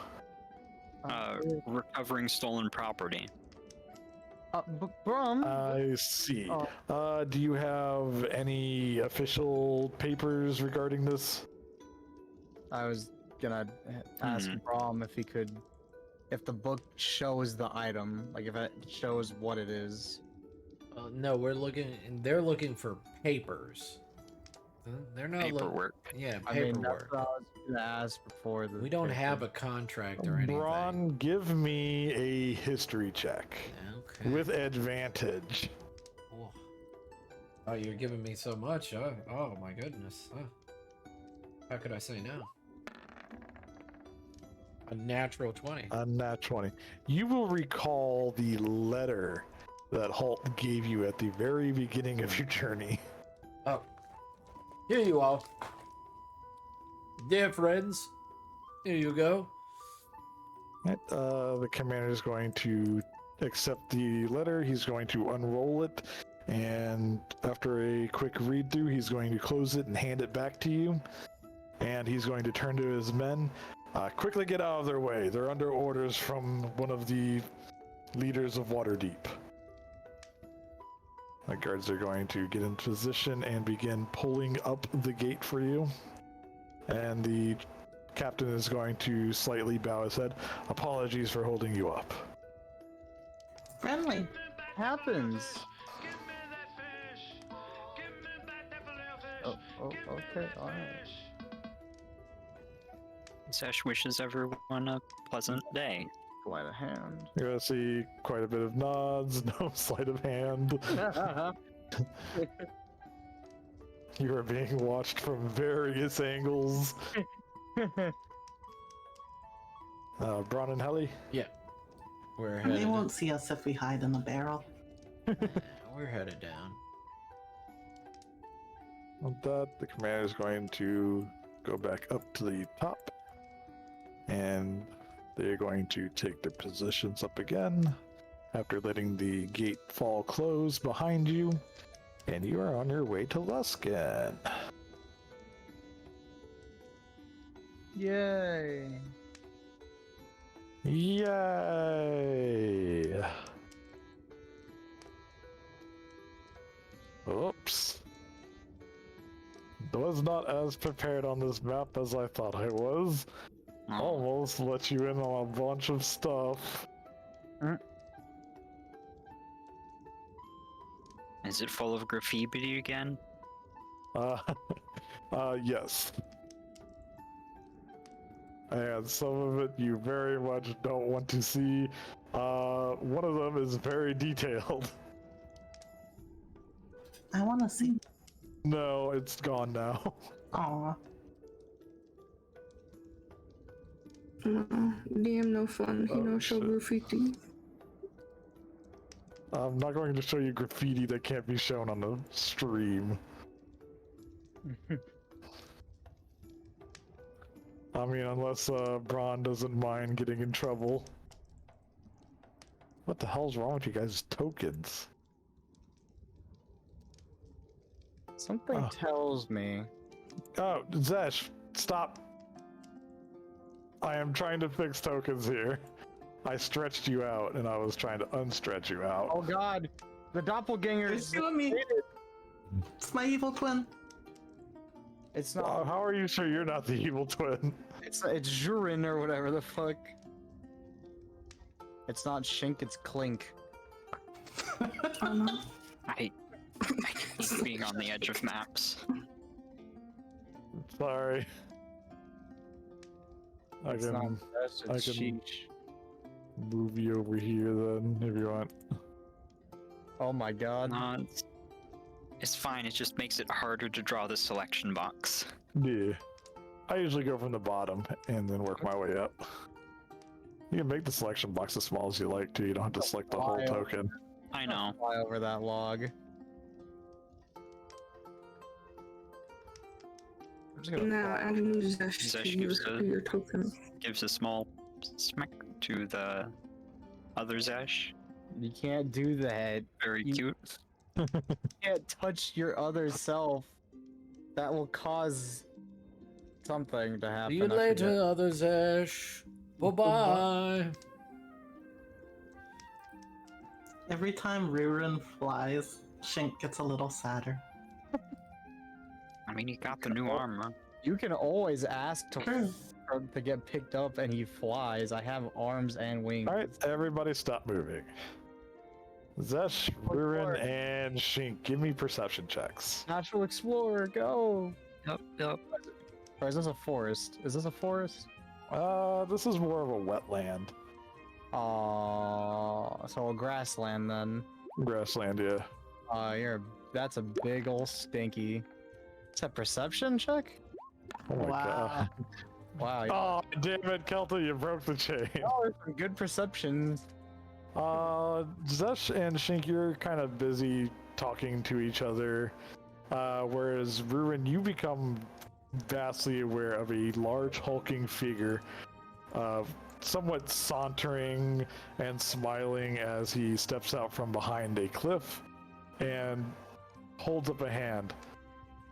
S4: Recovering stolen property.
S1: Brum.
S3: I see.
S1: Oh.
S3: Do you have any official papers regarding this?
S1: I was gonna ask Brom if he could, if the book shows the item, like if it shows what it is.
S7: No, they're looking for papers. They're not
S4: Paperwork.
S7: Yeah,
S1: I mean, that's
S7: paperwork.
S1: what I was gonna ask before the.
S7: We don't have
S1: paper.
S7: a contract or anything.
S3: Braun, give me a history check
S7: Okay.
S3: with advantage.
S7: Oh, you're giving me so much. Oh my goodness. How could I say no? A natural 20.
S3: A nat 20. You will recall the letter that Halt gave you at the very beginning of your journey.
S7: Oh. Here you are. Dear friends, here you go.
S3: The commander is going to accept the letter. He's going to unroll it, and after a quick read through, he's going to close it and hand it back to you. And he's going to turn to his men. Quickly get out of their way. They're under orders from one of the leaders of Waterdeep. The guards are going to get in position and begin pulling up the gate for you. And the captain is going to slightly bow his head. Apologies for holding you up.
S2: Friendly.
S1: Happens. Oh, okay, alright.
S4: Zesh wishes everyone a pleasant day.
S1: Sleight of hand.
S3: You're going to see quite a bit of nods, no sleight of hand. You are being watched from various angles. Braun and Helly?
S7: We're
S2: They
S7: headed.
S2: won't see us if we hide in the barrel.
S7: We're headed down.
S3: With that, the commander is going to go back up to the top. And they're going to take their positions up again after letting the gate fall close behind you. And you are on your way to Luskan.
S1: Yay.
S3: Yay! Oops. Was not as prepared on this map as I thought I was. Almost let you in on a bunch of stuff.
S4: Is it full of graffiti again?
S3: Yes. And some of it you very much don't want to see. One of them is very detailed.
S2: I want to see.
S3: No, it's gone now.
S2: Aw.
S6: DM no fun. He
S3: Oh,
S6: no show
S3: shit.
S6: graffiti.
S3: I'm not going to show you graffiti that can't be shown on the stream. I mean, unless Braun doesn't mind getting in trouble. What the hell's wrong with you guys' tokens?
S1: Something tells me.
S3: Oh, Zesh, stop. I am trying to fix tokens here. I stretched you out, and I was trying to unstretch you out.
S1: Oh god, the doppelganger
S2: It's
S1: is.
S2: doing me. It's my evil twin.
S1: It's not.
S3: How are you sure you're not the evil twin?
S1: It's Jurin or whatever the fuck. It's not Shink, it's Clink.
S6: Oh no.
S4: I hate being on the edge of maps.
S3: Sorry. I
S1: It's not
S3: can
S1: best,
S3: I
S1: it's
S3: can-
S1: sheesh.
S3: move you over here then if you want.
S1: Oh my god.
S4: No, it's fine. It just makes it harder to draw the selection box.
S3: Yeah. I usually go from the bottom and then work my way up. You can make the selection box as small as you like to. You don't have to select the whole
S1: Wild.
S3: token.
S4: I know.
S1: Fly over that log. I'm just gonna
S6: No,
S1: fly.
S6: add a new Zesh
S4: Zesh
S6: to
S4: gives
S6: your token.
S4: Gives a small smack to the other Zesh.
S1: You can't do that.
S4: Very
S1: You-
S4: cute.
S1: You can't touch your other self. That will cause something to happen.
S5: See you
S1: I
S5: later,
S1: forget.
S5: other Zesh. Bye-bye.
S2: Every time Ririn flies, Shink gets a little sadder.
S4: I mean, he got the new armor.
S1: You can always ask
S2: True.
S1: to get picked up and he flies. I have arms and wings.
S3: Alright, everybody stop moving. Zesh, Rurin, and Shink, give me perception checks.
S1: Natural Explorer, go!
S4: Yep.
S1: Or is this a forest? Is this a forest?
S3: This is more of a wetland.
S1: So a grassland then.
S3: Grassland, yeah.
S1: That's a big ol' stinky. Is that perception check?
S3: Oh my god.
S1: Wow.
S3: Oh, damn it, Kelta, you broke the chain.
S1: Oh, there's some good perception.
S3: Zesh and Shink, you're kind of busy talking to each other, whereas Ruin, you become vastly aware of a large hulking figure, somewhat sauntering and smiling as he steps out from behind a cliff and holds up a hand.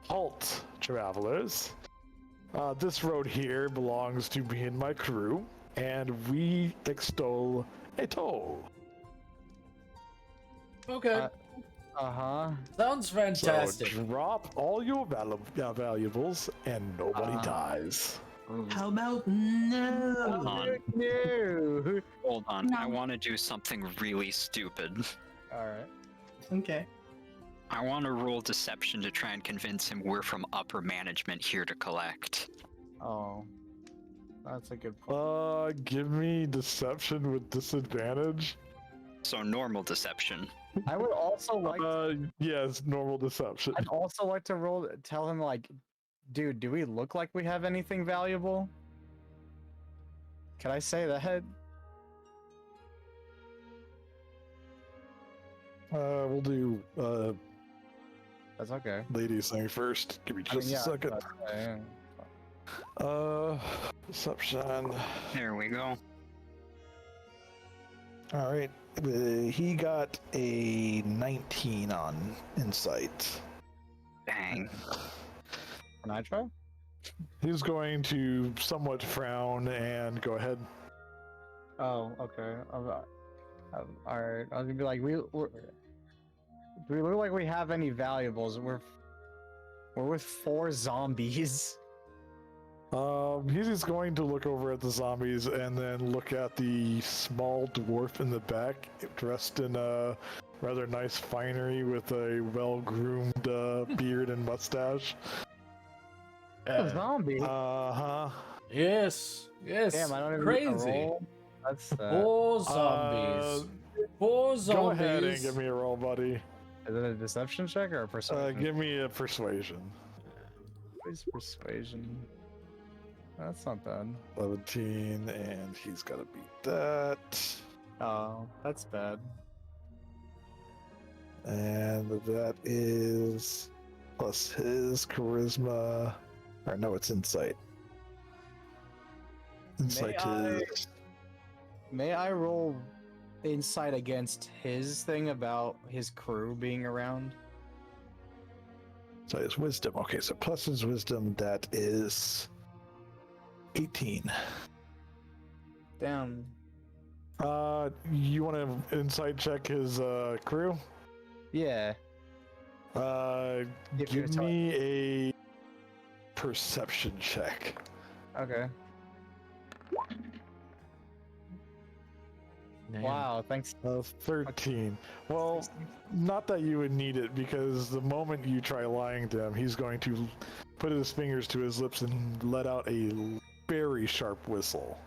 S3: Halt, travelers. This road here belongs to me and my crew, and we extol a toll.
S5: Okay.
S1: Uh-huh.
S5: Sounds fantastic.
S3: So drop all your valuables and nobody
S1: Uh-huh.
S3: dies.
S2: How about no?
S4: Hold on.
S1: No.
S4: Hold on. I
S6: No.
S4: want to do something really stupid.
S1: Alright.
S2: Okay.
S4: I want to roll deception to try and convince him we're from upper management here to collect.
S1: Oh. That's a good point.
S3: Give me deception with disadvantage.
S4: So normal deception.
S1: I would also like
S3: Yes, normal deception.
S1: I'd also like to tell him like, dude, do we look like we have anything valuable? Can I say that?
S3: We'll do
S1: That's okay.
S3: ladies thing first. Give me
S1: I
S3: just
S1: mean, yeah,
S3: a second.
S1: that's okay.
S3: Deception.
S4: There we go.
S9: All right. He got a 19 on insight.
S4: Dang.
S1: Can I try?
S3: He's going to somewhat frown and go ahead.
S1: Oh, okay. Alright. I was gonna be like, do we look like we have any valuables? We're with 4 zombies.
S3: He's just going to look over at the zombies and then look at the small dwarf in the back, dressed in a rather nice finery with a well-groomed beard and mustache.
S1: A zombie.
S3: Uh-huh.
S5: Yes. Yes.
S1: Damn, I don't even get to
S5: Crazy.
S1: roll. That's sad.
S5: 4 zombies. 4 zombies.
S3: Go ahead and give me a roll, buddy.
S1: Is it a deception check or a persuasion?
S3: Give me a persuasion.
S1: Please persuasion. That's not bad.
S3: 17, and he's got to beat that.
S1: Oh, that's bad.
S3: And that is plus his charisma. Or no, it's insight. Insight is.
S1: May I roll insight against his thing about his crew being around?
S9: So his wisdom. Okay, so plus his wisdom, that is 18.
S1: Damn.
S3: You want to insight check his crew?
S1: Yeah. If you're
S3: Give me a perception check.
S5: Damn.
S1: Wow, thanks.
S3: 13. Well, not that you would need it, because the moment you try lying to him, he's going to put his fingers to his lips and let out a very sharp whistle.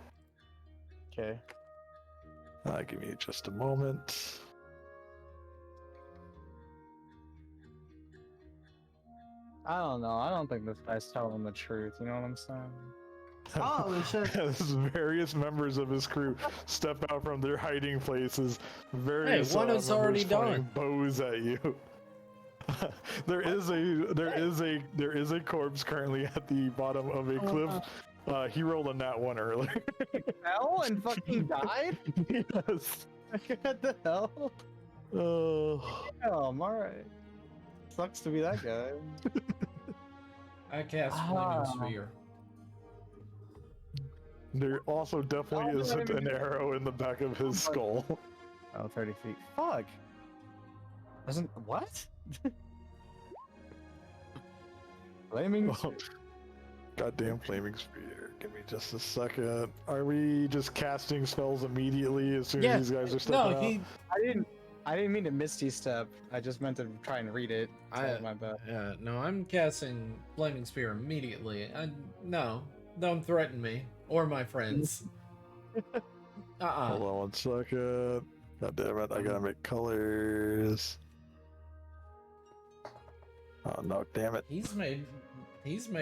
S1: Okay.
S3: Give me just a moment.
S1: I don't know. I don't think this guy's telling the truth. You know what I'm saying?
S2: Oh, shit.
S3: As various members of his crew step out from their hiding places, various
S5: one is
S3: members
S5: already
S3: pointing
S5: done.
S3: bows at you. there is a corpse currently at the bottom of a cliff. He rolled a nat 1 earlier.
S1: Fell and fucking died?
S3: Yes.
S1: What the hell? Damn, alright. Sucks to be that guy.
S5: I cast
S1: Ah.
S5: Flaming Sphere.
S3: There also definitely
S1: Oh,
S3: isn't an arrow in the back of his skull.
S1: Oh, 30 feet. Fuck. Doesn't. What? Flaming.
S3: Oh, goddamn flaming spear. Give me just a second. Are we just casting spells immediately as soon as these guys are stepping out?
S1: I didn't mean to misty step. I just meant to try and read it. Sorry, my bad.
S5: No, I'm casting Flaming Spear immediately. No, don't threaten me or my friends.
S3: Hold on 1 second. God damn it, I gotta make colors. Oh no, damn it.
S5: He's made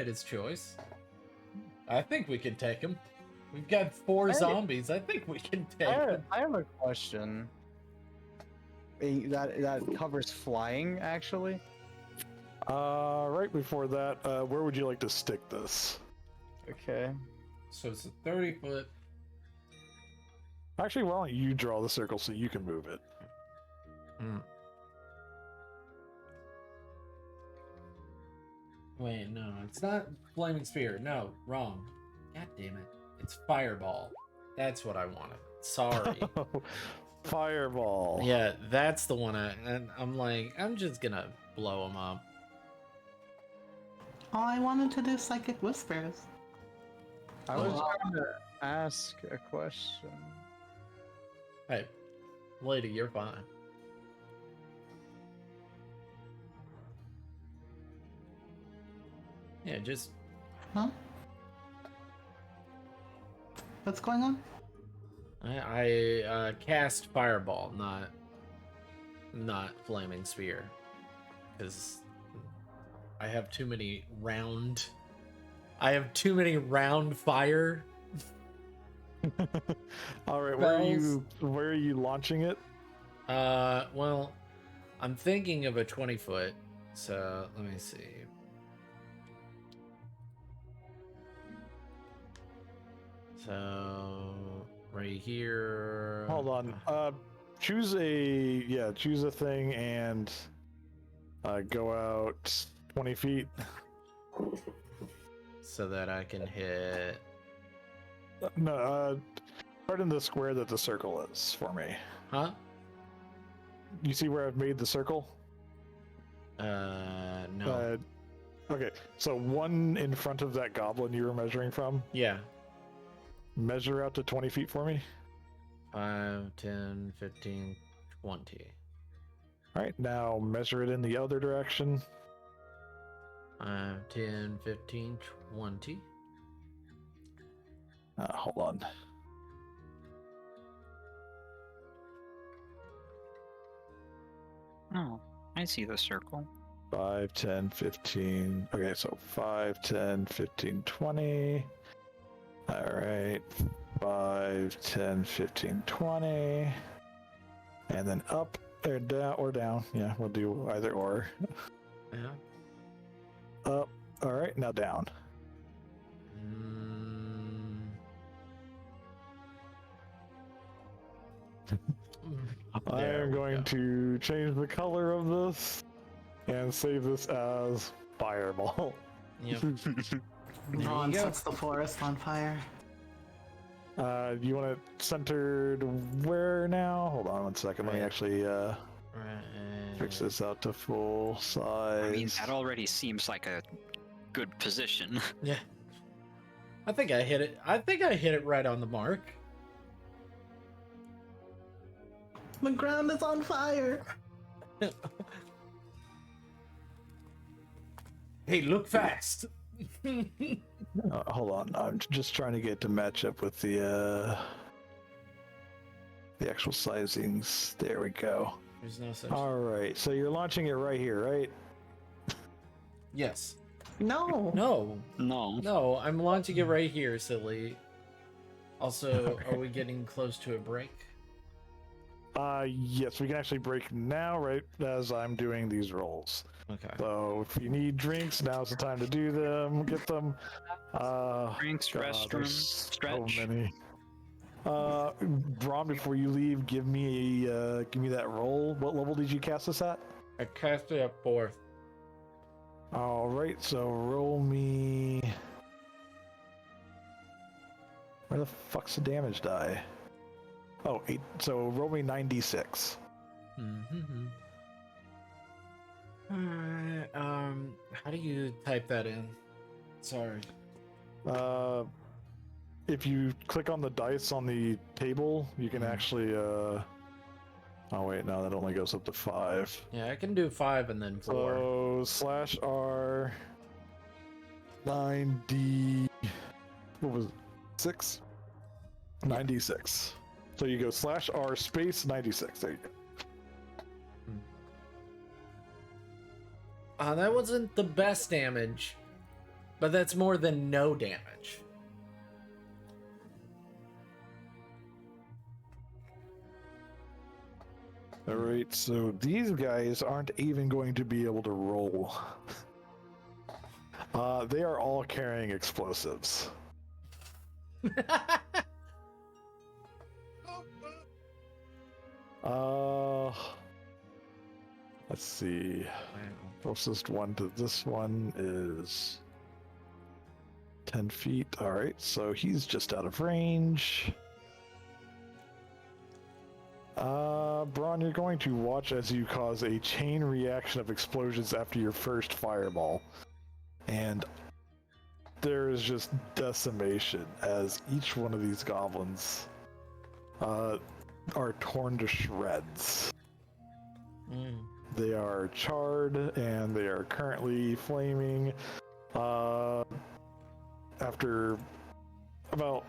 S5: his choice. I think we can take him. We've got 4 zombies. I think we can take him.
S1: I have a question. That covers flying, actually.
S3: Right before that, where would you like to stick this?
S1: Okay.
S5: So it's a 30-foot.
S3: Actually, why don't you draw the circle so you can move it?
S5: Wait, no, it's not Flaming Spear. No, wrong. God damn it. It's Fireball. That's what I wanted. Sorry.
S3: Fireball.
S5: Yeah, that's the one. I'm like, I'm just gonna blow him up.
S2: Oh, I wanted to do Psychic Whispers.
S1: I was trying to ask a question.
S5: Hey, lady, you're fine. Yeah, just
S2: Huh? What's going on?
S5: I cast Fireball, not Flaming Spear, because I have too many round. I have too many round fire.
S3: All right,
S5: Spells.
S3: where are you launching it?
S5: Well, I'm thinking of a 20-foot. So let me see. So right here.
S3: Hold on. Choose a thing and go out 20 feet.
S5: So that I can hit.
S3: No, right in the square that the circle is for me.
S5: Huh?
S3: You see where I've made the circle?
S5: No.
S3: Okay, so one in front of that goblin you were measuring from.
S5: Yeah.
S3: Measure out to 20 feet for me.
S5: 5, 10, 15, 20.
S3: All right, now measure it in the other direction.
S5: 5, 10, 15, 20.
S3: Hold on.
S4: Oh, I see the circle.
S3: 5, 10, 15. Okay, so 5, 10, 15, 20. All right. 5, 10, 15, 20. And then up or down. Yeah, we'll do either or.
S5: Yeah.
S3: Up. All right, now down. I
S5: There
S3: am
S5: we
S3: going
S5: go.
S3: to change the color of this and save this as Fireball.
S5: Yep.
S2: Ron
S5: go.
S2: sets the forest on fire.
S3: You want it centered where now? Hold on 1 second. Let me
S5: Right.
S3: actually
S5: Right.
S3: fix this out to full size.
S4: I mean, that already seems like a good position.
S5: Yeah. I think I hit it. I think I hit it right on the mark.
S2: The ground is on fire.
S5: Hey, look fast.
S9: Hold on, I'm just trying to get to match up with the actual sizings. There we go.
S5: There's no such.
S9: All right, so you're launching it right here, right?
S5: Yes.
S2: No.
S5: No.
S4: No.
S5: No, I'm launching it right here, silly. Also, are we getting close to a break?
S9: Yes, we can actually break now, right as I'm doing these rolls.
S5: Okay.
S9: So if you need drinks, now's the time to do them. Get them.
S4: Drinks,
S9: God,
S4: restroom,
S9: there's
S4: stretch.
S9: So many. Braun, before you leave, give me that roll. What level did you cast this at?
S5: I cast it at 4th.
S9: All right, so roll me. Where the fuck's the damage die? Oh, 8. So roll me 9d6.
S5: Mm-hmm. Alright, how do you type that in? Sorry.
S9: If you click on the dice on the table, you can actually. Oh wait, no, that only goes up to 5.
S5: Yeah, I can do 5 and then 4.
S9: So /R 9d. What was it? 6? 96. So you go /R space 96. There you go.
S5: That wasn't the best damage, but that's more than no damage.
S9: All right, so these guys aren't even going to be able to roll. They are all carrying explosives. Let's see. Closest one to this one is 10 feet. All right, so he's just out of range. Braun, you're going to watch as you cause a chain reaction of explosions after your first fireball. And there is just decimation as each one of these goblins are torn to shreds. They are charred and they are currently flaming. After about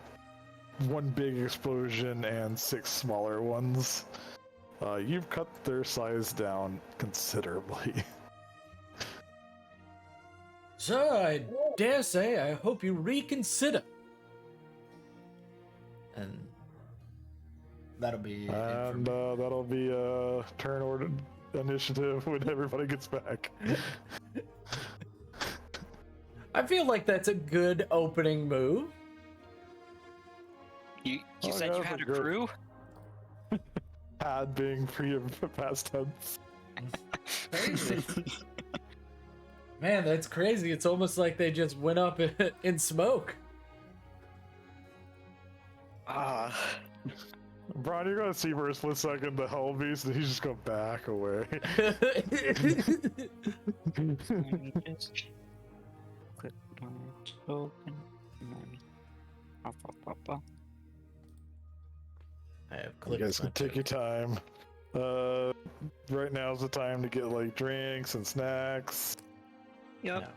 S9: one big explosion and 6 smaller ones, you've cut their size down considerably.
S5: Sir, I dare say I hope you reconsider. And that'll be it for
S9: And
S5: me.
S9: that'll be a turn order initiative when everybody gets back.
S5: I feel like that's a good opening move.
S4: You
S9: Oh,
S4: said
S9: yeah,
S4: you
S9: that's
S4: had
S9: a
S4: a
S9: good-
S4: crew?
S9: Had being past tense.
S5: Crazy. Man, that's crazy. It's almost like they just went up in smoke.
S9: Braun, you're gonna see for a split second the hell beast, and he's just gonna back away.
S4: Click on it, open, and then up.
S5: I have
S9: You
S5: clicked
S9: guys
S5: my
S9: can take your time. Right now is the time to get like drinks and snacks.
S4: Yep.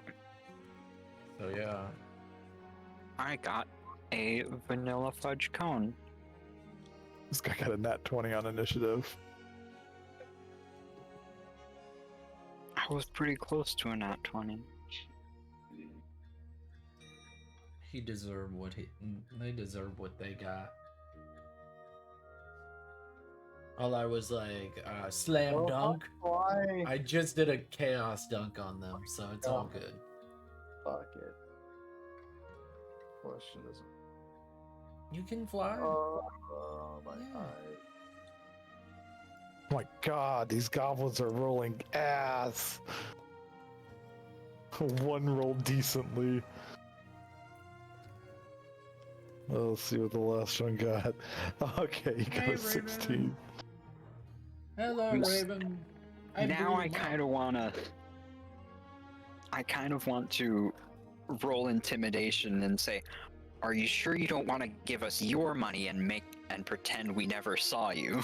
S5: So yeah.
S4: I got a vanilla fudge cone.
S9: This guy got a nat 20 on initiative.
S4: I was pretty close to a nat 20.
S5: He deserved what they deserve what they got. All I was like, slam dunk.
S8: Why?
S5: I just did a chaos dunk on them, so it's all good.
S8: Fuck it. Question is.
S5: You can fly.
S8: My
S5: Yeah.
S8: eye.
S9: Oh my god, these goblins are rolling ass. One rolled decently. Let's see what the last one got. Okay, you got
S5: Hey,
S9: a 16.
S5: Raven. Hello,
S4: I'm s-
S5: Raven.
S4: Now I kind of want to roll intimidation and say, Are you sure you don't want to give us your money and pretend we never saw you?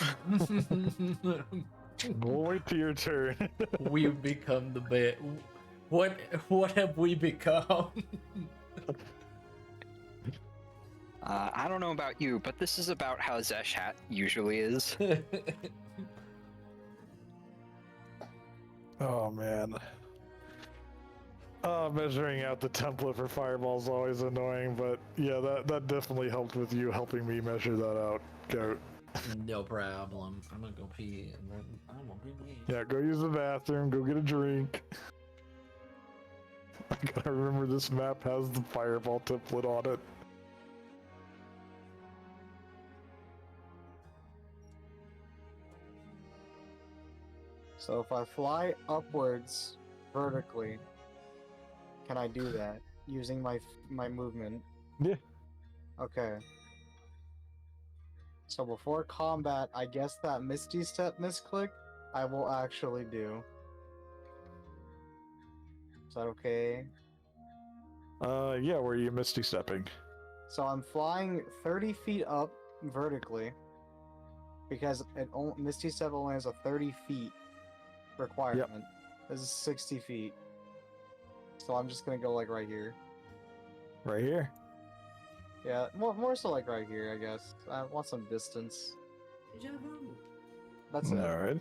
S3: We'll wait till your turn.
S5: We've become the bit. What have we become?
S4: I don't know about you, but this is about how Zeshat usually is.
S3: Oh man. Measuring out the template for fireball is always annoying, but yeah, that definitely helped with you helping me measure that out, Goat.
S5: No problem. I'm gonna go pee and then I'm gonna be.
S3: Yeah, go use the bathroom, go get a drink. I gotta remember this map has the fireball template on it.
S1: So if I fly upwards vertically, can I do that using my movement?
S3: Yeah.
S1: Okay. So before combat, I guess that Misty Step misclick, I will actually do. Is that okay?
S3: Yeah, where are you misty stepping?
S1: So I'm flying 30 feet up vertically because Misty Step only has a 30 feet requirement. This is 60 feet. So I'm just gonna go like right here.
S3: Right here?
S1: Yeah, more so like right here, I guess. I want some distance. That's it.
S3: Alright.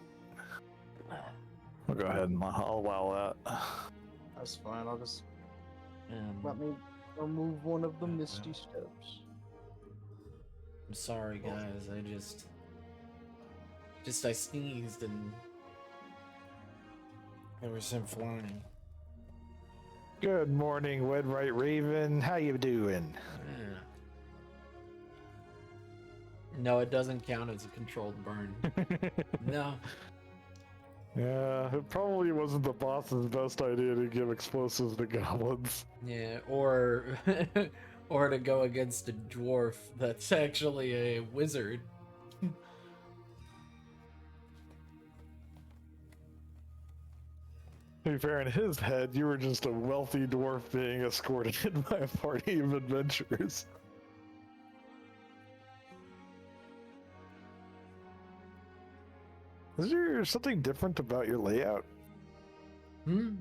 S3: We'll go ahead and I'll allow that.
S1: That's fine. I'll just let me remove one of the Misty Steps.
S5: I'm sorry, guys. I sneezed and there was some flying.
S3: Good morning, Red Right Raven. How you doing?
S5: Yeah. No, it doesn't count as a controlled burn. No.
S3: Yeah, it probably wasn't the boss's best idea to give explosives to goblins.
S5: Yeah, or or to go against a dwarf that's actually a wizard.
S3: To be fair, in his head, you were just a wealthy dwarf being escorted by a party of adventurers. Is there something different about your layout?
S5: Hmm?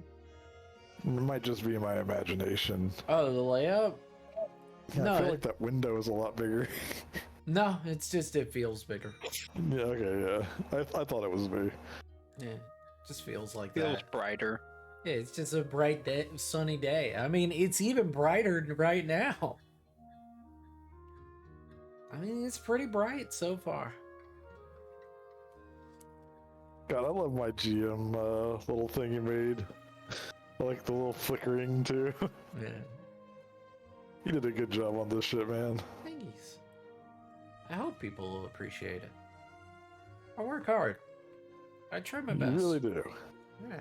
S3: It might just be my imagination.
S5: Oh, the layout?
S3: Yeah,
S5: No,
S3: I feel
S5: it-
S3: like that window is a lot bigger.
S5: No, it's just it feels bigger.
S3: Yeah, okay, yeah. I thought it was me.
S5: Yeah, just feels like
S4: Feels
S5: that.
S4: brighter.
S5: Yeah, it's just a bright day, sunny day. I mean, it's even brighter right now. I mean, it's pretty bright so far.
S3: God, I love my GM little thing you made. I like the little flickering too.
S5: Yeah.
S3: You did a good job on this shit, man.
S5: Thanks. I hope people will appreciate it. I work hard. I try my best.
S3: You really do.
S5: Yeah.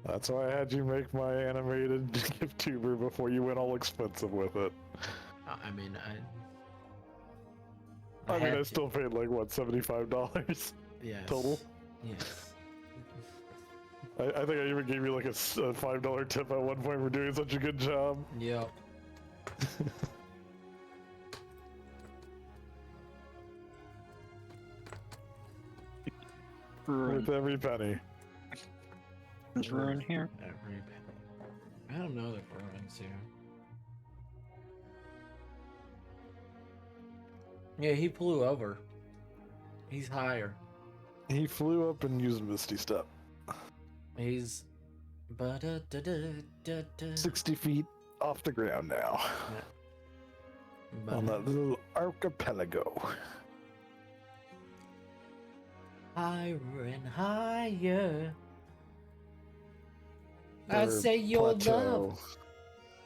S3: That's why I had you make my animated gift tuber before you went all expensive with it.
S5: I mean,
S3: I mean,
S5: had
S3: I
S5: to.
S3: still paid like, what, $75
S5: Yes.
S3: total?
S5: Yes.
S3: I think I even gave you like a $5 tip at one point for doing such a good job.
S5: Yep.
S3: With every penny.
S4: Is Ruin here?
S5: I don't know that Ruin's here. Yeah, he flew over. He's higher.
S3: He flew up and used Misty Step.
S5: He's
S3: 60 feet off the ground now. On that little archipelago.
S5: higher and higher. I
S3: Or
S5: say your
S3: plateau.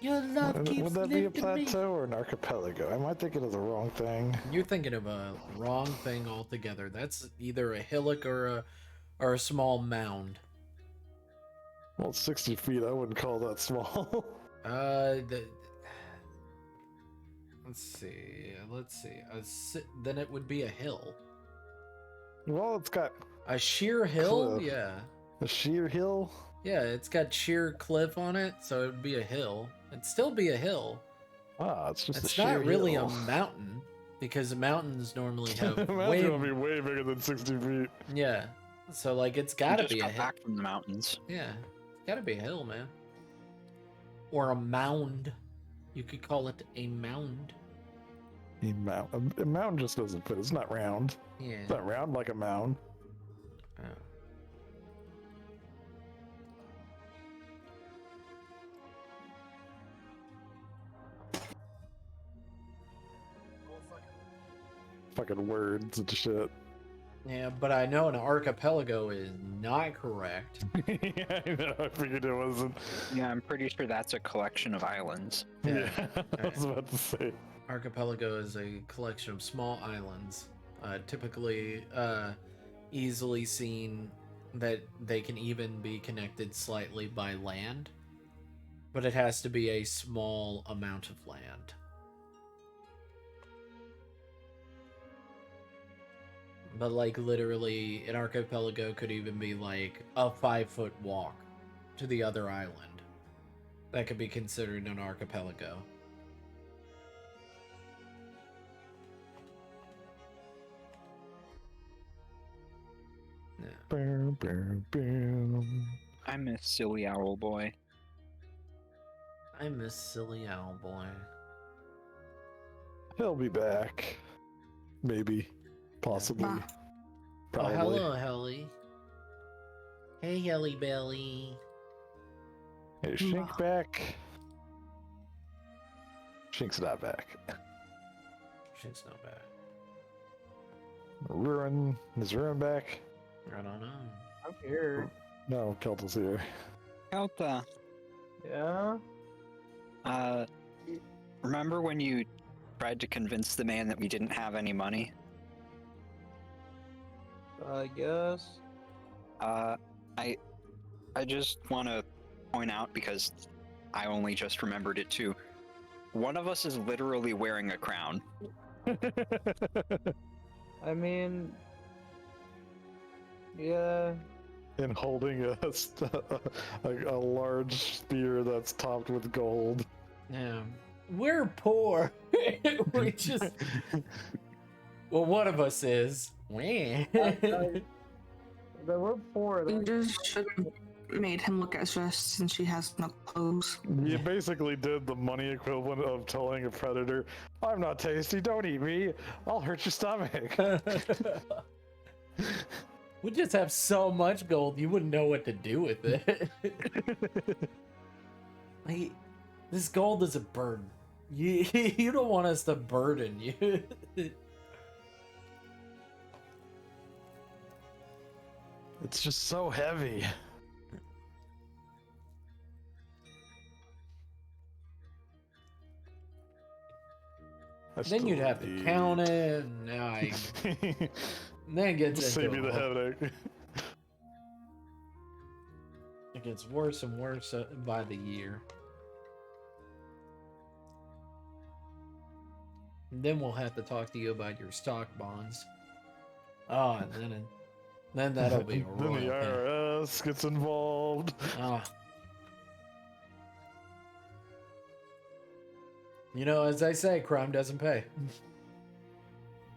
S5: love keeps
S3: Would that be a
S5: lifting me.
S3: plateau or an archipelago? Am I thinking of the wrong thing?
S5: You're thinking of a wrong thing altogether. That's either a hillock or a small mound.
S3: Well, it's 60 feet. I wouldn't call that small.
S5: Let's see. Then it would be a hill.
S3: Well, it's got
S5: A sheer hill?
S3: Cliff.
S5: Yeah.
S3: a sheer hill.
S5: Yeah, it's got sheer cliff on it, so it would be a hill. It'd still be a hill.
S9: Ah, it's just
S7: It's
S9: a sheer
S7: not really
S9: hill.
S7: a mountain because the mountains normally have
S9: Imagine
S7: way.
S9: it'll be way bigger than 60 feet.
S7: Yeah. So like it's
S4: We
S7: gotta
S4: just
S7: be a
S4: got
S7: hill.
S4: back from the mountains.
S7: Yeah. It's gotta be a hill, man. Or a mound. You could call it a mound.
S9: A mound just doesn't fit. It's not round.
S7: Yeah.
S9: It's not round like a mound.
S7: Oh.
S9: Fucking words and shit.
S7: Yeah, but I know an archipelago is not correct.
S9: Yeah, I know. I figured it wasn't.
S4: Yeah, I'm pretty sure that's a collection of islands.
S9: Yeah, I was about to say.
S7: Archipelago is a collection of small islands, typically easily seen that they can even be connected slightly by land, but it has to be a small amount of land. But like literally, an archipelago could even be like a 5-foot walk to the other island. That could be considered an archipelago. Yeah.
S9: Boom, boom, boom.
S4: I miss Silly Owl Boy.
S7: I miss Silly Owl Boy.
S9: He'll be back. Maybe. Possibly.
S6: Ah.
S9: Probably.
S7: Oh, hello, Helly. Hey, Helly Belly.
S9: Hey, Shink back. Shink's not back.
S7: Shit's not bad.
S9: Ruin. Is Ruin back?
S7: I don't know.
S8: I'm here.
S9: No, Kelta's here.
S4: Kelta,
S8: Yeah.
S4: remember when you tried to convince the man that we didn't have any money?
S8: I guess.
S4: I just want to point out, because I only just remembered it too. One of us is literally wearing a crown.
S8: I mean, yeah.
S9: And holding a large spear that's topped with gold.
S7: Yeah. We're poor. We just. Well, one of us is.
S8: There were four.
S6: You just should have made him look at us since she has no clothes.
S9: You basically did the money equivalent of telling a predator, I'm not tasty, don't eat me, I'll hurt your stomach.
S7: We just have so much gold, you wouldn't know what to do with it. Like, this gold is a burden. You don't want us to burden you.
S9: It's just so heavy.
S7: Then you'd have to count it, and now I... then it gets
S9: Save
S7: into
S9: me the
S7: a-
S9: headache.
S7: It gets worse and worse by the year. And then we'll have to talk to you about your stock bonds. Oh, and then that'll be a
S9: Then
S7: royal
S9: the
S7: thing.
S9: IRS gets involved.
S7: Ah. You know, as I say, crime doesn't pay.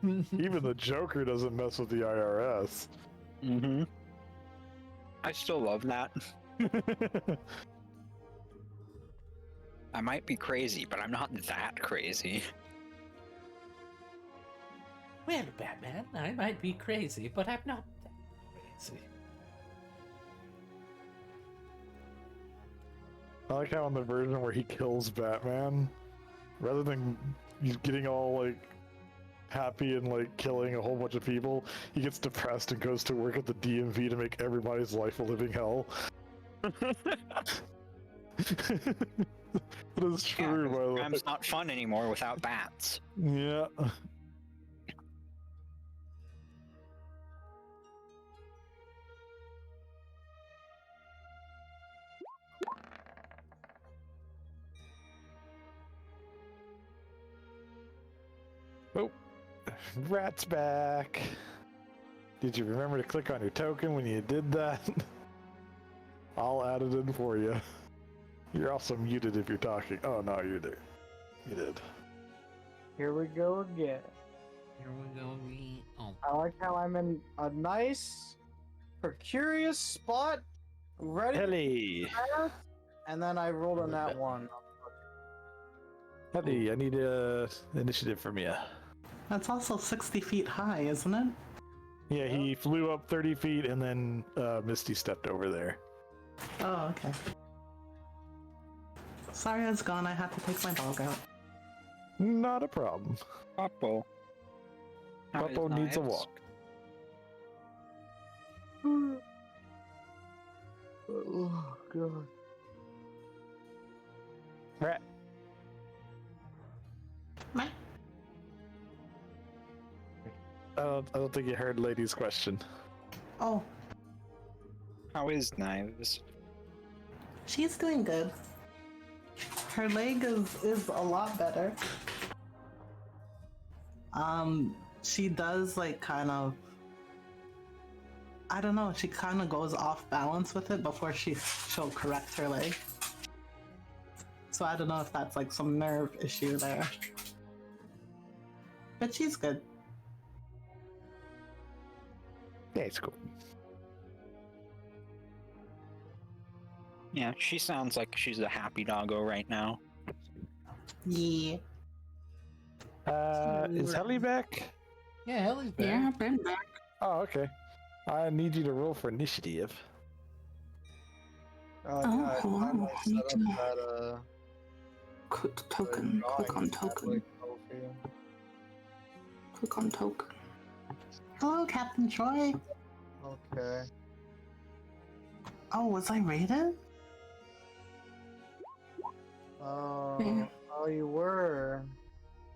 S9: Even the Joker doesn't mess with the IRS.
S4: Mm-hmm. I still love that. I might be crazy, but I'm not that crazy.
S7: Well, Batman, I might be crazy, but I'm not that crazy.
S9: I like how in the version where he kills Batman, rather than getting all like happy and like killing a whole bunch of people, he gets depressed and goes to work at the DMV to make everybody's life a living hell. That is true, by the way.
S4: Crime's not fun anymore without bats.
S9: Yeah. Oh, Rat's back. Did you remember to click on your token when you did that? I'll add it in for you. You're also muted if you're talking. Oh no, you're there. You did.
S1: Here we go again.
S7: Here we go. Oh.
S1: I like how I'm in a nice, precarious spot, ready to
S9: Helly!
S1: pass, and then I rolled on that one.
S9: Helly, I need initiative from you.
S2: That's also 60 feet high, isn't it?
S9: Yeah, he flew up 30 feet and then Misty stepped over there.
S2: Oh, okay. Sorry, I was gone. I had to take my dog out.
S9: Not a problem.
S4: Popo. How is
S9: Popo needs a
S4: Knives?
S9: walk.
S1: Oh god.
S9: Rat. I don't think you heard Lady's question.
S2: Oh,
S4: How is Knives?
S2: she's doing good. Her leg is a lot better. She does like kind of, I don't know, she kind of goes off balance with it before she'll correct her leg. So I don't know if that's like some nerve issue there. But she's good.
S9: Yeah, it's cool.
S4: Yeah, she sounds like she's a happy doggo right now.
S2: Yeah.
S9: Is Helly back?
S5: Yeah, Ellie's back.
S6: Yeah, I've been back.
S9: Oh, okay. I need you to roll for initiative.
S6: Oh, hold on. I need to
S1: that,
S6: click token. Click on token. Click on token.
S2: Hello, Captain Troy.
S1: Okay.
S2: Oh, was I rated?
S1: Oh,
S6: Yeah.
S1: oh, you were.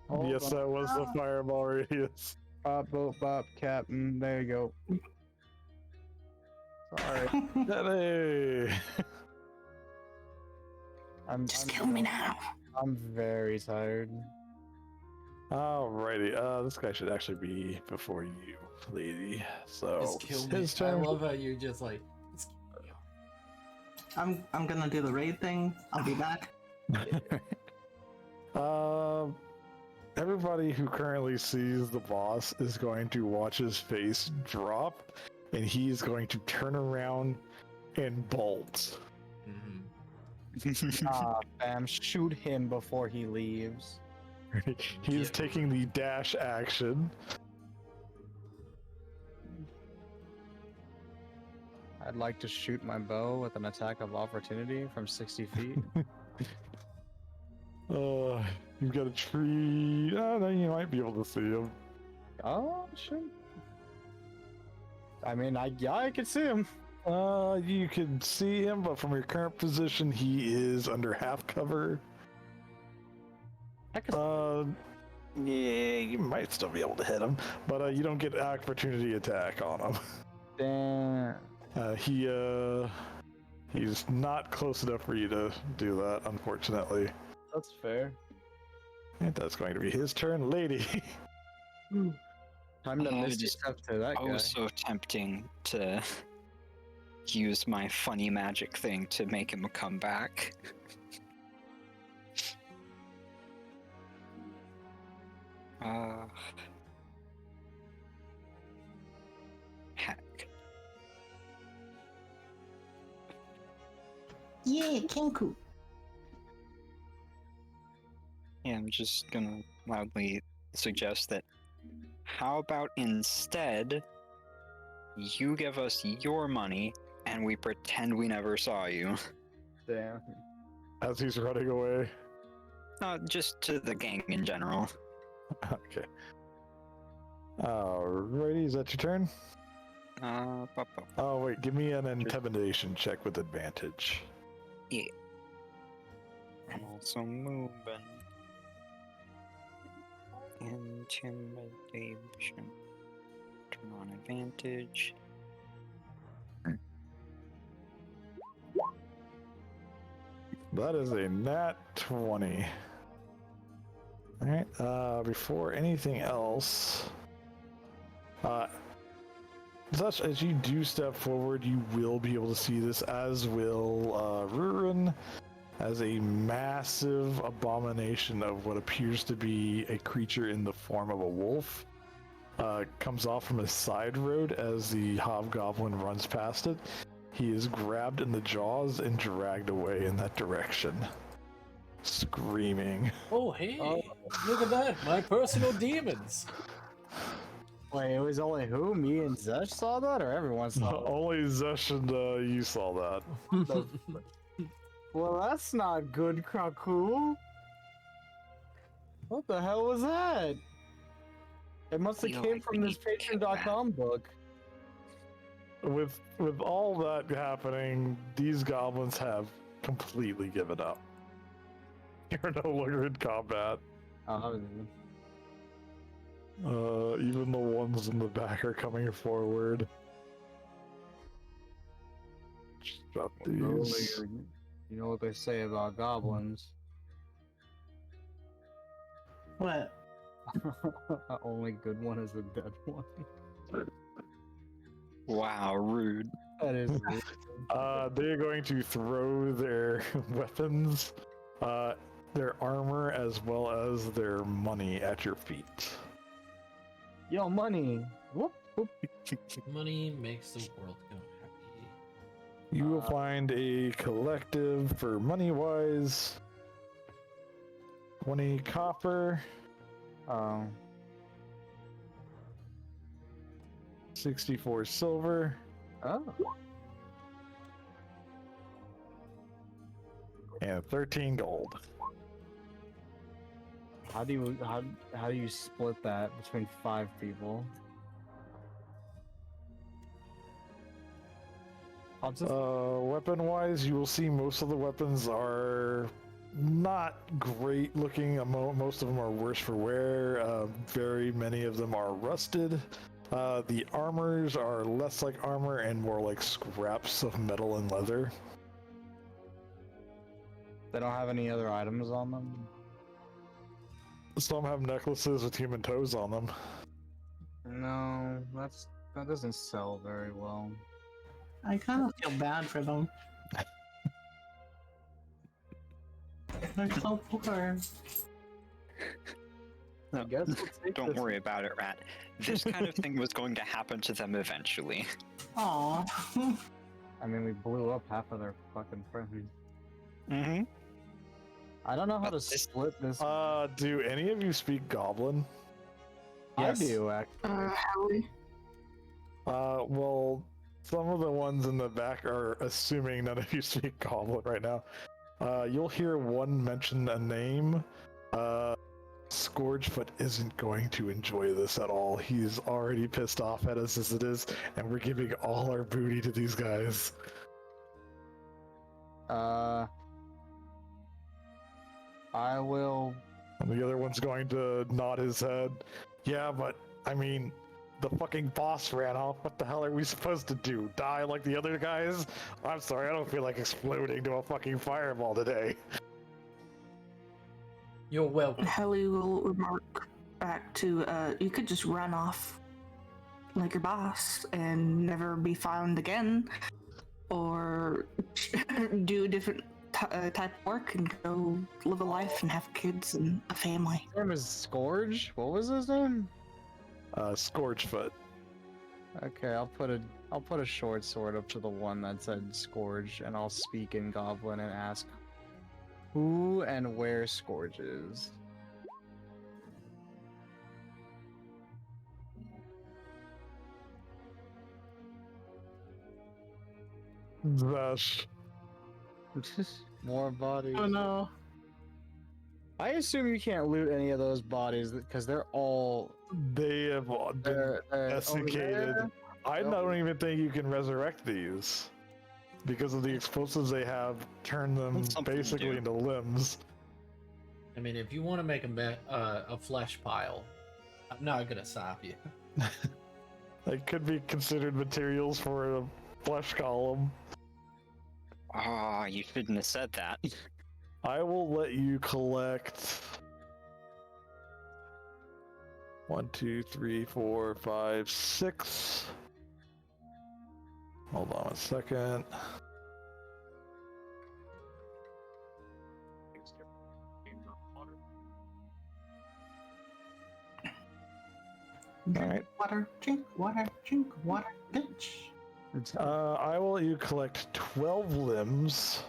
S1: Hold
S9: Yes,
S1: on.
S9: that was the fireball radius.
S1: Bop, boop, bop, Captain. There you go. Sorry.
S9: Helly!
S6: Just kill me now.
S1: I'm very tired.
S9: Alrighty, this guy should actually be before you, lady. So,
S5: Just kill
S9: it's
S5: me.
S9: his
S5: I
S9: turn.
S5: love how you're just like, just kill me.
S2: I'm gonna do the raid thing. I'll be back.
S9: Everybody who currently sees the boss is going to watch his face drop, and he's going to turn around and bolt.
S1: Ah, bam! Shoot him before he leaves.
S9: He's taking the dash action.
S1: I'd like to shoot my bow with an attack of opportunity from 60 feet.
S9: You've got a tree. Oh, no, you might be able to see him.
S1: Oh, shit. I mean, I can see him.
S9: You can see him, but from your current position, he is under half cover. Yeah, you might still be able to hit him, but you don't get opportunity attack on him.
S1: Damn.
S9: He's not close enough for you to do that, unfortunately.
S1: That's fair.
S9: And that's going to be his turn, lady.
S1: Time to
S4: Oh,
S1: Misty
S4: just-
S1: Step to that
S4: Oh,
S1: guy.
S4: so tempting to use my funny magic thing to make him come back. Heck.
S2: Yeah, Kenku.
S4: Yeah, I'm just gonna loudly suggest that. How about instead, you give us your money and we pretend we never saw you?
S1: Damn.
S9: As he's running away.
S4: Just to the gang in general.
S9: Okay. Alrighty, is that your turn?
S4: Pop.
S9: Oh, wait, give me an intimidation check with advantage.
S4: I'm also moving. Intimidation. Turn on advantage.
S9: That is a nat 20. Alright, before anything else, such as you do step forward, you will be able to see this, as will Rurin as a massive abomination of what appears to be a creature in the form of a wolf comes off from a side road as the hobgoblin runs past it. He is grabbed in the jaws and dragged away in that direction, screaming.
S5: Oh, hey, look at that, my personal demons.
S1: Wait, it was only who? Me and Zesh saw that, or everyone saw that?
S9: Only Zesh and you saw that.
S1: Well, that's not good, Kraku. What the hell was that? It must have
S4: Feel
S1: came
S4: like
S1: from
S4: we
S1: this
S4: need to kick that.
S1: Patreon.com book.
S9: With all that happening, these goblins have completely given up. You're no longer in combat. Even the ones in the back are coming forward. Just drop these.
S1: You know what they say about goblins?
S2: What?
S1: The only good one is the dead one.
S4: Wow, rude.
S1: That is rude.
S9: They're going to throw their weapons, their armor, as well as their money at your feet.
S1: Yo, money. Whoop, whoop.
S7: Money makes the world go happy.
S9: You will find a collective for money-wise. 20 copper, 64 silver,
S1: Oh.
S9: and 13 gold.
S1: How do you split that between 5 people? I'll just
S9: Weapon-wise, you will see most of the weapons are not great looking. Most of them are worse for wear. Very many of them are rusted. The armors are less like armor and more like scraps of metal and leather.
S1: they don't have any other items on them.
S9: Some have necklaces with human toes on them.
S1: No, that doesn't sell very well.
S2: I kind of feel bad for them. They're so poor.
S4: No,
S1: guess we'll take
S4: don't
S1: this.
S4: worry about it, Rat. This kind of thing was going to happen to them eventually.
S2: Aw.
S1: I mean, we blew up half of their fucking friends.
S4: Mm-hmm.
S1: I don't know how
S4: But
S1: to
S4: this-
S1: split this.
S9: Do any of you speak Goblin?
S1: I do, actually.
S6: Howie.
S9: Well, some of the ones in the back are assuming none of you speak Goblin right now. You'll hear one mention a name. Scourgefoot isn't going to enjoy this at all. He's already pissed off at us as it is, and we're giving all our booty to these guys.
S1: I will.
S9: And the other one's going to nod his head. Yeah, but, I mean, the fucking boss ran off. What the hell are we supposed to do? Die like the other guys? I'm sorry, I don't feel like exploding to a fucking fireball today.
S5: You're welcome.
S6: Howie will remark back to, you could just run off like your boss and never be found again, or do a different type of work and go live a life and have kids and a family.
S1: His name is Scourge. What was his name?
S9: Scourgefoot.
S1: Okay, I'll put a short sword up to the one that said Scourge, and I'll speak in Goblin and ask who and where Scourge is.
S9: Zash.
S1: More bodies.
S2: Oh no.
S1: I assume you can't loot any of those bodies because they're all
S9: They have been
S1: they're over
S9: desiccated.
S1: there.
S9: I
S1: Yep.
S9: don't even think you can resurrect these. Because of the explosives they have, turn them
S4: That's something to
S9: basically
S4: do.
S9: into limbs.
S7: I mean, if you want to make a flesh pile, I'm not gonna stop you.
S9: They could be considered materials for a flesh column.
S4: Ah, you shouldn't have said that.
S9: I will let you collect 1, 2, 3, 4, 5, 6. Hold on a second. Alright.
S2: Water, drink water, bitch.
S9: I will let you collect 12 limbs.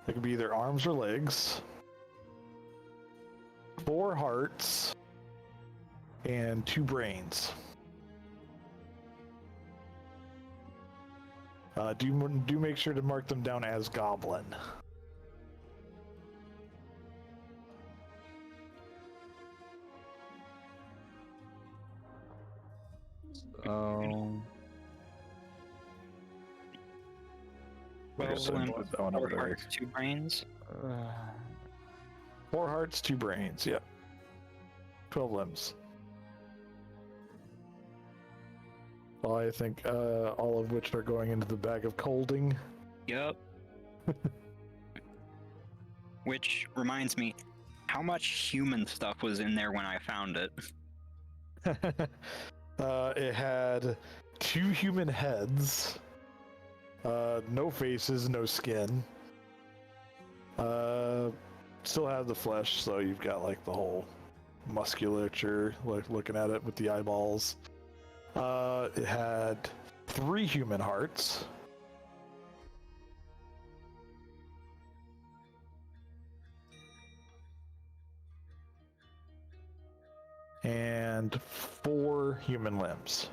S9: It could be either arms or legs. 4 hearts. And 2 brains. Do make sure to mark them down as goblin.
S1: Oh.
S9: Like I said,
S4: limbs,
S9: put that one over
S4: 4
S9: there.
S4: hearts, 2 brains.
S9: 4 hearts, 2 brains, yep. 12 limbs. Well, I think all of which are going into the bag of colding.
S4: Yup. Which reminds me, how much human stuff was in there when I found it?
S9: It had 2 human heads, no faces, no skin. Still have the flesh, so you've got like the whole musculature, like looking at it with the eyeballs. It had 3 human hearts. And 4 human limbs.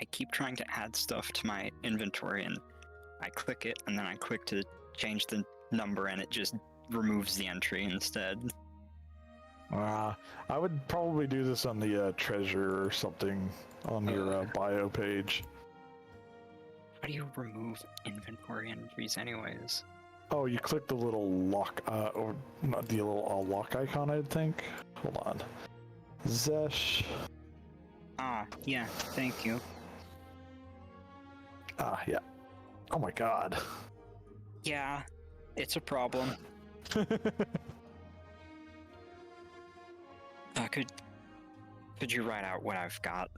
S4: I keep trying to add stuff to my inventory and I click it and then I click to change the number and it just removes the entry instead.
S9: I would probably do this on the treasure or something on your bio page.
S4: How do you remove inventory entries anyways?
S9: Oh, you click the little lock, or not the little lock icon, I think. Hold on. Zesh.
S4: Ah, yeah, thank you.
S9: Ah, yeah. Oh my god.
S4: Yeah, it's a problem. Could you write out what I've got?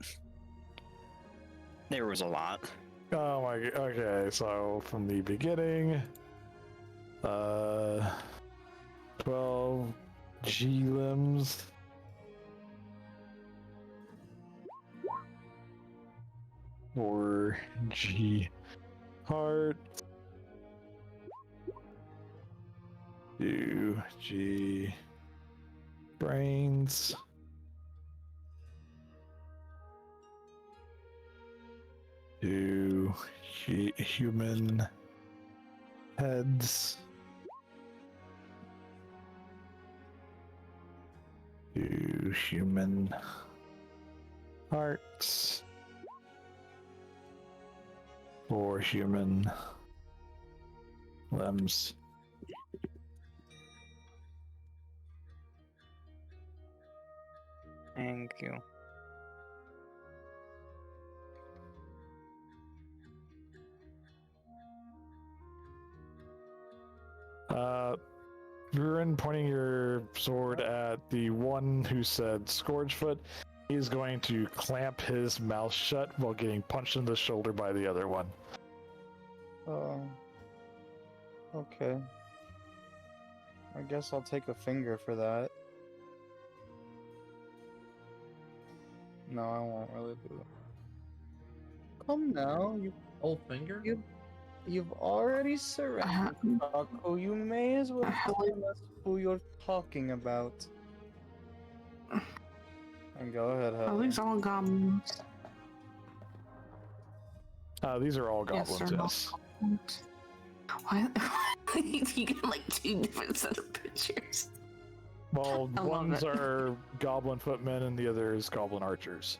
S4: There was a lot.
S9: Oh my, okay, so from the beginning, 12 G limbs. Or G heart. 2 G brains. 2 human heads. 2 human hearts. 4 human limbs.
S4: Thank you.
S9: Ruin, pointing your sword at the one who said Scourgefoot, he's going to clamp his mouth shut while getting punched in the shoulder by the other one.
S1: Oh. Okay. I guess I'll take a finger for that. No, I won't really do it. Come now,
S7: Whole finger?
S1: you've already surrendered, Taco. You may as well tell us who you're talking about. And go ahead,
S6: Are
S1: Heather.
S6: these all goblins?
S9: These are all
S6: Yes,
S9: goblins,
S6: they're all
S9: yes.
S6: goblins. Why? You get like 2 different set of pictures.
S9: Well,
S6: I love
S9: ones
S6: it.
S9: are goblin footmen and the other is goblin archers.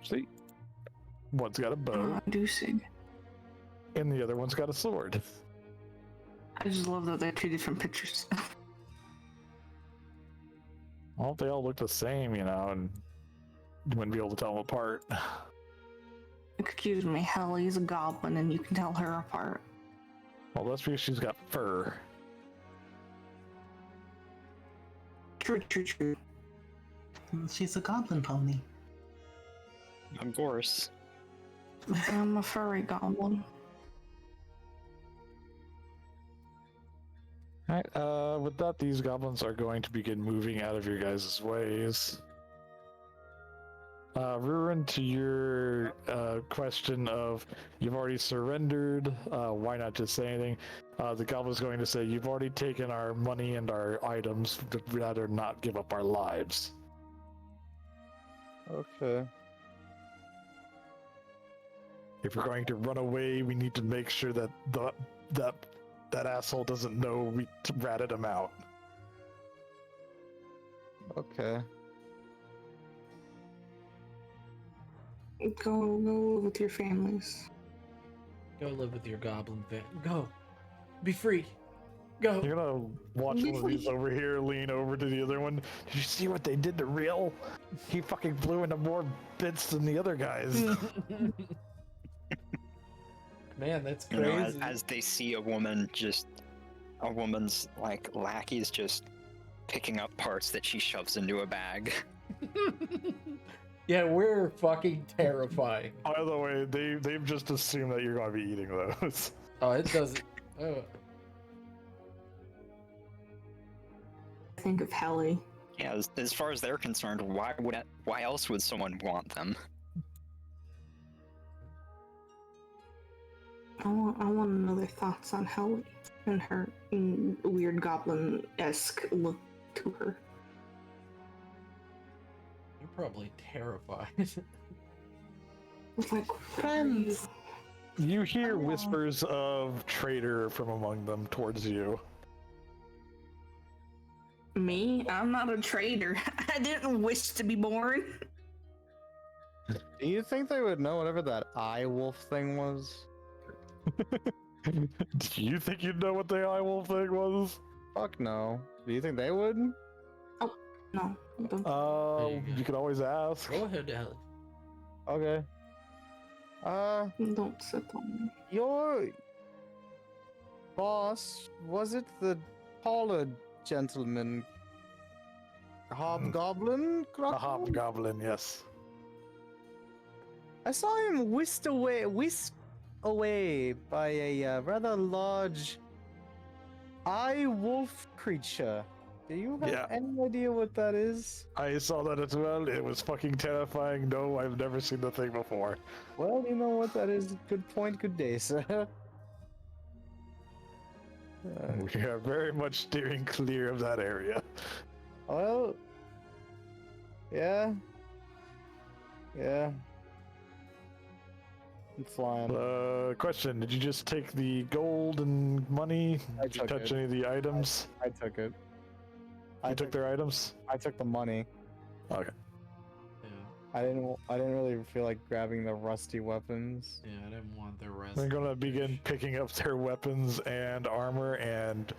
S9: See? One's got a bow,
S6: I do see.
S9: and the other one's got a sword.
S6: I just love that they're 2 different pictures.
S9: Well, if they all look the same, you know, and you wouldn't be able to tell them apart.
S6: Excuse me, Hallie's a goblin and you can tell her apart.
S9: Well, that's because she's got fur.
S6: True.
S2: She's a goblin pony.
S4: Of course.
S6: I'm a furry goblin.
S9: Alright, with that, these goblins are going to begin moving out of your guys' ways. Ruin, to your question of you've already surrendered, why not just say anything? The goblin's going to say, you've already taken our money and our items, we'd rather not give up our lives.
S1: Okay.
S9: If we're going to run away, we need to make sure that that asshole doesn't know we ratted him out.
S1: Okay.
S6: Go live with your families.
S7: Go live with your goblin fam. Go. Be free. Go.
S9: You're gonna watch one of these over here lean over to the other one. Did you see what they did to Real? He fucking blew into more bits than the other guys.
S7: Man, that's
S4: You
S7: crazy.
S4: know, as they see a woman's like lackeys just picking up parts that she shoves into a bag.
S7: Yeah, we're fucking terrifying.
S9: By the way, they've just assumed that you're gonna be eating those.
S7: Oh, it doesn't. Oh.
S6: Think of Helly.
S4: Yeah, as far as they're concerned, why else would someone want them?
S6: I want to know their thoughts on Helly and her weird goblin-esque look to her.
S7: You're probably terrified.
S6: It's like, friends.
S9: You hear whispers of traitor from among them towards you.
S6: Me? I'm not a traitor. I didn't wish to be born.
S1: Do you think they would know whatever that eye wolf thing was?
S9: Do you think you'd know what the eye wolf thing was?
S1: Fuck no. Do you think they would?
S6: No. Don't.
S9: You could always ask.
S7: Go ahead, Alan.
S1: Okay.
S6: Don't sit on me.
S1: Your boss, was it the taller gentleman? Hobgoblin?
S9: A hobgoblin, yes.
S1: I saw him whisked away by a rather large eye wolf creature. Do you have any idea what that is?
S9: I saw that as well. It was fucking terrifying. No, I've never seen the thing before.
S1: Well, you know what that is. Good point, good day, sir.
S9: We are very much steering clear of that area.
S1: Well, yeah. I'm flying.
S9: Question, did you just take the gold and money?
S1: I
S9: Did you
S1: took
S9: touch
S1: it.
S9: any of the items?
S1: I took it.
S9: You took their items?
S1: I took the money.
S9: Okay.
S7: Yeah,
S1: I didn't really feel like grabbing the rusty weapons.
S7: yeah, I didn't want the rest.
S9: They're gonna begin picking up their weapons and armor and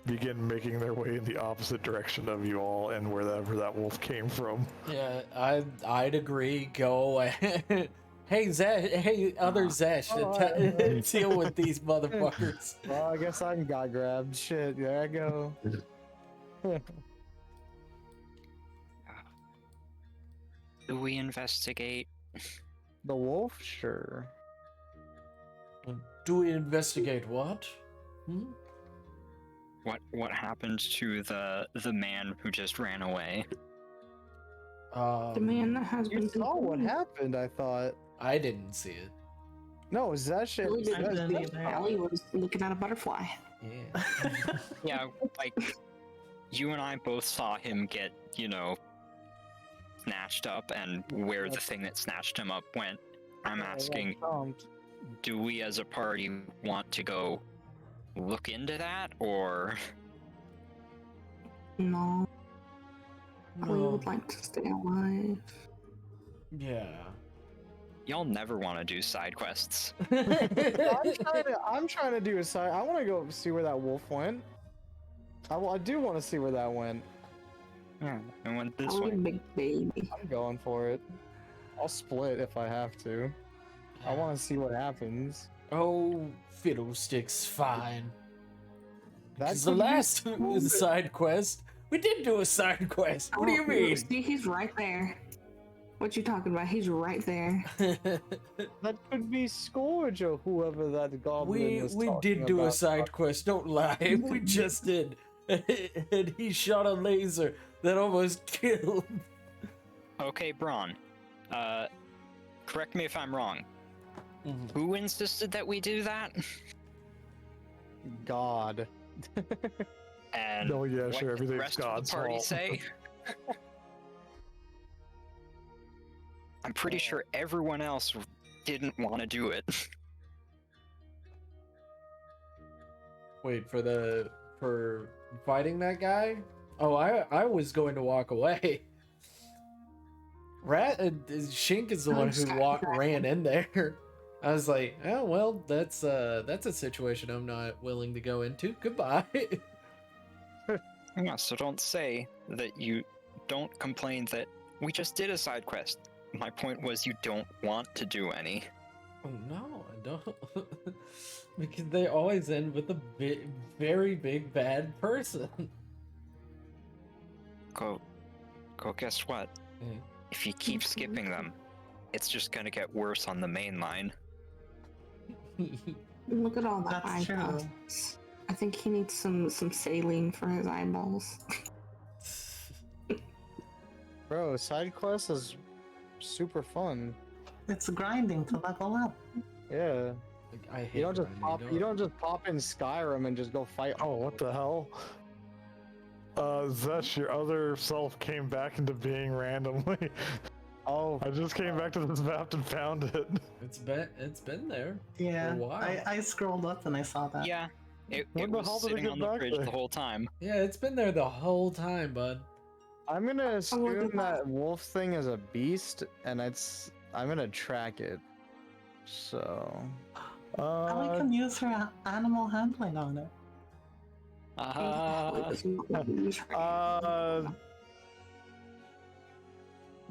S9: begin making their way in the opposite direction of you all and wherever that wolf came from.
S7: Yeah, I'd agree. Go ahead. Hey, other Zesh, deal with these motherfuckers.
S1: Well, I guess I got grabbed. Shit, there I go.
S4: Do we investigate?
S1: The wolf? Sure.
S7: Do we investigate what? Hmm?
S4: What happened to the man who just ran away?
S6: The man that has
S1: You
S6: been
S1: saw what
S6: confirmed.
S1: happened, I thought.
S7: I didn't see it.
S1: No, Zesh.
S6: Really
S1: Zesh-
S6: didn't.
S1: Zesh-
S6: Ellie was looking at a butterfly.
S7: Yeah.
S4: Yeah, like you and I both saw him get, snatched up, and where the thing that snatched him up went. I'm asking, do we as a party want to go look into that, or
S6: No, we
S7: No.
S6: would like to stay alive.
S7: Yeah.
S4: y'all never want to do side quests?
S1: I'm trying to do a side. I want to go see where that wolf went. I do want to see where that went.
S4: Yeah, I went this
S6: Ellie,
S4: way.
S6: big baby.
S1: I'm going for it. I'll split if I have to. I want to see what happens.
S7: Oh, fiddlesticks, fine.
S1: That's
S7: Because the
S1: what you
S7: last
S1: told me.
S7: side quest, we did do a side quest. What do you
S6: Oh,
S7: mean?
S6: See, he's right there. What you talking about? He's right there.
S1: That could be Scourge or whoever that goblin is
S5: we
S1: talking
S5: did do a
S1: about.
S5: side quest, don't lie. We just did. And he shot a laser that almost killed.
S4: Okay, Braun. Correct me if I'm wrong.
S5: Mhm.
S4: Who insisted that we do that?
S1: God.
S4: And
S9: Oh yeah,
S4: what
S9: sure.
S4: did the
S9: Everything's
S4: rest
S9: God's
S4: of the party
S9: fault.
S4: say? I'm pretty sure everyone else didn't want to do it.
S5: Wait, for fighting that guy? Oh, I was going to walk away. Shink is the one who ran in there. I was like, oh well, that's a situation I'm not willing to go into. Goodbye.
S4: Yeah, so don't say that you don't complain that we just did a side quest. My point was you don't want to do any.
S5: Oh, no, I don't. Because they always end with a very big bad person.
S4: Go guess what?
S5: Mm.
S4: If you keep skipping them, it's just gonna get worse on the main line.
S6: Look at all the
S2: That's true.
S6: eyeballs. I think he needs some saline for his eyeballs.
S1: Bro, side quest is super fun.
S2: It's grinding to level up.
S1: Yeah.
S5: I hate
S1: You don't just
S5: grinding,
S1: pop. You don't just pop in Skyrim and just go fight.
S9: Oh, what the hell? Zesh, your other self came back into being randomly.
S1: Oh,
S9: I just came back to this map and found it.
S5: It's been there.
S2: Yeah,
S5: For a while.
S2: I scrolled up and I saw that.
S4: Yeah, it
S9: When the
S4: was
S9: hell did it
S4: sitting
S9: get
S4: on the
S9: back
S4: fridge
S9: there?
S4: the whole time.
S5: Yeah, it's been there the whole time, bud.
S1: I'm gonna
S6: look
S1: assume
S6: at that.
S1: that wolf thing is a beast, and I'm gonna track it. So.
S2: And we can use her animal handling on it.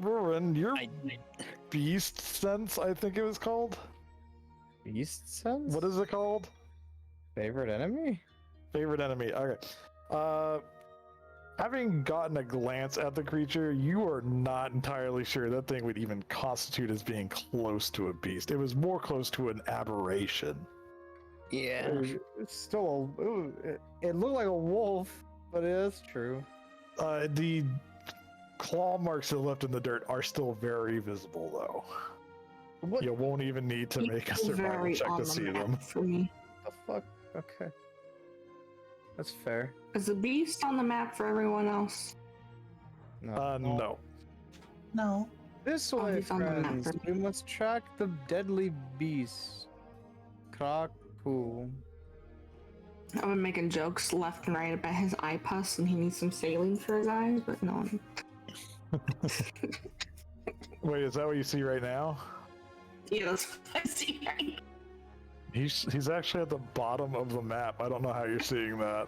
S9: Ruin, your
S4: I
S9: beast sense, I think it was called.
S1: Beast sense?
S9: What is it called?
S1: Favorite enemy?
S9: Favorite enemy. Okay. Having gotten a glance at the creature, you are not entirely sure that thing would even constitute as being close to a beast. It was more close to an aberration.
S4: yeah.
S1: It's still it looked like a wolf, but it is true.
S9: The claw marks it left in the dirt are still very visible, though.
S1: What
S9: You won't even need to make a survival
S6: Very
S9: check
S6: on
S9: to
S6: the
S9: see
S6: map
S9: them.
S6: for me.
S1: the fuck? Okay. That's fair.
S6: Is the beast on the map for everyone else?
S1: No.
S9: No.
S2: No.
S1: This
S6: Oh,
S1: way,
S6: he's on the map
S1: friends.
S6: for me.
S1: We must track the deadly beast. Kraku.
S6: I've been making jokes left and right about his eye pus and he needs some saline for his eyes, but no.
S9: Wait, is that what you see right now?
S6: Yeah, that's what I see right now.
S9: He's actually at the bottom of the map. I don't know how you're seeing that.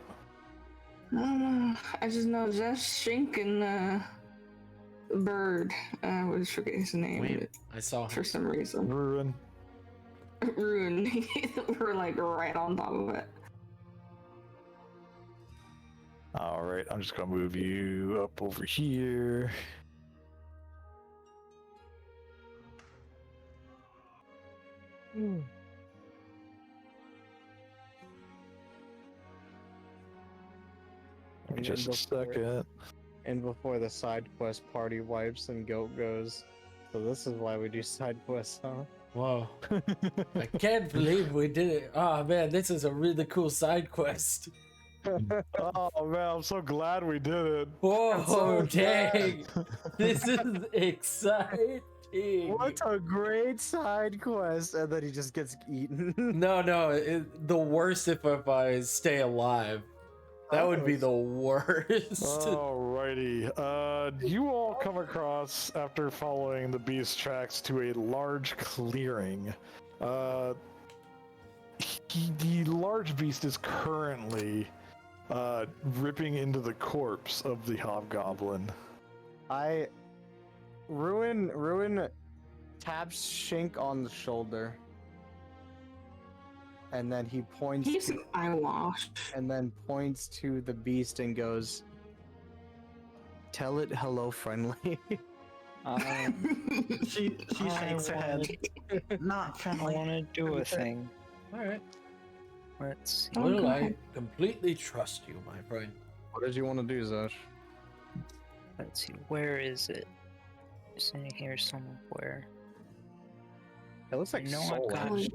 S6: I don't know. I just know Zesh, Shink, and Bird. I always forget his name
S5: Wait, I saw
S6: for
S5: him.
S6: some reason.
S9: Ruin.
S6: Rune. We're like right on top of it.
S9: Alright, I'm just gonna move you up over here. Give me just a second.
S1: And before the side quest party wipes and Goat goes. So this is why we do side quests, huh?
S5: Whoa. I can't believe we did it. Oh man, this is a really cool side quest.
S9: Oh man, I'm so glad we did it.
S5: Whoa,
S1: so
S5: dang. This is exciting.
S1: What a great side quest! And then he just gets eaten.
S5: No, the worst if I stay alive. That would be the worst.
S9: Alrighty. You all come across, after following the beast tracks, to a large clearing. The large beast is currently ripping into the corpse of the hobgoblin.
S1: Ruin taps Shink on the shoulder. And then he points
S6: He's an eyewash.
S1: and then points to the beast and goes, "Tell it hello friendly."
S2: She shakes her head. Not
S4: I
S2: friendly.
S4: want to do a thing.
S5: All right.
S4: Let's see.
S6: Oh,
S5: Well,
S6: go
S5: I
S6: ahead.
S5: completely trust you, my friend.
S1: What did you want to do, Zosh?
S4: Let's see. Where is it? It's in here somewhere.
S1: It looks like
S4: No, I've
S1: soul
S4: got-
S1: ash.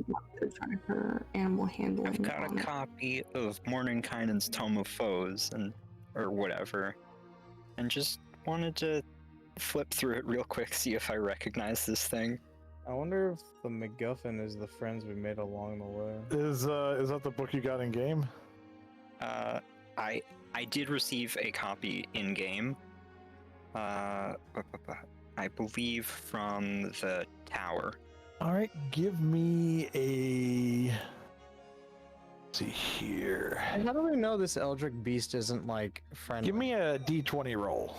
S6: Her animal handling.
S4: I've got a
S6: on it.
S4: copy of Mordenkainen's Tome of Foes, and or whatever, and just wanted to flip through it real quick, see if I recognize this thing.
S1: I wonder if the MacGuffin is the friends we made along the way.
S9: Is that the book you got in game?
S4: I did receive a copy in game. I believe from the tower.
S9: All right, give me a. Let's see here.
S1: How do we know this Eldritch Beast isn't like friendly?
S9: Give me a D20 roll.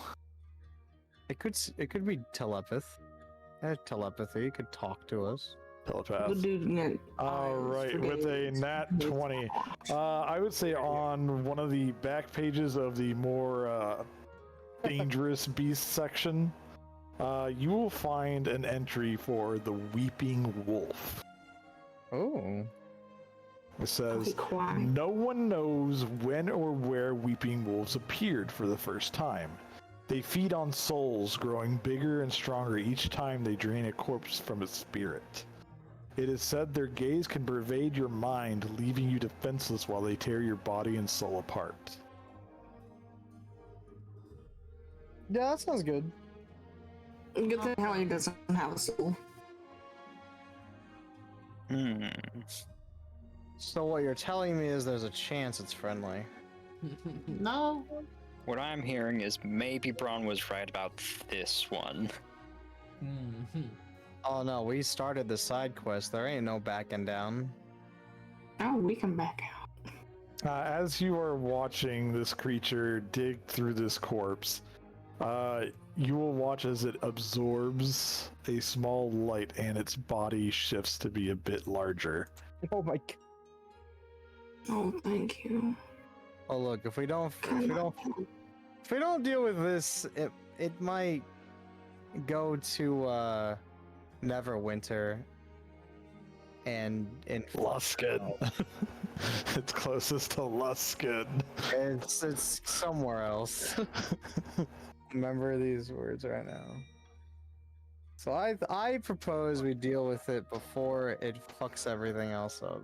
S1: It could be telepath. Telepathy. It could talk to us.
S9: Telepath.
S6: The dude in it.
S9: All right, with a nat 20. I would say on one of the back pages of the more dangerous beast section, you will find an entry for the Weeping Wolf.
S1: Oh.
S9: It says,
S6: Quiet.
S9: no one knows when or where weeping wolves appeared for the first time. They feed on souls, growing bigger and stronger each time they drain a corpse from its spirit. It is said their gaze can pervade your mind, leaving you defenseless while they tear your body and soul apart.
S1: Yeah, that sounds good.
S6: Good thing how he doesn't have a soul.
S1: So what you're telling me is there's a chance it's friendly.
S2: No.
S4: What I'm hearing is maybe Braun was right about this one.
S5: Mhm.
S1: Oh no, we started the side quest. There ain't no backing down.
S6: Oh, we can back out.
S9: As you are watching this creature dig through this corpse, you will watch as it absorbs a small light and its body shifts to be a bit larger.
S1: Oh my god.
S6: Oh, thank you.
S1: Oh look, if we don't deal with this, it might go to Neverwinter and in
S9: Luskin. It's closest to Luskin.
S1: It's somewhere else. Remember these words right now. So I propose we deal with it before it fucks everything else up.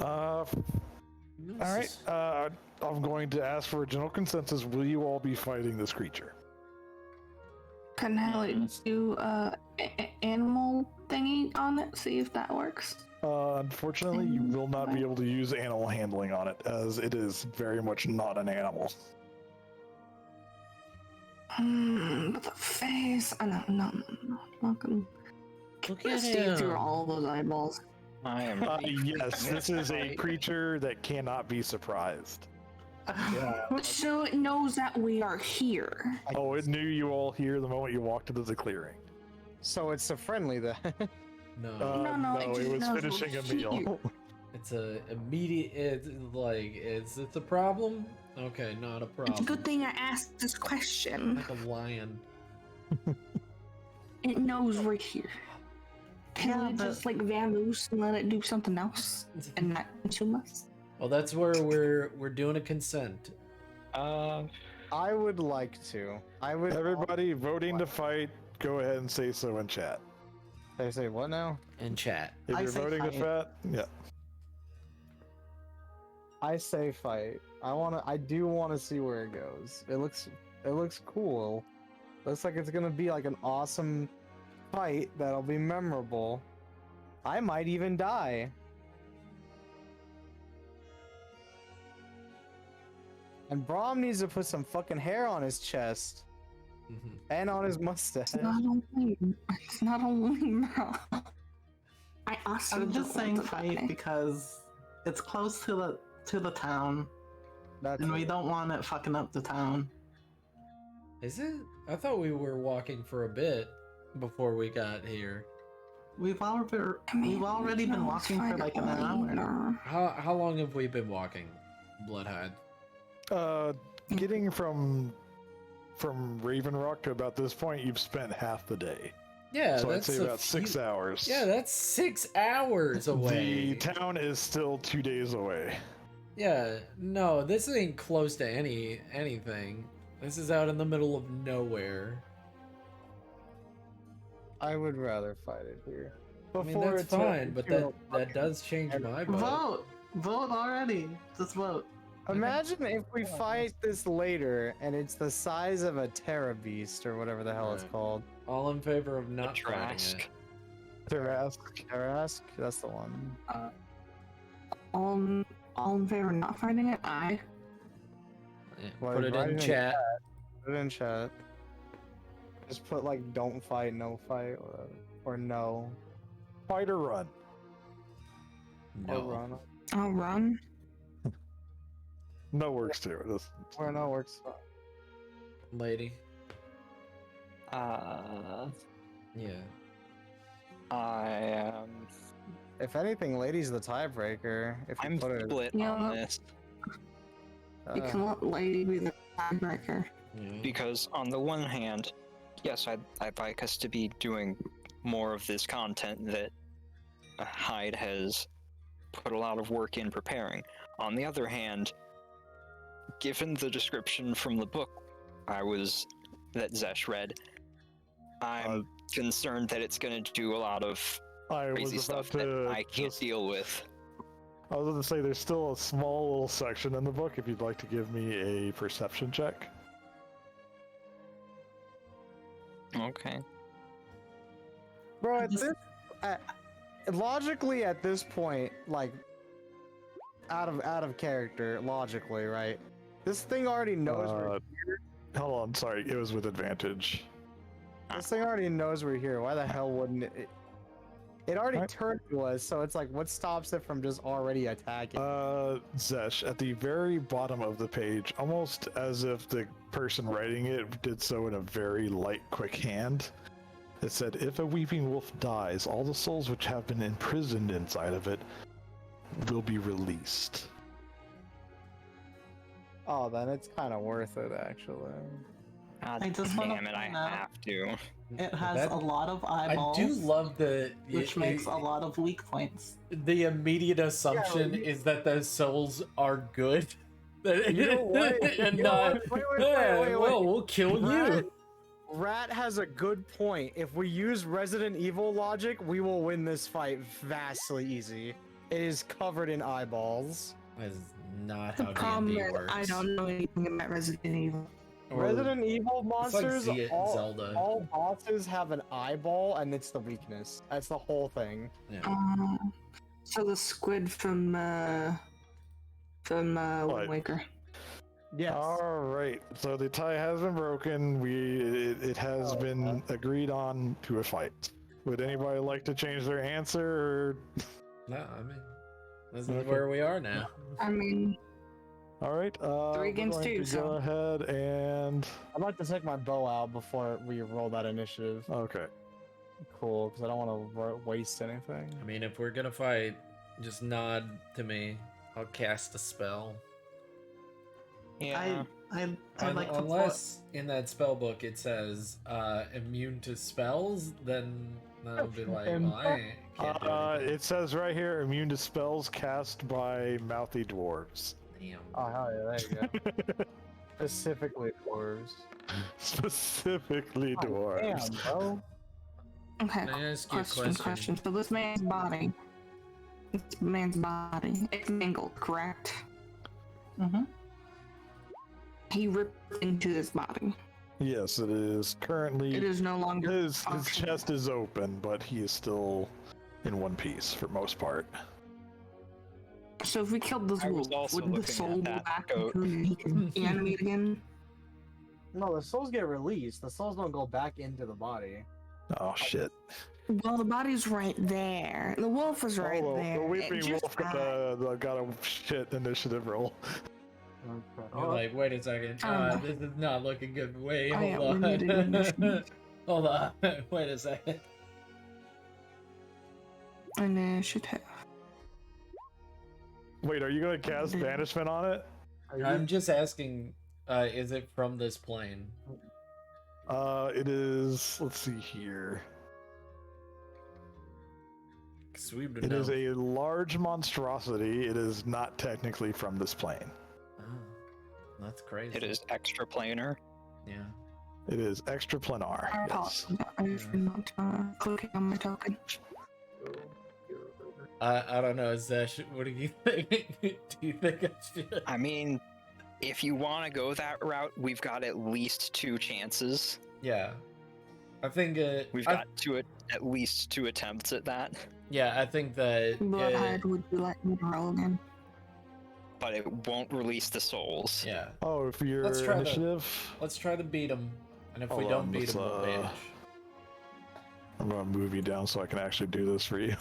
S9: All right. I'm going to ask for a general consensus. Will you all be fighting this creature?
S6: Can I like do animal thingy on it? See if that works.
S9: Unfortunately, you will not be able to use animal handling on it, as it is very much not an animal.
S6: But the face. No. Not gonna.
S5: Look
S6: Let's
S5: at
S6: dig through
S5: him.
S6: all those eyeballs.
S4: I am.
S9: Yes, this is a creature that cannot be surprised.
S6: So it knows that we are here.
S9: Oh, it knew you all here the moment you walked into the clearing.
S1: So it's a friendly then.
S5: No,
S6: No, it
S9: no,
S6: just
S9: it was
S6: knows we're
S9: finishing a
S6: here.
S9: meal.
S5: it's a immediate. It's a problem. Okay, not a problem.
S6: It's a good thing I asked this question.
S5: Like a lion.
S6: It knows we're here. Can
S2: Yeah,
S6: we
S2: but-
S6: just like vamoose and let it do something else and not consume us?
S5: Well, that's where we're doing a consent.
S1: I would like to. I would.
S9: Everybody voting to fight, go ahead and say so in chat.
S1: They say what now?
S5: In chat.
S9: If
S2: I
S9: you're
S2: say
S9: voting to
S2: fight.
S9: fight, yeah.
S1: I say fight. I do wanna see where it goes. It looks cool. Looks like it's gonna be like an awesome fight that'll be memorable. I might even die. And Braum needs to put some fucking hair on his chest
S5: Mhm.
S1: and on his mustache.
S6: It's not only I also
S2: I'm just
S6: don't
S2: saying
S6: want to
S2: fight
S6: die.
S2: because it's close to the town,
S1: That's
S2: and we don't want it fucking up the town.
S5: Is it? I thought we were walking for a bit before we got here.
S2: We've already
S6: I mean,
S2: been
S6: no,
S2: walking
S6: it's
S2: for like an
S6: fine,
S2: hour.
S6: no.
S5: How long have we been walking, Bloodhide?
S9: Getting from from Raven Rock to about this point, you've spent half the day.
S7: Yeah,
S9: So I'd
S7: that's
S9: say
S7: a
S9: about 6
S7: few-
S9: hours.
S7: Yeah, that's 6 hours away.
S9: The town is still 2 days away.
S7: Yeah, no, this ain't close to anything. This is out in the middle of nowhere.
S1: I would rather fight it here.
S7: I mean, that's fine, but that does change my vote.
S2: Vote already. Just vote.
S1: Imagine if we fight this later and it's the size of a Terra Beast or whatever the hell it's
S7: Right.
S1: called.
S7: All in favor of not fighting
S4: Trask.
S7: it.
S1: Terrask? That's the one.
S6: All in favor of not fighting it? Aye.
S7: Yeah,
S1: Well,
S7: put it
S1: write
S7: in
S1: it in
S7: chat.
S1: Put it in chat. Just put like don't fight, no fight, or no.
S9: Fight or run.
S1: Or
S7: No.
S1: run.
S6: I'll run.
S9: No works too.
S1: Or no works fine.
S7: Lady.
S4: Uh,
S7: Yeah.
S4: I
S1: If anything, lady's the tiebreaker. If you
S4: I'm
S1: put it,
S4: split
S6: Yeah.
S4: on this
S6: You can let Lady be the tiebreaker.
S7: Yeah.
S4: because on the one hand, yes, I'd like us to be doing more of this content that Hyde has put a lot of work in preparing. On the other hand, given the description from the book that Zesh read, I'm concerned that it's going to do a lot of
S9: I
S4: crazy
S9: was about
S4: stuff that
S9: to
S4: I can't deal with.
S9: I was going to say there's still a small little section in the book if you'd like to give me a perception check.
S4: Okay.
S1: bro, logically at this point, like out of character, logically, right? This thing already knows we're
S9: Hold on, sorry, it was with advantage.
S1: This thing already knows we're here. Why the hell wouldn't it? It already
S9: Right.
S1: turned to us, so it's like, what stops it from just already attacking?
S9: Zesh, at the very bottom of the page, almost as if the person writing it did so in a very light, quick hand, it said, if a weeping wolf dies, all the souls which have been imprisoned inside of it will be released.
S1: Oh, then it's kind of worth it, actually.
S4: God
S2: I just wanna
S4: damn it, I
S2: point out-
S4: have to.
S2: It has
S7: That-
S2: a lot of
S7: I
S2: eyeballs,
S7: do love
S2: which makes a lot of weak points.
S7: the immediate assumption is that the souls are good.
S1: You know what?
S7: And
S1: You know
S7: not,
S1: what? Wait,
S7: "Eh, well, we'll kill
S1: Rat,
S7: you.
S1: Rat has a good point. If we use Resident Evil logic, we will win this fight vastly easy. It is covered in eyeballs.
S7: That is not
S6: The
S7: how
S6: problem
S7: D&D
S6: is
S7: works.
S6: I don't know anything about Resident Evil.
S7: Or-
S1: Resident Evil
S7: it's like
S1: monsters,
S7: Zelda.
S1: all bosses have an eyeball, and it's the weakness. That's the whole thing.
S7: Yeah.
S6: So the squid from Wind
S9: What?
S6: Waker.
S1: Yes.
S9: All right, so the tie has been broken. It has been agreed on to a fight. Would anybody like to change their answer? Or...
S7: No, I mean, this is
S9: Okay.
S7: where we are now.
S6: I mean,
S9: All right,
S6: 3
S9: we're
S6: against
S9: going
S6: 2,
S9: to go
S6: so-
S9: ahead and
S1: I'd like to take my bow out before we roll that initiative.
S9: okay.
S1: Cool, because I don't want to waste anything.
S7: I mean, if we're gonna fight, just nod to me. I'll cast a spell.
S4: Yeah.
S2: I'd like to
S7: Unless in that spell book it says immune to spells, then I'll be like, well, I can't do anything.
S9: It says right here, immune to spells cast by mouthy dwarves.
S7: Damn.
S1: Oh, hell yeah, there you go. Specifically dwarves.
S9: Specifically dwarves.
S1: Damn, bro.
S6: okay.
S7: Can I ask you a
S6: Question. So this man's body, it's mangled, correct?
S2: Mm-hmm.
S6: He ripped into his body.
S9: Yes, it is currently.
S6: It is no longer.
S9: His
S6: functional.
S9: chest is open, but he is still in one piece for most part.
S6: So if we killed this
S4: I was
S6: wolf,
S4: also
S6: wouldn't the
S4: looking
S6: soul
S4: at
S6: go
S4: that
S6: back
S4: goat.
S6: into him and he can animate again?
S1: No, the souls get released. The souls don't go back into the body.
S9: Oh shit!
S6: Well, the body's right there. The wolf is right
S9: Oh,
S6: there.
S9: the
S6: It
S9: weeping
S6: just
S9: wolf got a shit initiative roll.
S7: You're like, wait a second.
S6: Oh.
S7: This is not looking good. Wait,
S6: Oh, yeah,
S7: hold
S6: we need an
S7: on.
S6: initiative.
S7: Hold on. Wait a second.
S6: Initiative.
S9: Wait, are you gonna cast banishment on it?
S7: I'm just asking, is it from this plane?
S9: It is. Let's see here.
S7: 'Cause we would
S9: It
S7: know.
S9: is a large monstrosity. It is not technically from this plane.
S7: Oh, that's crazy.
S4: It is extraplanar.
S7: Yeah.
S9: It is extraplanar.
S6: I
S9: Yes.
S6: apologize for not clicking on my token.
S7: I don't know, Zesh. What do you think? Do you think I should?
S4: I mean, if you want to go that route, we've got at least 2 chances.
S7: Yeah. I think
S4: We've got at least 2 attempts at that,
S7: yeah, I think that
S6: Bloodhide, would you like me to roll again?
S4: but it won't release the souls.
S7: yeah.
S9: Oh, for your
S7: Let's try the-
S9: initiative,
S7: Let's try to beat him, and if we
S9: Hold
S7: don't
S9: on,
S7: beat
S9: let's,
S7: him, we'll vanish.
S9: I'm gonna move you down so I can actually do this for you.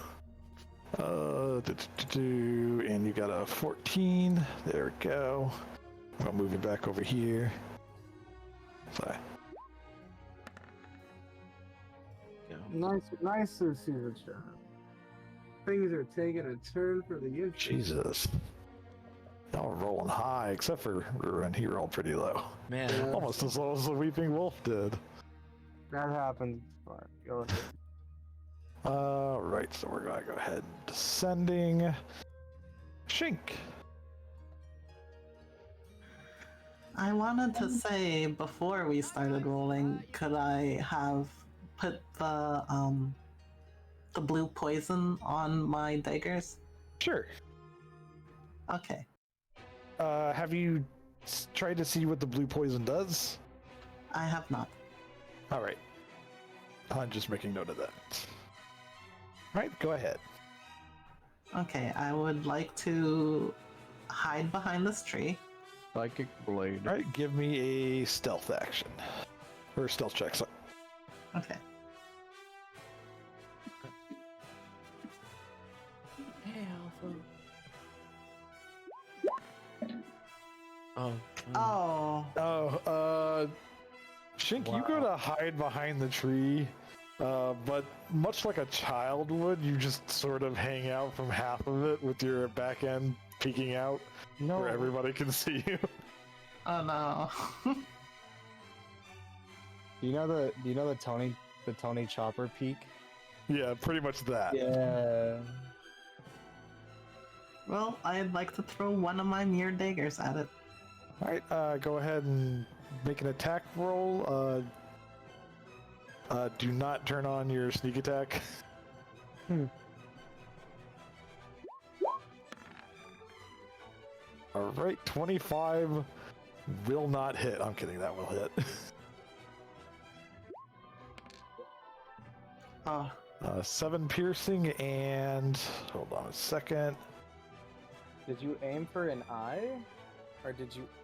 S9: And you got a 14. There we go. I'm gonna move you back over here. Sorry.
S8: Nice to see the chat. Things are taking a turn for the interesting.
S9: Jesus. Y'all are rolling high, except for Ruin. He rolled pretty low.
S7: Man,
S8: Yeah.
S9: Almost as low as the Weeping Wolf did.
S8: That happens. Alright, go ahead.
S9: Right, so we're gonna go ahead and descending. Shink.
S2: I wanted to say before we started rolling, could I have put the blue poison on my daggers?
S9: Sure.
S2: Okay.
S9: Have you tried to see what the blue poison does?
S2: I have not.
S9: All right. I'm just making note of that. All right, go ahead.
S2: Okay, I would like to hide behind this tree.
S8: Psychic blade.
S9: All right, give me a stealth action. Or stealth check, sorry.
S2: Okay.
S7: hey, Alpha. Oh.
S2: Oh.
S9: Shink, you go to hide behind the tree, but much like a child would, you just sort of hang out from half of it with your back end peeking out where everybody can see you.
S2: Oh no.
S1: Do you know the Tony Chopper peak?
S9: Yeah, pretty much that.
S1: Yeah.
S2: Well, I'd like to throw one of my mere daggers at it.
S9: All right, go ahead and make an attack roll. Do not turn on your sneak attack. All right, 25 will not hit. I'm kidding, that will hit.
S2: Oh.
S9: 7 piercing and hold on a second.
S1: Did you aim for an eye, or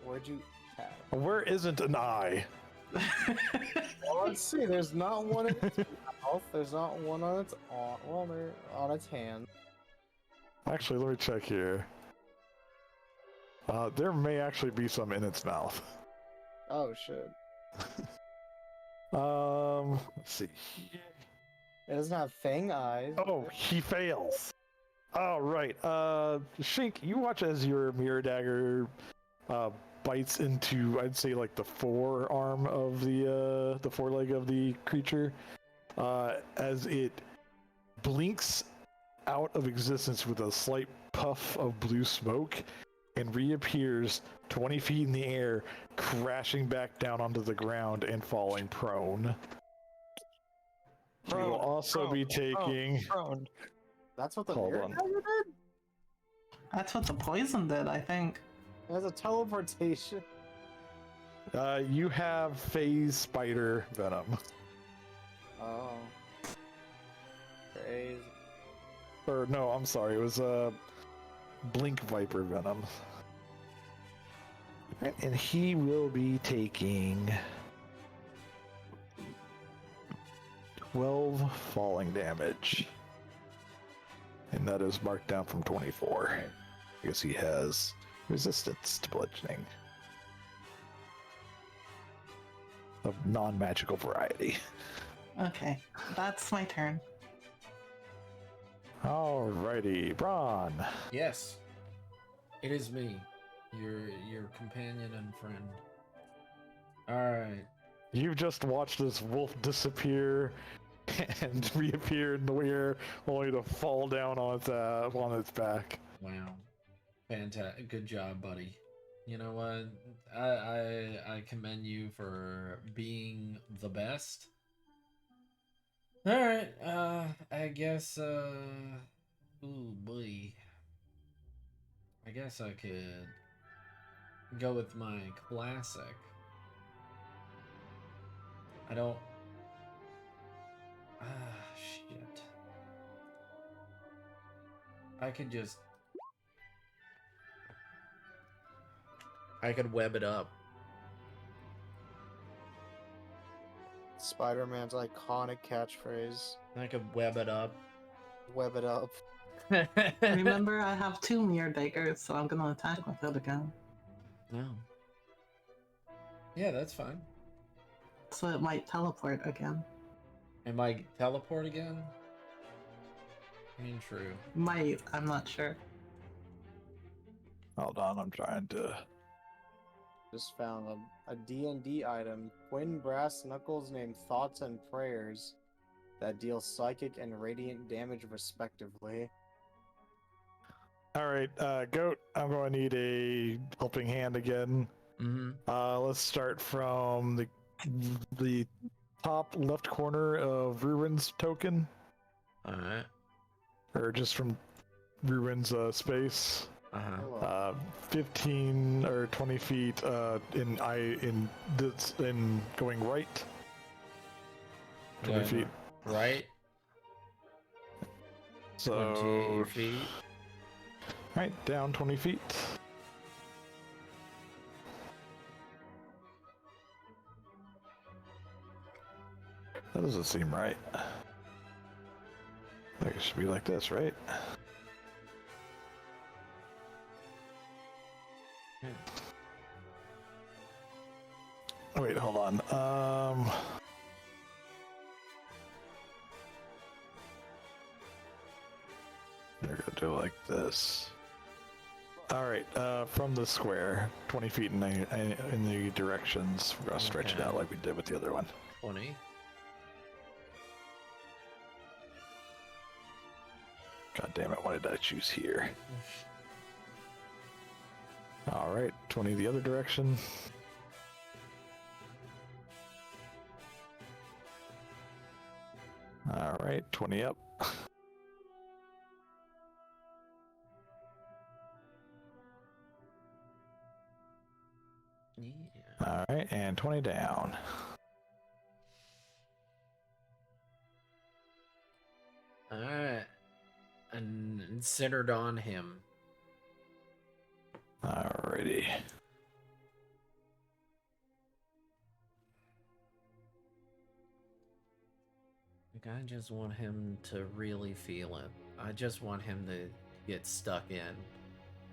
S1: where'd you tap?
S9: Where isn't an eye?
S1: Well, let's see. There's not one in its mouth. There's not one on its arm. Well, they're on its hand.
S9: Actually, let me check here. There may actually be some in its mouth.
S1: Oh shit!
S9: Let's see.
S1: It doesn't have fang eyes.
S9: Oh, he fails. All right. Shink, you watch as your mirror dagger bites into, I'd say, like the forearm of the foreleg of the creature, as it blinks out of existence with a slight puff of blue smoke and reappears 20 feet in the air, crashing back down onto the ground and falling prone. You will also be taking.
S4: Prone.
S1: That's what the
S9: Hold
S1: mirror
S9: on.
S1: dagger did?
S2: That's what the poison did, I think.
S1: It has a teleportation.
S9: You have phase spider venom.
S1: Oh. Crazy.
S9: Or no, I'm sorry, it was blink viper venom. And he will be taking 12 falling damage. And that is marked down from 24. I guess he has resistance to bludgeoning. Of non-magical variety.
S2: Okay, that's my turn.
S9: Alrighty, Braun.
S7: Yes. It is me, your companion and friend. Alright.
S9: You've just watched this wolf disappear and reappear in the air, only to fall down on its back.
S7: Wow. Fantastic. Good job, buddy. You know what? I commend you for being the best. Alright, I guess, ooh, boy. I guess I could go with my classic. I don't... shit. I could just... I could web it up.
S1: Spider-Man's iconic catchphrase.
S7: I could web it up.
S1: Web it up.
S2: Remember, I have 2 mirror daggers, so I'm gonna attack with it again.
S7: No. Yeah, that's fine.
S2: So it might teleport again.
S7: It might teleport again? I mean, true.
S2: Might, I'm not sure.
S9: Hold on, I'm trying to.
S1: Just found a D&D item. Twin brass knuckles named Thoughts and Prayers that deal psychic and radiant damage respectively.
S9: All right, Goat. I'm going to need a helping hand again.
S7: Mm-hmm.
S9: Let's start from the top left corner of Ruin's token,
S7: Alright.
S9: or just from Ruin's space.
S7: Uh-huh.
S1: Hello.
S9: 15 or 20 feet in going right. 20
S7: Going
S9: feet.
S7: Right?
S9: So
S7: 20 feet.
S9: right down 20 feet. That doesn't seem right. Like it should be like this, right? Oh, wait, hold on. We're gonna do it like this. All right, from the square, 20 feet in the directions. We're gonna stretch it
S7: Okay.
S9: out like we did with the other one.
S7: 20.
S9: God damn it! Why did I choose here? All right, 20 the other direction. All right, 20 up.
S7: Yeah.
S9: All right, and 20 down.
S7: Alright. And centered on him.
S9: Alrighty.
S7: Like, I just want him to really feel it. I just want him to get stuck in.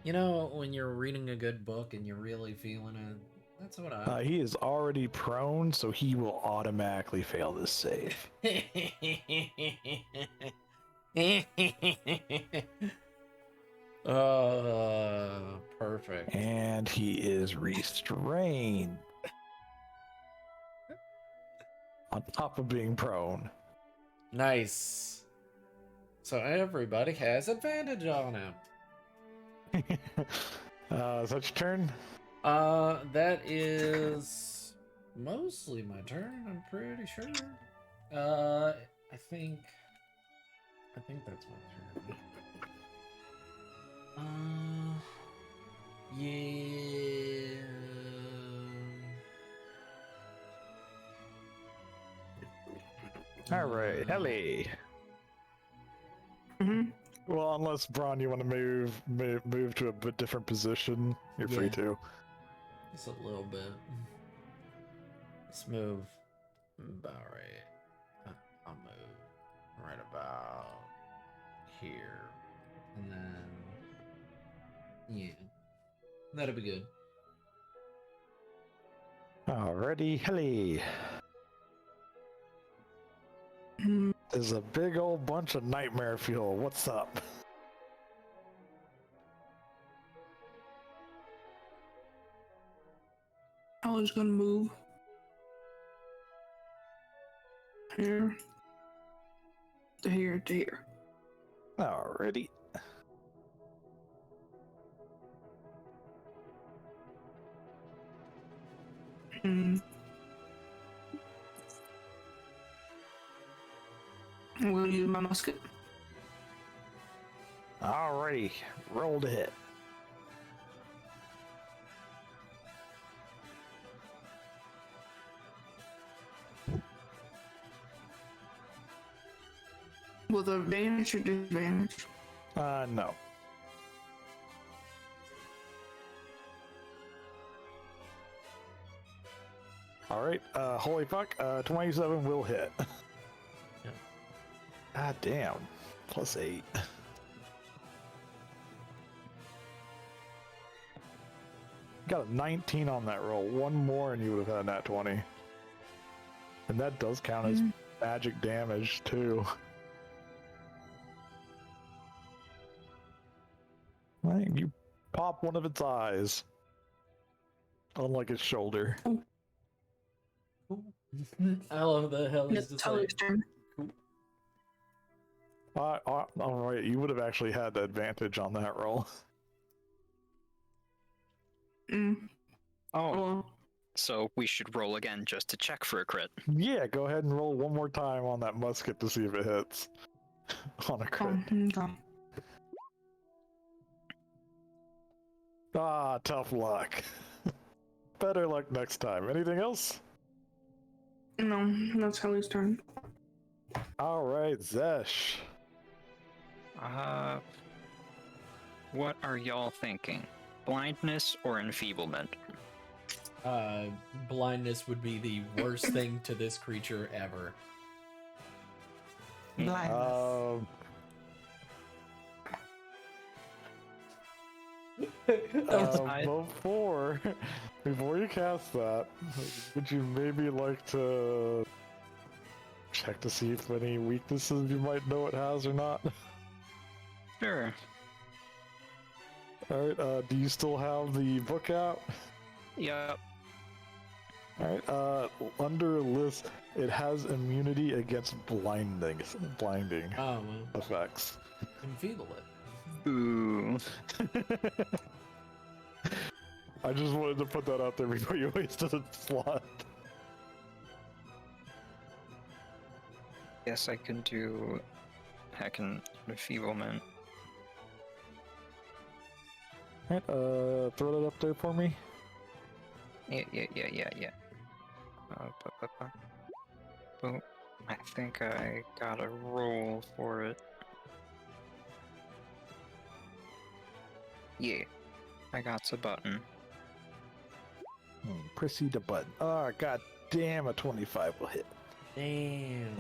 S7: You know, when you're reading a good book and you're really feeling it, that's what I...
S9: He is already prone, so he will automatically fail this save.
S7: Perfect.
S9: And he is restrained. On top of being prone.
S7: Nice. So everybody has advantage on him.
S9: Is that your turn?
S7: That is mostly my turn, I'm pretty sure. I think that's my turn. Yeah.
S9: Alright, Ellie.
S6: Hmm.
S9: Well, unless Braun, you want to move to a bit different position, you're free
S7: Yeah.
S9: to.
S7: Just a little bit. Let's move about right. I'll move right about here. And then, yeah. That'll be good.
S9: Alrighty, Ellie. There's a big old bunch of nightmare fuel. What's up?
S6: I was gonna move Here. To here, to here.
S9: Alrighty.
S6: Hmm. We'll use my musket.
S9: Alrighty. Roll to hit.
S6: With advantage or disadvantage?
S9: No. Alright, holy fuck, 27 will hit.
S7: Yep.
S9: Ah, damn. +8. Got a 19 on that roll. One more and you would have had that 20. And that does count as magic damage, too. Right, you pop one of its eyes. Unlike its shoulder.
S7: I love the hell is
S6: It's
S7: just
S6: Tully's
S7: like,
S6: turn.
S9: Alright, you would have actually had the advantage on that roll.
S6: Mm.
S4: Oh,
S6: Well,
S4: so we should roll again just to check for a crit.
S9: Yeah, go ahead and roll one more time on that musket to see if it hits. On a crit.
S6: okay.
S9: Ah, tough luck. Better luck next time. Anything else?
S6: No, that's Tully's turn.
S9: Alright, Zesh.
S4: What are y'all thinking? Blindness or enfeeblement?
S7: Blindness would be the worst thing to this creature ever.
S2: Blindness.
S9: Before you cast that, would you maybe like to check to see if any weaknesses you might know it has or not?
S4: Sure.
S9: Alright, do you still have the book out?
S4: Yep.
S9: Alright, under a list, it has immunity against blinding
S7: Oh, well,
S9: effects.
S7: enfeeble it.
S4: Boo.
S9: I just wanted to put that out there before you wasted a slot.
S4: Yes, I can do heckin' enfeeblement.
S9: Alright, throw that up there for me.
S4: Yeah. Boom. I think I got a roll for it. Yeah, I got a button.
S9: Proceed to button. Oh, god damn, a 25 will hit.
S7: Damn.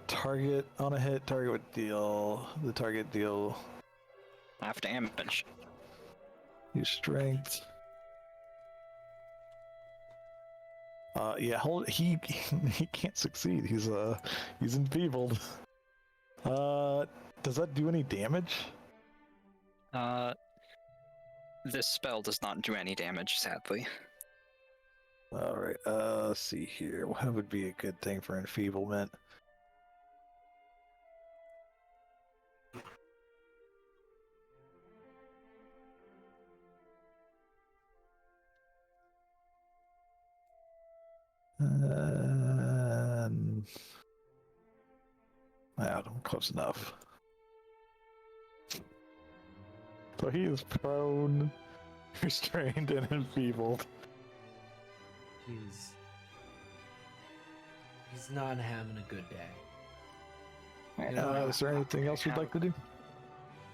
S9: Target on a hit, target would deal. The target deal.
S4: Half damage.
S9: Use strength. Yeah, hold. He can't succeed. He's enfeebled. Does that do any damage?
S4: This spell does not do any damage, sadly.
S9: Alright, let's see here. What would be a good thing for enfeeblement? I'm close enough. So he is prone, restrained, and enfeebled.
S7: He's not having a good day.
S9: Is there anything else you'd like to do?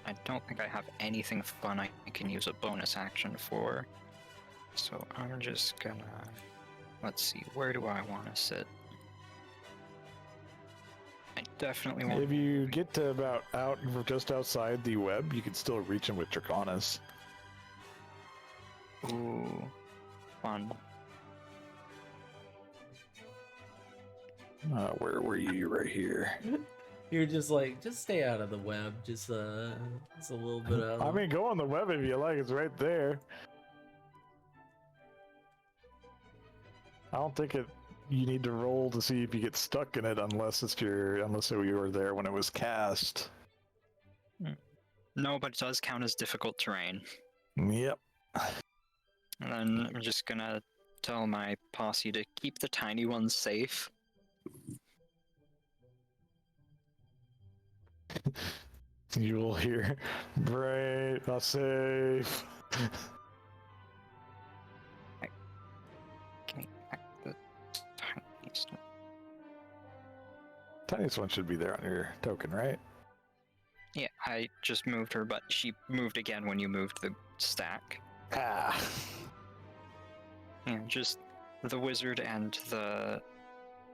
S4: I don't think I have anything fun I can use a bonus action for. So I'm just gonna... Let's see, where do I want to sit? I definitely want...
S9: If you get to about just outside the web, you can still reach him with Draconis.
S4: Ooh, fun.
S9: Where were you? Right here.
S7: You're just like, just stay out of the web. Just a little bit of.
S9: I mean, go on the web if you like. It's right there. I don't think it you need to roll to see if you get stuck in it, unless you were there when it was cast.
S4: No, but it does count as difficult terrain.
S9: Yep.
S4: And then I'm just gonna tell my posse to keep the tiny ones safe.
S9: You will hear, "Brave, not safe."
S4: Can I back the tiniest one?
S9: Tiniest one should be there on your token, right?
S4: Yeah, I just moved her, but she moved again when you moved the stack.
S9: Ah.
S4: Yeah, just the wizard and the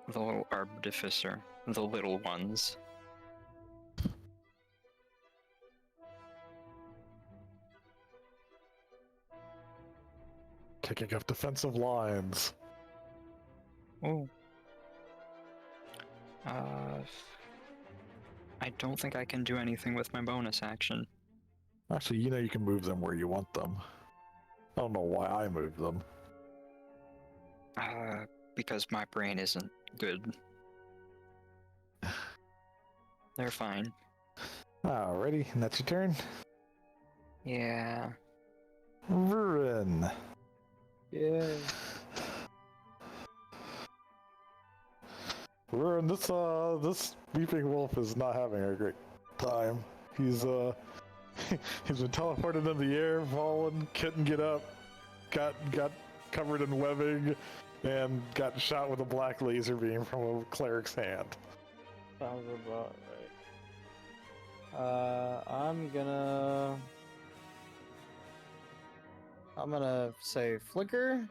S4: little artificer, the little ones.
S9: Kicking up defensive lines.
S4: Oh. I don't think I can do anything with my bonus action.
S9: Actually, you can move them where you want them. I don't know why I moved them.
S4: Because my brain isn't good. They're fine.
S9: Alrighty, and that's your turn.
S4: Yeah.
S9: Ruin.
S1: Yeah.
S9: Ruin, this weeping wolf is not having a great time. He's he's been teleported in the air, fallen, couldn't get up, got covered in webbing, and got shot with a black laser beam from a cleric's hand.
S1: Sounds about right. I'm gonna say flicker,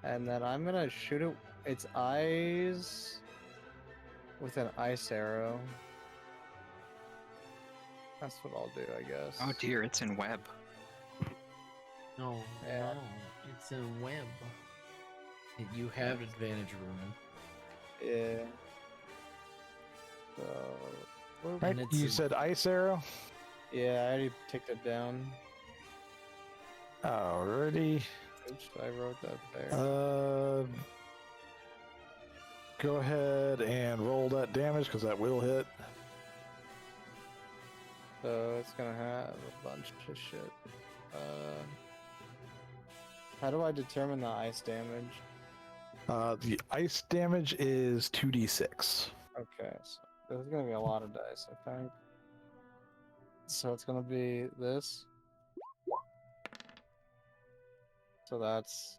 S1: and then I'm gonna shoot it its eyes with an ice arrow. That's what I'll do, I guess.
S4: Oh dear, it's in web.
S7: No,
S1: Yeah.
S7: no, it's a web. You have advantage, Ruin.
S1: Yeah. So, whoop.
S9: Right,
S7: And it's
S9: you
S7: a-
S9: said ice arrow?
S1: Yeah, I already ticked it down.
S9: Alrighty.
S1: Oops, I wrote that there.
S9: Go ahead and roll that damage, because that will hit.
S1: So it's gonna have a bunch of shit. How do I determine the ice damage?
S9: The ice damage is 2d6.
S1: Okay, so there's gonna be a lot of dice, I think. So it's gonna be this. So that's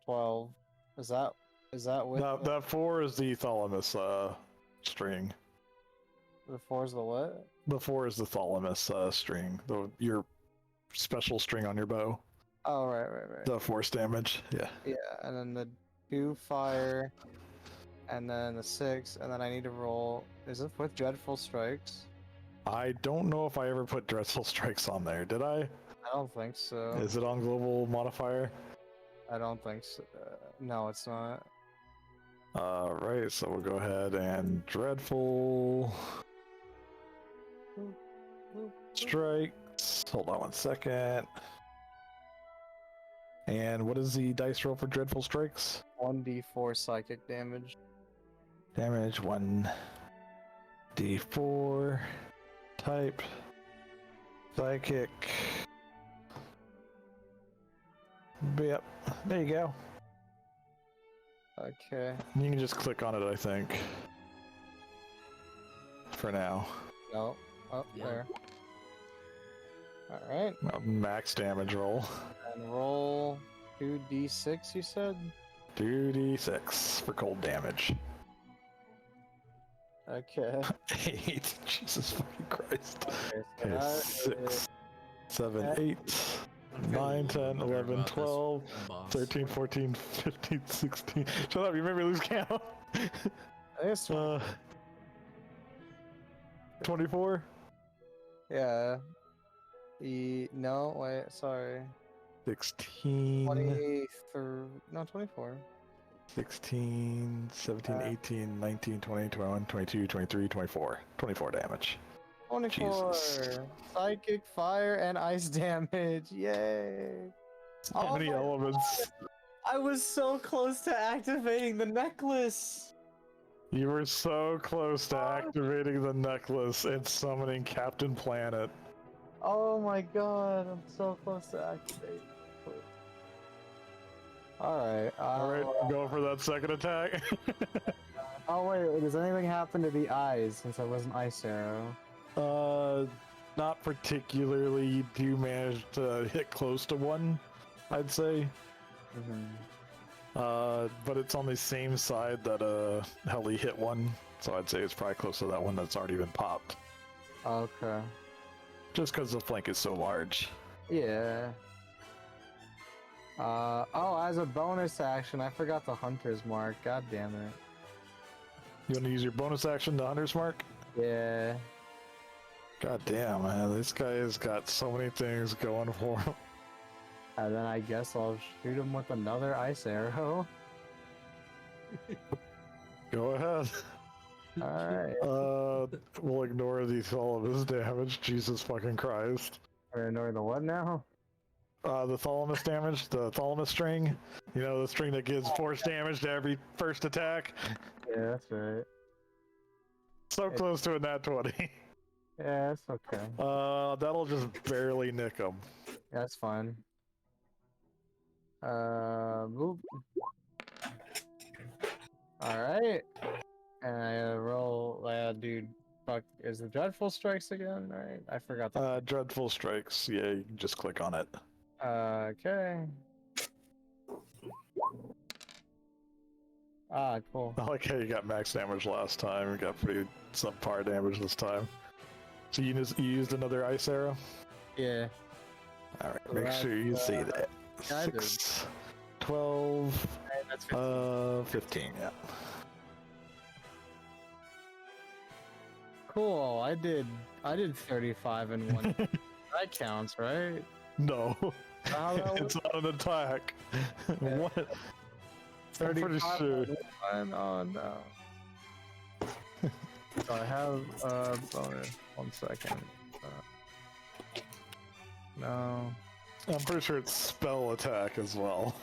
S1: 12. Is that with
S9: No, that 4 is the thalamus string.
S1: the 4 is the what?
S9: The 4 is the thalamus string. Your special string on your bow.
S1: Oh right.
S9: The force damage. Yeah.
S1: Yeah, and then the 2 fire, and then the 6, and then I need to roll. Is it with dreadful strikes?
S9: I don't know if I ever put dreadful strikes on there. Did I?
S1: I don't think so.
S9: Is it on global modifier?
S1: I don't think so. No, it's not.
S9: Right, so we'll go ahead and dreadful strikes. Hold on one second. And what is the dice roll for dreadful strikes?
S1: 1d4 psychic damage.
S9: Damage 1d4. Type psychic. Yep, there you go.
S1: Okay.
S9: You can just click on it, I think. For now.
S1: No. Up
S7: Yeah.
S1: there. Alright.
S9: Max damage roll.
S1: And roll 2d6, you said?
S9: 2d6 for cold damage.
S1: Okay.
S9: 8. Jesus fucking Christ.
S1: Okay, so
S9: Okay,
S1: that
S9: 6,
S1: is-
S9: 7,
S1: that-
S9: 8,
S7: Okay,
S9: 9, 10,
S7: we'll learn
S9: 11,
S7: about this
S9: 12,
S7: boss.
S9: 13, 14, 15, 16. Shut up, you made me lose count.
S1: I think it's
S9: 24?
S1: yeah. No, wait, sorry.
S9: 16,
S1: 23. No, 24.
S9: 16, 17,
S1: Uh,
S9: 18, 19, 20, 21, 22, 23, 24. 24 damage.
S1: 24.
S9: Jesus.
S1: Psychic, fire, and ice damage. Yay.
S9: How
S1: Oh
S9: many
S1: my
S9: elements?
S1: I was so close to activating the necklace.
S9: You were so close to activating the necklace and summoning Captain Planet.
S1: Oh my god, I'm so close to activating. Alright,
S9: Alright, go for that second attack.
S1: oh wait, does anything happen to the eyes since I was an ice arrow?
S9: Not particularly. You do manage to hit close to one, I'd say. But it's on the same side that Helly hit one, so I'd say it's probably close to that one that's already been popped.
S1: Okay.
S9: Just because the flank is so large.
S1: Yeah. Oh, as a bonus action, I forgot the Hunter's Mark. God damn it.
S9: You want to use your bonus action, the Hunter's Mark?
S1: Yeah.
S9: God damn, man. This guy has got so many things going for him.
S1: And then I guess I'll shoot him with another ice arrow.
S9: Go ahead.
S1: Alright.
S9: We'll ignore all of his damage. Jesus fucking Christ.
S1: Or ignore the what now?
S9: The thalamus damage, the thalamus string. You know, the string that gives force damage to every first attack.
S1: Yeah, that's right.
S9: So close to a nat 20.
S1: Yeah, it's okay.
S9: That'll just barely nick him.
S1: That's fine. Boop. Alright. And I roll, dude, fuck, is the Dreadful Strikes again? Right? I forgot the
S9: Dreadful Strikes, yeah, you can just click on it.
S1: okay. Ah, cool.
S9: I like how you got max damage last time, you got pretty subpar damage this time. So you used another ice arrow?
S1: Yeah.
S9: Alright, make sure you see that.
S1: Yeah, I did.
S9: 6, 12,
S1: That's 15.
S9: 15, yeah.
S1: Cool. I did 35 in one. That counts, right?
S9: No,
S1: How that
S9: it's not an attack. What? I'm pretty
S1: 35
S9: sure.
S1: on one? Oh no. So I have bonus. 1 second. No.
S9: I'm pretty sure it's spell attack as well.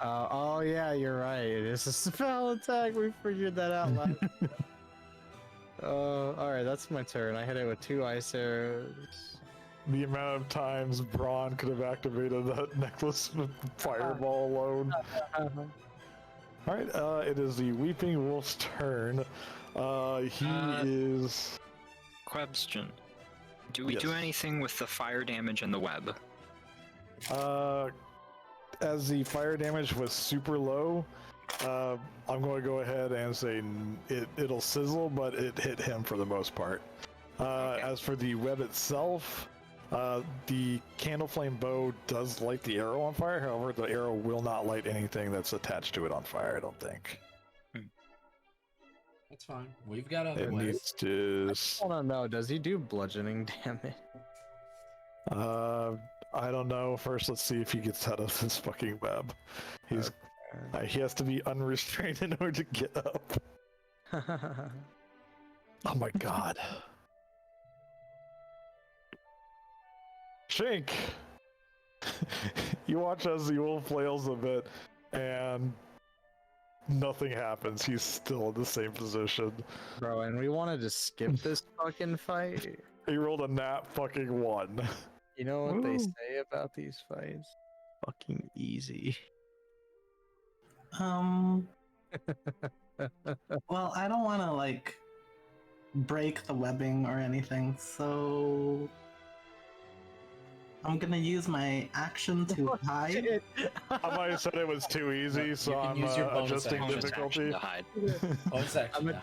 S1: Oh yeah, you're right. It is a spell attack. We figured that out last. Alright, that's my turn. I hit it with 2 ice arrows.
S9: The amount of times Braun could have activated that necklace with fireball alone. Alright, it is the Weeping Wolf's turn. He is...
S4: Question. Do we
S9: Yes.
S4: do anything with the fire damage and the web?
S9: As the fire damage was super low, I'm going to go ahead and say it'll sizzle, but it hit him for the most part. As for the web itself, the candle flame bow does light the arrow on fire. However, the arrow will not light anything that's attached to it on fire, I don't think.
S7: That's fine. We've got other
S9: It
S7: ways.
S9: needs to...
S1: I don't know. Does he do bludgeoning damage?
S9: I don't know. First, let's see if he gets out of this fucking web. He's he has to be unrestrained in order to get up. Oh my god. Shink! You watch as the wolf flails a bit, and nothing happens. He's still in the same position.
S1: Bro, and we wanted to skip this fucking fight.
S9: He rolled a nat fucking 1.
S1: You know what they
S2: Ooh.
S1: say about these fights? Fucking easy.
S2: Well, I don't want to like break the webbing or anything, so I'm gonna use my action to hide.
S9: I might have said it was too easy, so
S7: You can
S9: I'm
S7: use your bonus
S9: adjusting
S7: action.
S9: difficulty.
S4: To hide.
S7: Oh, it's actually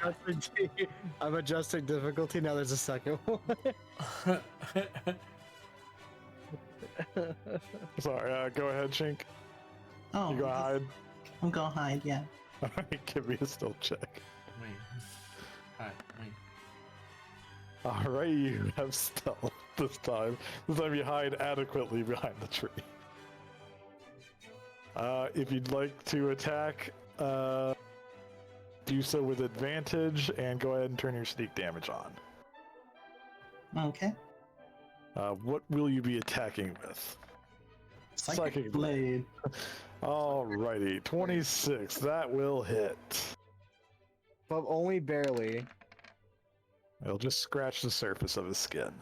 S1: I'm adjusting difficulty. Now there's a second one.
S9: Sorry, go ahead, Shink.
S2: Oh,
S9: You go hide.
S2: I'm gonna hide. Yeah.
S9: Alright, give me a stealth check.
S7: Wait. Alright, wait.
S9: Alright, you have stealth this time. This time you hide adequately behind the tree. If you'd like to attack, do so with advantage and go ahead and turn your sneak damage on.
S2: Okay.
S9: What will you be attacking with?
S2: Psychic blade.
S9: Alrighty, 26. That will hit.
S1: But only barely.
S9: It'll just scratch the surface of his skin.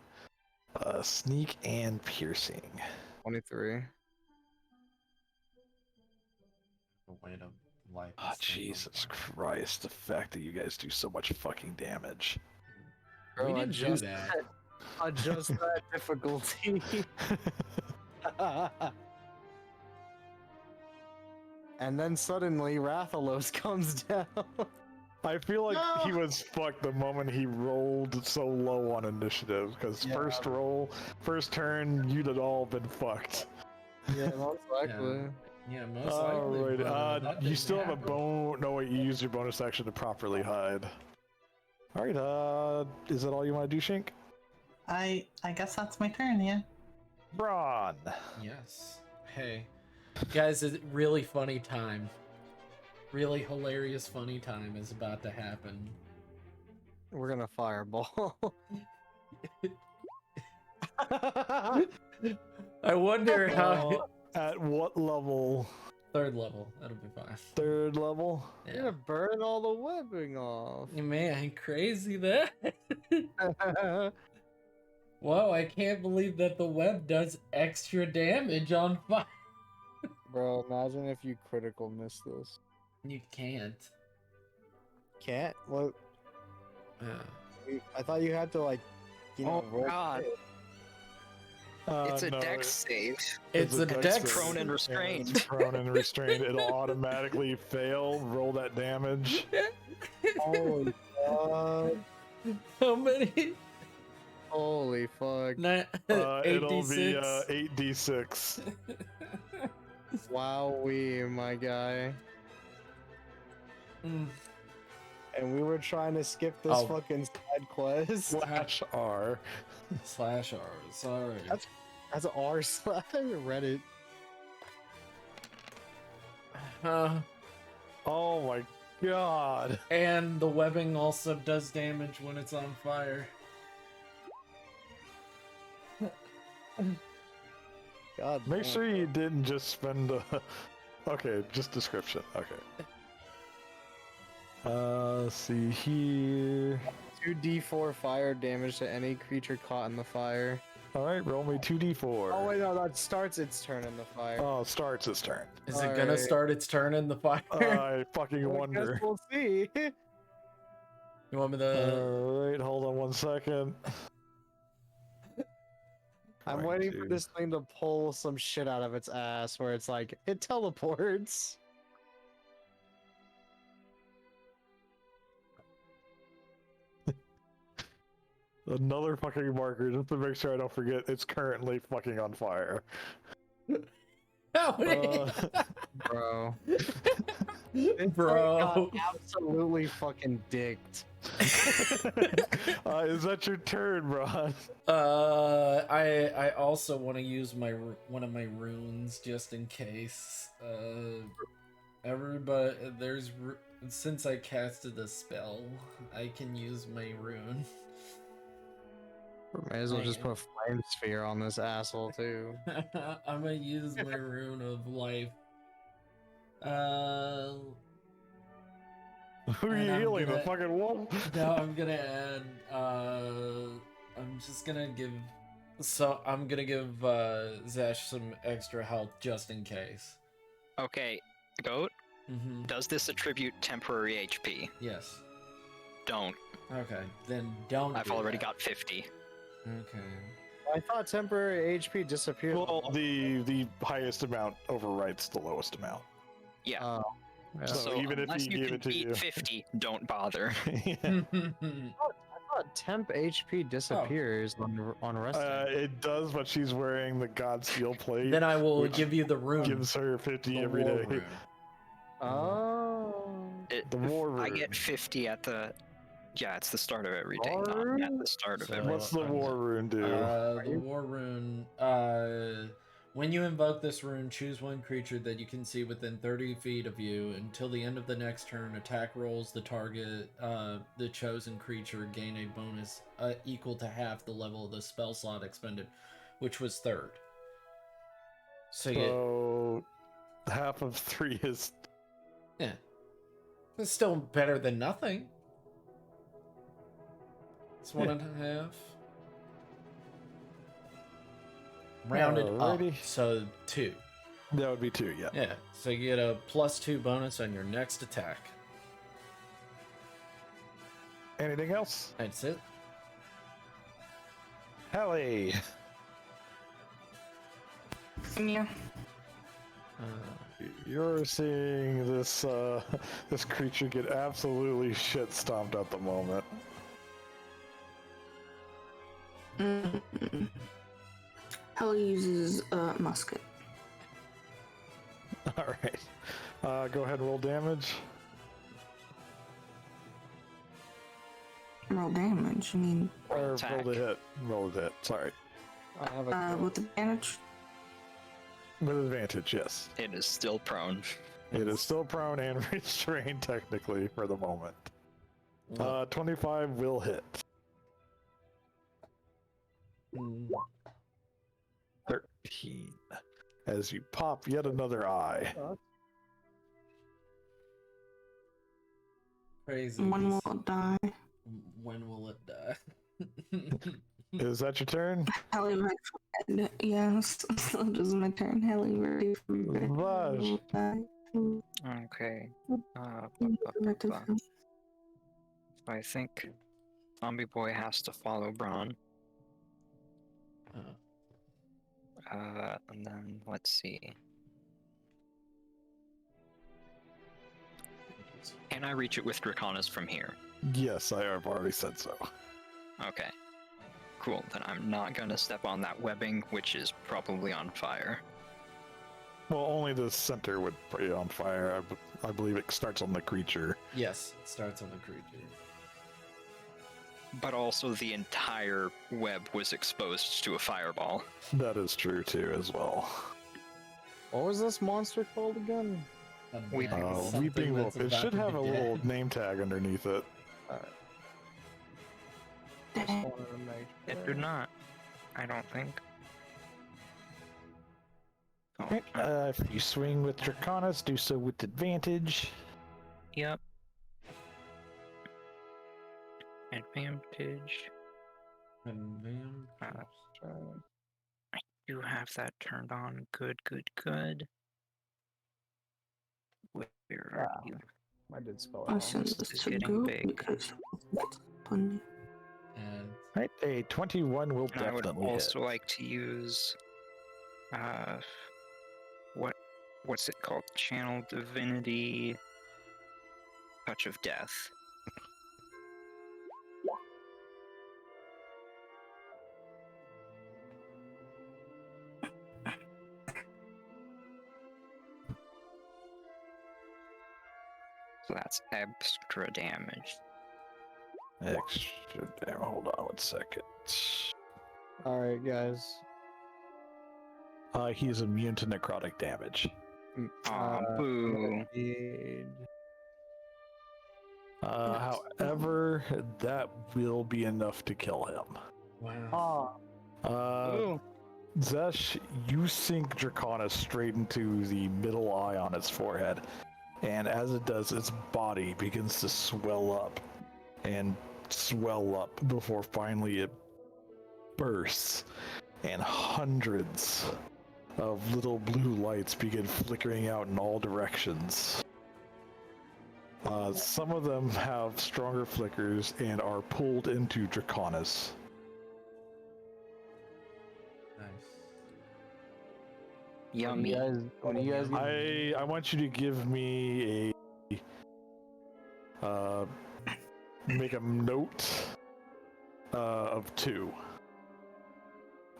S9: Sneak and piercing.
S1: 23.
S5: Way to light
S9: Oh,
S5: this thing on
S9: Jesus
S5: fire.
S9: Christ. The fact that you guys do so much fucking damage.
S5: We
S1: Bro,
S5: didn't do
S1: adjust
S5: that.
S1: Adjust that difficulty. And then suddenly Rathalos comes down.
S9: I feel like
S2: No!
S9: he was fucked the moment he rolled so low on initiative, because
S1: Yeah.
S9: first turn, you'd have all been fucked.
S1: Yeah, most likely.
S5: Yeah, most likely.
S9: Alright,
S5: but that
S9: you
S5: didn't
S9: still have a
S5: happen.
S9: bone. No, wait, you used your bonus action to properly hide. Alright, is that all you want to do, Shink?
S2: I guess that's my turn, yeah.
S9: Braun!
S7: Yes. Hey, guys, a really funny time. Really hilarious funny time is about to happen.
S1: We're gonna fireball.
S7: I wonder how.
S9: At what level?
S7: Third level. That'll be fine.
S9: Third level?
S1: You're gonna burn all the webbing off.
S7: Man, crazy that. Whoa, I can't believe that the web does extra damage on fire.
S1: Bro, imagine if you critical miss this.
S7: You can't.
S1: Can't? Well,
S7: Yeah.
S1: I thought you had to, like, you know,
S4: Oh,
S1: roll.
S4: God. It's a
S9: no,
S4: dex save.
S7: It's a
S9: dex
S7: dex.
S9: save.
S4: Prone and
S9: Yeah,
S4: restrained.
S9: it's prone and restrained. It'll automatically fail. Roll that damage.
S1: Holy fuck.
S7: How many?
S1: Holy fuck.
S9: It'll be
S7: 8d6.
S9: 8d6.
S1: Wowee, my guy.
S7: Mm.
S1: And we were trying to skip this
S7: Oh.
S1: fucking side quest.
S9: Slash R.
S7: Slash R. Sorry.
S1: That's R slash Reddit.
S9: Oh my god.
S7: And the webbing also does damage when it's on fire.
S1: God.
S9: Make
S1: damn.
S9: sure you didn't just spend Okay, just description. Okay. Let's see here.
S1: 2d4 fire damage to any creature caught in the fire.
S9: Alright, roll me 2d4.
S1: Oh wait, no, that starts its turn in the fire.
S9: Oh, starts its turn.
S7: Is it gonna
S1: Alright.
S7: start its turn in the fire?
S9: I fucking
S1: Well, I guess
S9: wonder.
S1: we'll see.
S7: You want me to?
S9: Alright, hold on one second.
S1: I'm
S9: Trying
S1: waiting for
S9: to-
S1: this thing to pull some shit out of its ass where it's like, it teleports.
S9: Another fucking marker just to make sure I don't forget it's currently fucking on fire.
S7: How many?
S1: Bro.
S7: Bro.
S1: Absolutely fucking dicked.
S9: Is that your turn, Ron?
S7: I also want to use my one of my runes just in case. Everybody, since I casted the spell, I can use my rune.
S1: May as well just
S7: Man.
S1: put flame sphere on this asshole too.
S7: I'm gonna use my rune of life.
S9: Who are you
S7: And I'm
S9: healing? The
S7: gonna-
S9: fucking wolf?
S7: No, I'm gonna add. I'm just gonna give. So I'm gonna give Zesh some extra health just in case.
S4: Okay, Goat,
S7: Mm-hmm.
S4: does this attribute temporary HP?
S7: Yes.
S4: Don't.
S7: Okay. Then don't.
S4: I've
S7: do
S4: already
S7: that.
S4: got 50.
S7: Okay.
S1: I thought temporary HP disappeared.
S9: Well, the highest amount overwrites the lowest amount.
S4: Yeah.
S1: Oh, yeah.
S9: So
S4: so
S9: even if
S4: unless
S9: he
S4: you
S9: gave
S4: can
S9: it to
S4: beat
S9: you.
S4: 50, don't bother.
S9: Yeah.
S1: I thought temp HP disappears on resting.
S9: It does, but she's wearing the God Steel plate.
S7: Then I will
S9: which
S7: give you the rune.
S9: gives her 50
S7: the
S9: every
S7: war
S9: day.
S7: rune.
S1: Oh.
S9: The war
S4: I
S9: rune.
S4: get 50 at the... Yeah, it's the start of every day,
S1: War
S4: not at
S1: rune?
S4: the start of
S7: So-
S4: every
S9: What's the
S7: I'm-
S9: war rune do?
S7: The war rune. When you invoke this rune, choose one creature that you can see within 30 feet of you. Until the end of the next turn, attack rolls the target, the chosen creature gain a bonus equal to half the level of the spell slot expended, which was third.
S5: So you,
S9: So half of 3 is
S5: yeah, it's still better than nothing. It's 1.5. Rounded
S9: Alrighty.
S5: up, so 2.
S9: that would be 2, yeah.
S5: Yeah, so you get a +2 bonus on your next attack.
S9: Anything else?
S5: That's it.
S9: Hallie.
S6: Yeah.
S9: You're seeing this this creature get absolutely shit stomped at the moment.
S6: Hell uses a musket.
S9: All right. Go ahead and roll damage.
S6: Roll damage. I mean,
S9: Or
S4: Attack.
S9: roll the hit. Roll the hit. Sorry.
S1: I have a
S6: with advantage.
S9: With advantage, yes.
S4: It is still prone.
S9: It is still prone and restrained technically for the moment. 25 will hit. 13. As you pop yet another eye.
S5: Crazy.
S6: When will it die?
S5: When will it die?
S9: Is that your turn?
S6: Helly ready for bed. Yes, so it is my turn. Helly ready for bed.
S9: Vaj.
S4: Okay.
S6: Back to the-
S4: So I think Zombie Boy has to follow Braun. And then let's see. Can I reach it with Draconis from here?
S9: Yes, I have already said so.
S4: Okay. Cool. Then I'm not gonna step on that webbing, which is probably on fire.
S9: Well, only the center would be on fire. I believe it starts on the creature.
S5: Yes, it starts on the creature.
S4: But also the entire web was exposed to a fireball.
S9: That is true too, as well.
S1: What was this monster called again?
S9: Weeping Wolf. It should have a little name tag underneath it.
S1: Just wanted to make
S4: It
S1: sure.
S4: did not. I don't think. Oh,
S9: Okay, if you swing with Draconis, do so with advantage.
S4: Yep. Advantage. I do have that turned on. Good. Where are you?
S1: I did spell
S6: I
S1: it
S6: sent
S1: wrong.
S6: this
S4: is
S6: to
S4: getting
S6: go
S4: big.
S6: because it's funny.
S5: And
S9: Right, a 21 will
S4: And I would
S9: definitely
S4: also
S9: hit.
S4: like to use, what's it called? Channel Divinity, Touch of Death. So that's extra damage.
S9: Extra damn. Hold on 1 second.
S1: Alright, guys.
S9: He is immune to necrotic damage.
S4: Aw, boo.
S1: Indeed.
S9: However, that will be enough to kill him.
S5: wow.
S1: Ah,
S9: Zesh, you sink Draconis straight into the middle eye on its forehead, and as it does, its body begins to swell up and swell up before finally it bursts, and hundreds of little blue lights begin flickering out in all directions. Some of them have stronger flickers and are pulled into Draconis.
S5: Nice.
S4: Yummy.
S1: when you guys get
S9: I want you to give me a make a note of 2.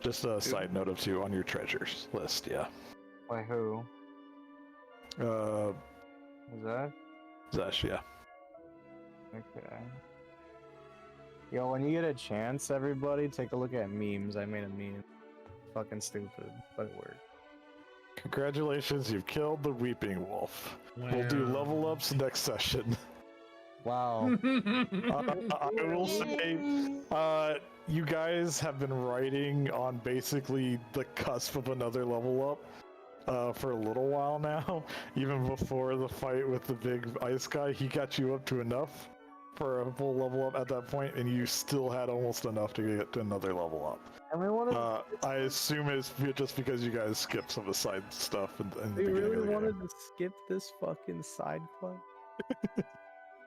S9: Just a side note of 2 on your treasures list, yeah.
S1: by who?
S9: Uh,
S1: Was that?
S9: Zesh, yeah.
S1: Okay. Yo, when you get a chance, everybody, take a look at memes. I made a meme. Fucking stupid, but it worked.
S9: Congratulations, you've killed the Weeping Wolf. We'll do level ups next session.
S1: Wow.
S9: I will say, you guys have been riding on basically the cusp of another level up, for a little while now. Even before the fight with the big ice guy, he got you up to enough for a full level up at that point, and you still had almost enough to get to another level up.
S8: And we wanted.
S9: I assume it's just because you guys skipped some of the side stuff in the
S8: we
S9: beginning
S8: really
S9: of the game.
S8: wanted to skip this fucking side quest.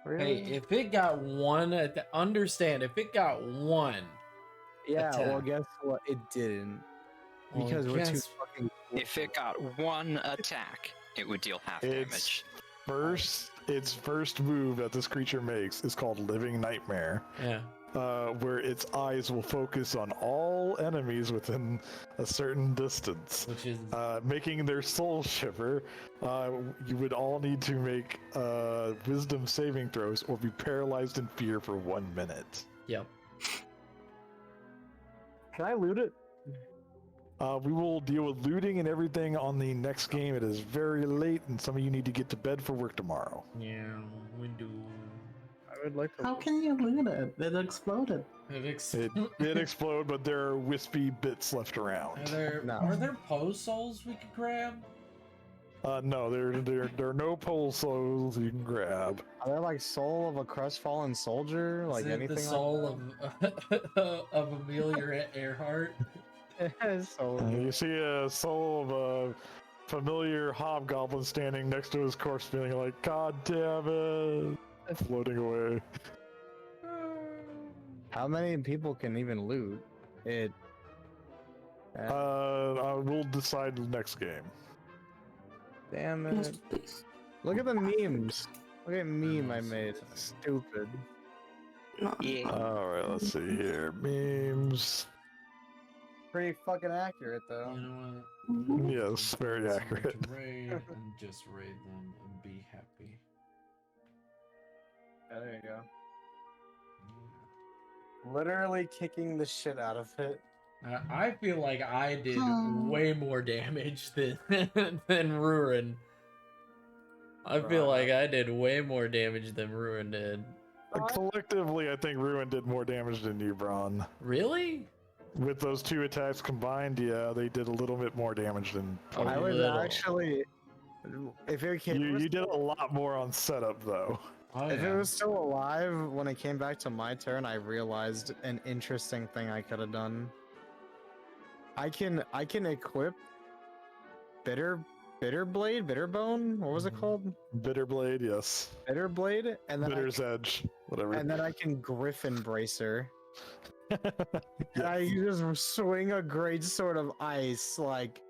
S5: Hey, if it got one, understand, if it got one,
S8: yeah. Well,
S5: attack.
S8: guess what? It didn't.
S5: well,
S8: Because we're too
S5: guess-
S8: fucking.
S4: If it got one attack, it would deal half damage.
S9: Its first move that this creature makes is called Living Nightmare,
S5: yeah.
S9: where its eyes will focus on all enemies within a certain distance,
S5: Which is
S9: making their soul shiver. You would all need to make wisdom saving throws or be paralyzed in fear for 1 minute.
S5: yep.
S8: Can I loot it?
S9: We will deal with looting and everything on the next game. It is very late, and some of you need to get to bed for work tomorrow.
S5: Yeah, we do.
S8: I would like to.
S2: How can you loot it? It exploded.
S9: It did explode, but there are wispy bits left around.
S8: No.
S5: Are there Poe souls we could grab?
S9: No, there are no pole souls you can grab.
S1: Are there like soul of a crestfallen soldier? Like
S5: Is it
S1: anything
S5: the soul of Amelia Earhart?
S1: like soul.
S9: You see a soul of a familiar hobgoblin standing next to his corpse, feeling like, "God damn it!" floating away.
S1: How many people can even loot it?
S9: We'll decide the next game.
S1: Damn
S6: Yes,
S1: it!
S6: please.
S1: Look at the memes. Look at meme I made.
S5: It's
S1: Stupid.
S6: No.
S9: All right, let's see here. Memes.
S1: Pretty fucking accurate though.
S5: You know what?
S9: Yes, very
S5: Someone
S9: accurate.
S5: to raid and just raid them and be happy.
S1: Yeah, there you go. Literally kicking the shit out of it.
S5: I feel like I did
S2: Hmm.
S5: way more damage than than Ruin. I feel
S1: Right.
S5: like I did way more damage than Ruin did.
S9: Collectively, I think Ruin did more damage than you, Braun.
S5: Really?
S9: With those two attacks combined, yeah, they did a little bit more damage than.
S5: A
S1: I would
S5: little.
S1: actually, if it came,
S9: You did a lot more on setup, though.
S5: Oh,
S1: if
S5: yeah.
S1: it was still alive when it came back to my turn, I realized an interesting thing I could have done. I can equip Bitter Bone. What was it
S5: Mhm.
S1: called?
S9: Bitterblade, yes.
S1: Bitter Blade, and then
S9: Bitter's Edge, whatever.
S1: and then I can Griffin Bracer. And I can just swing a great sword of ice like.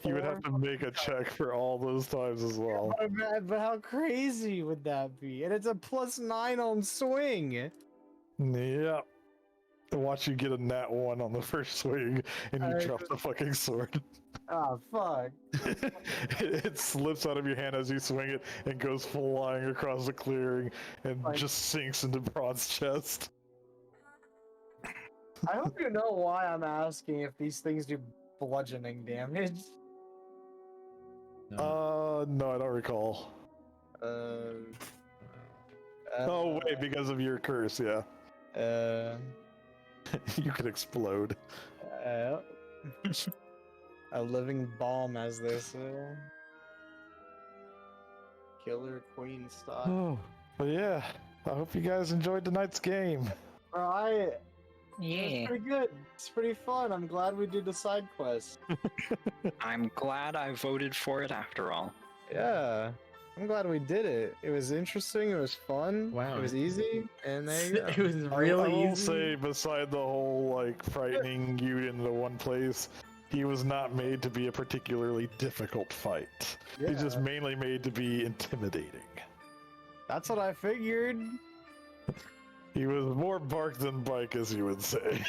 S9: You would have to make a check for all those times as well.
S1: But how crazy would that be? And it's a +9 on swing.
S9: Yeah. Watch you get a nat 1 on the first swing and you
S1: I
S9: drop the fucking sword.
S1: Ah, fuck.
S9: It slips out of your hand as you swing it and goes flying across the clearing and
S1: Like-
S9: just sinks into Braun's chest.
S1: I hope you know why I'm asking if these things do bludgeoning damage.
S9: No, I don't recall. Oh, wait, because of your curse, yeah. You could explode.
S1: A living bomb, as they say. Killer Queen style.
S9: Oh, but yeah, I hope you guys enjoyed tonight's game.
S1: Alright. It's pretty good. It's pretty fun. I'm glad we did the side quest.
S4: I'm glad I voted for it after all.
S1: Yeah. I'm glad we did it. It was interesting. It was fun.
S5: Wow.
S1: It was easy. And there you go.
S5: It was
S9: I
S5: really
S9: will
S5: easy.
S9: say, beside the whole, like, frightening you into one place, he was not made to be a particularly difficult fight. He's just
S1: Yeah.
S9: mainly made to be intimidating.
S1: That's what I figured.
S9: He was more bark than bike, as you would say.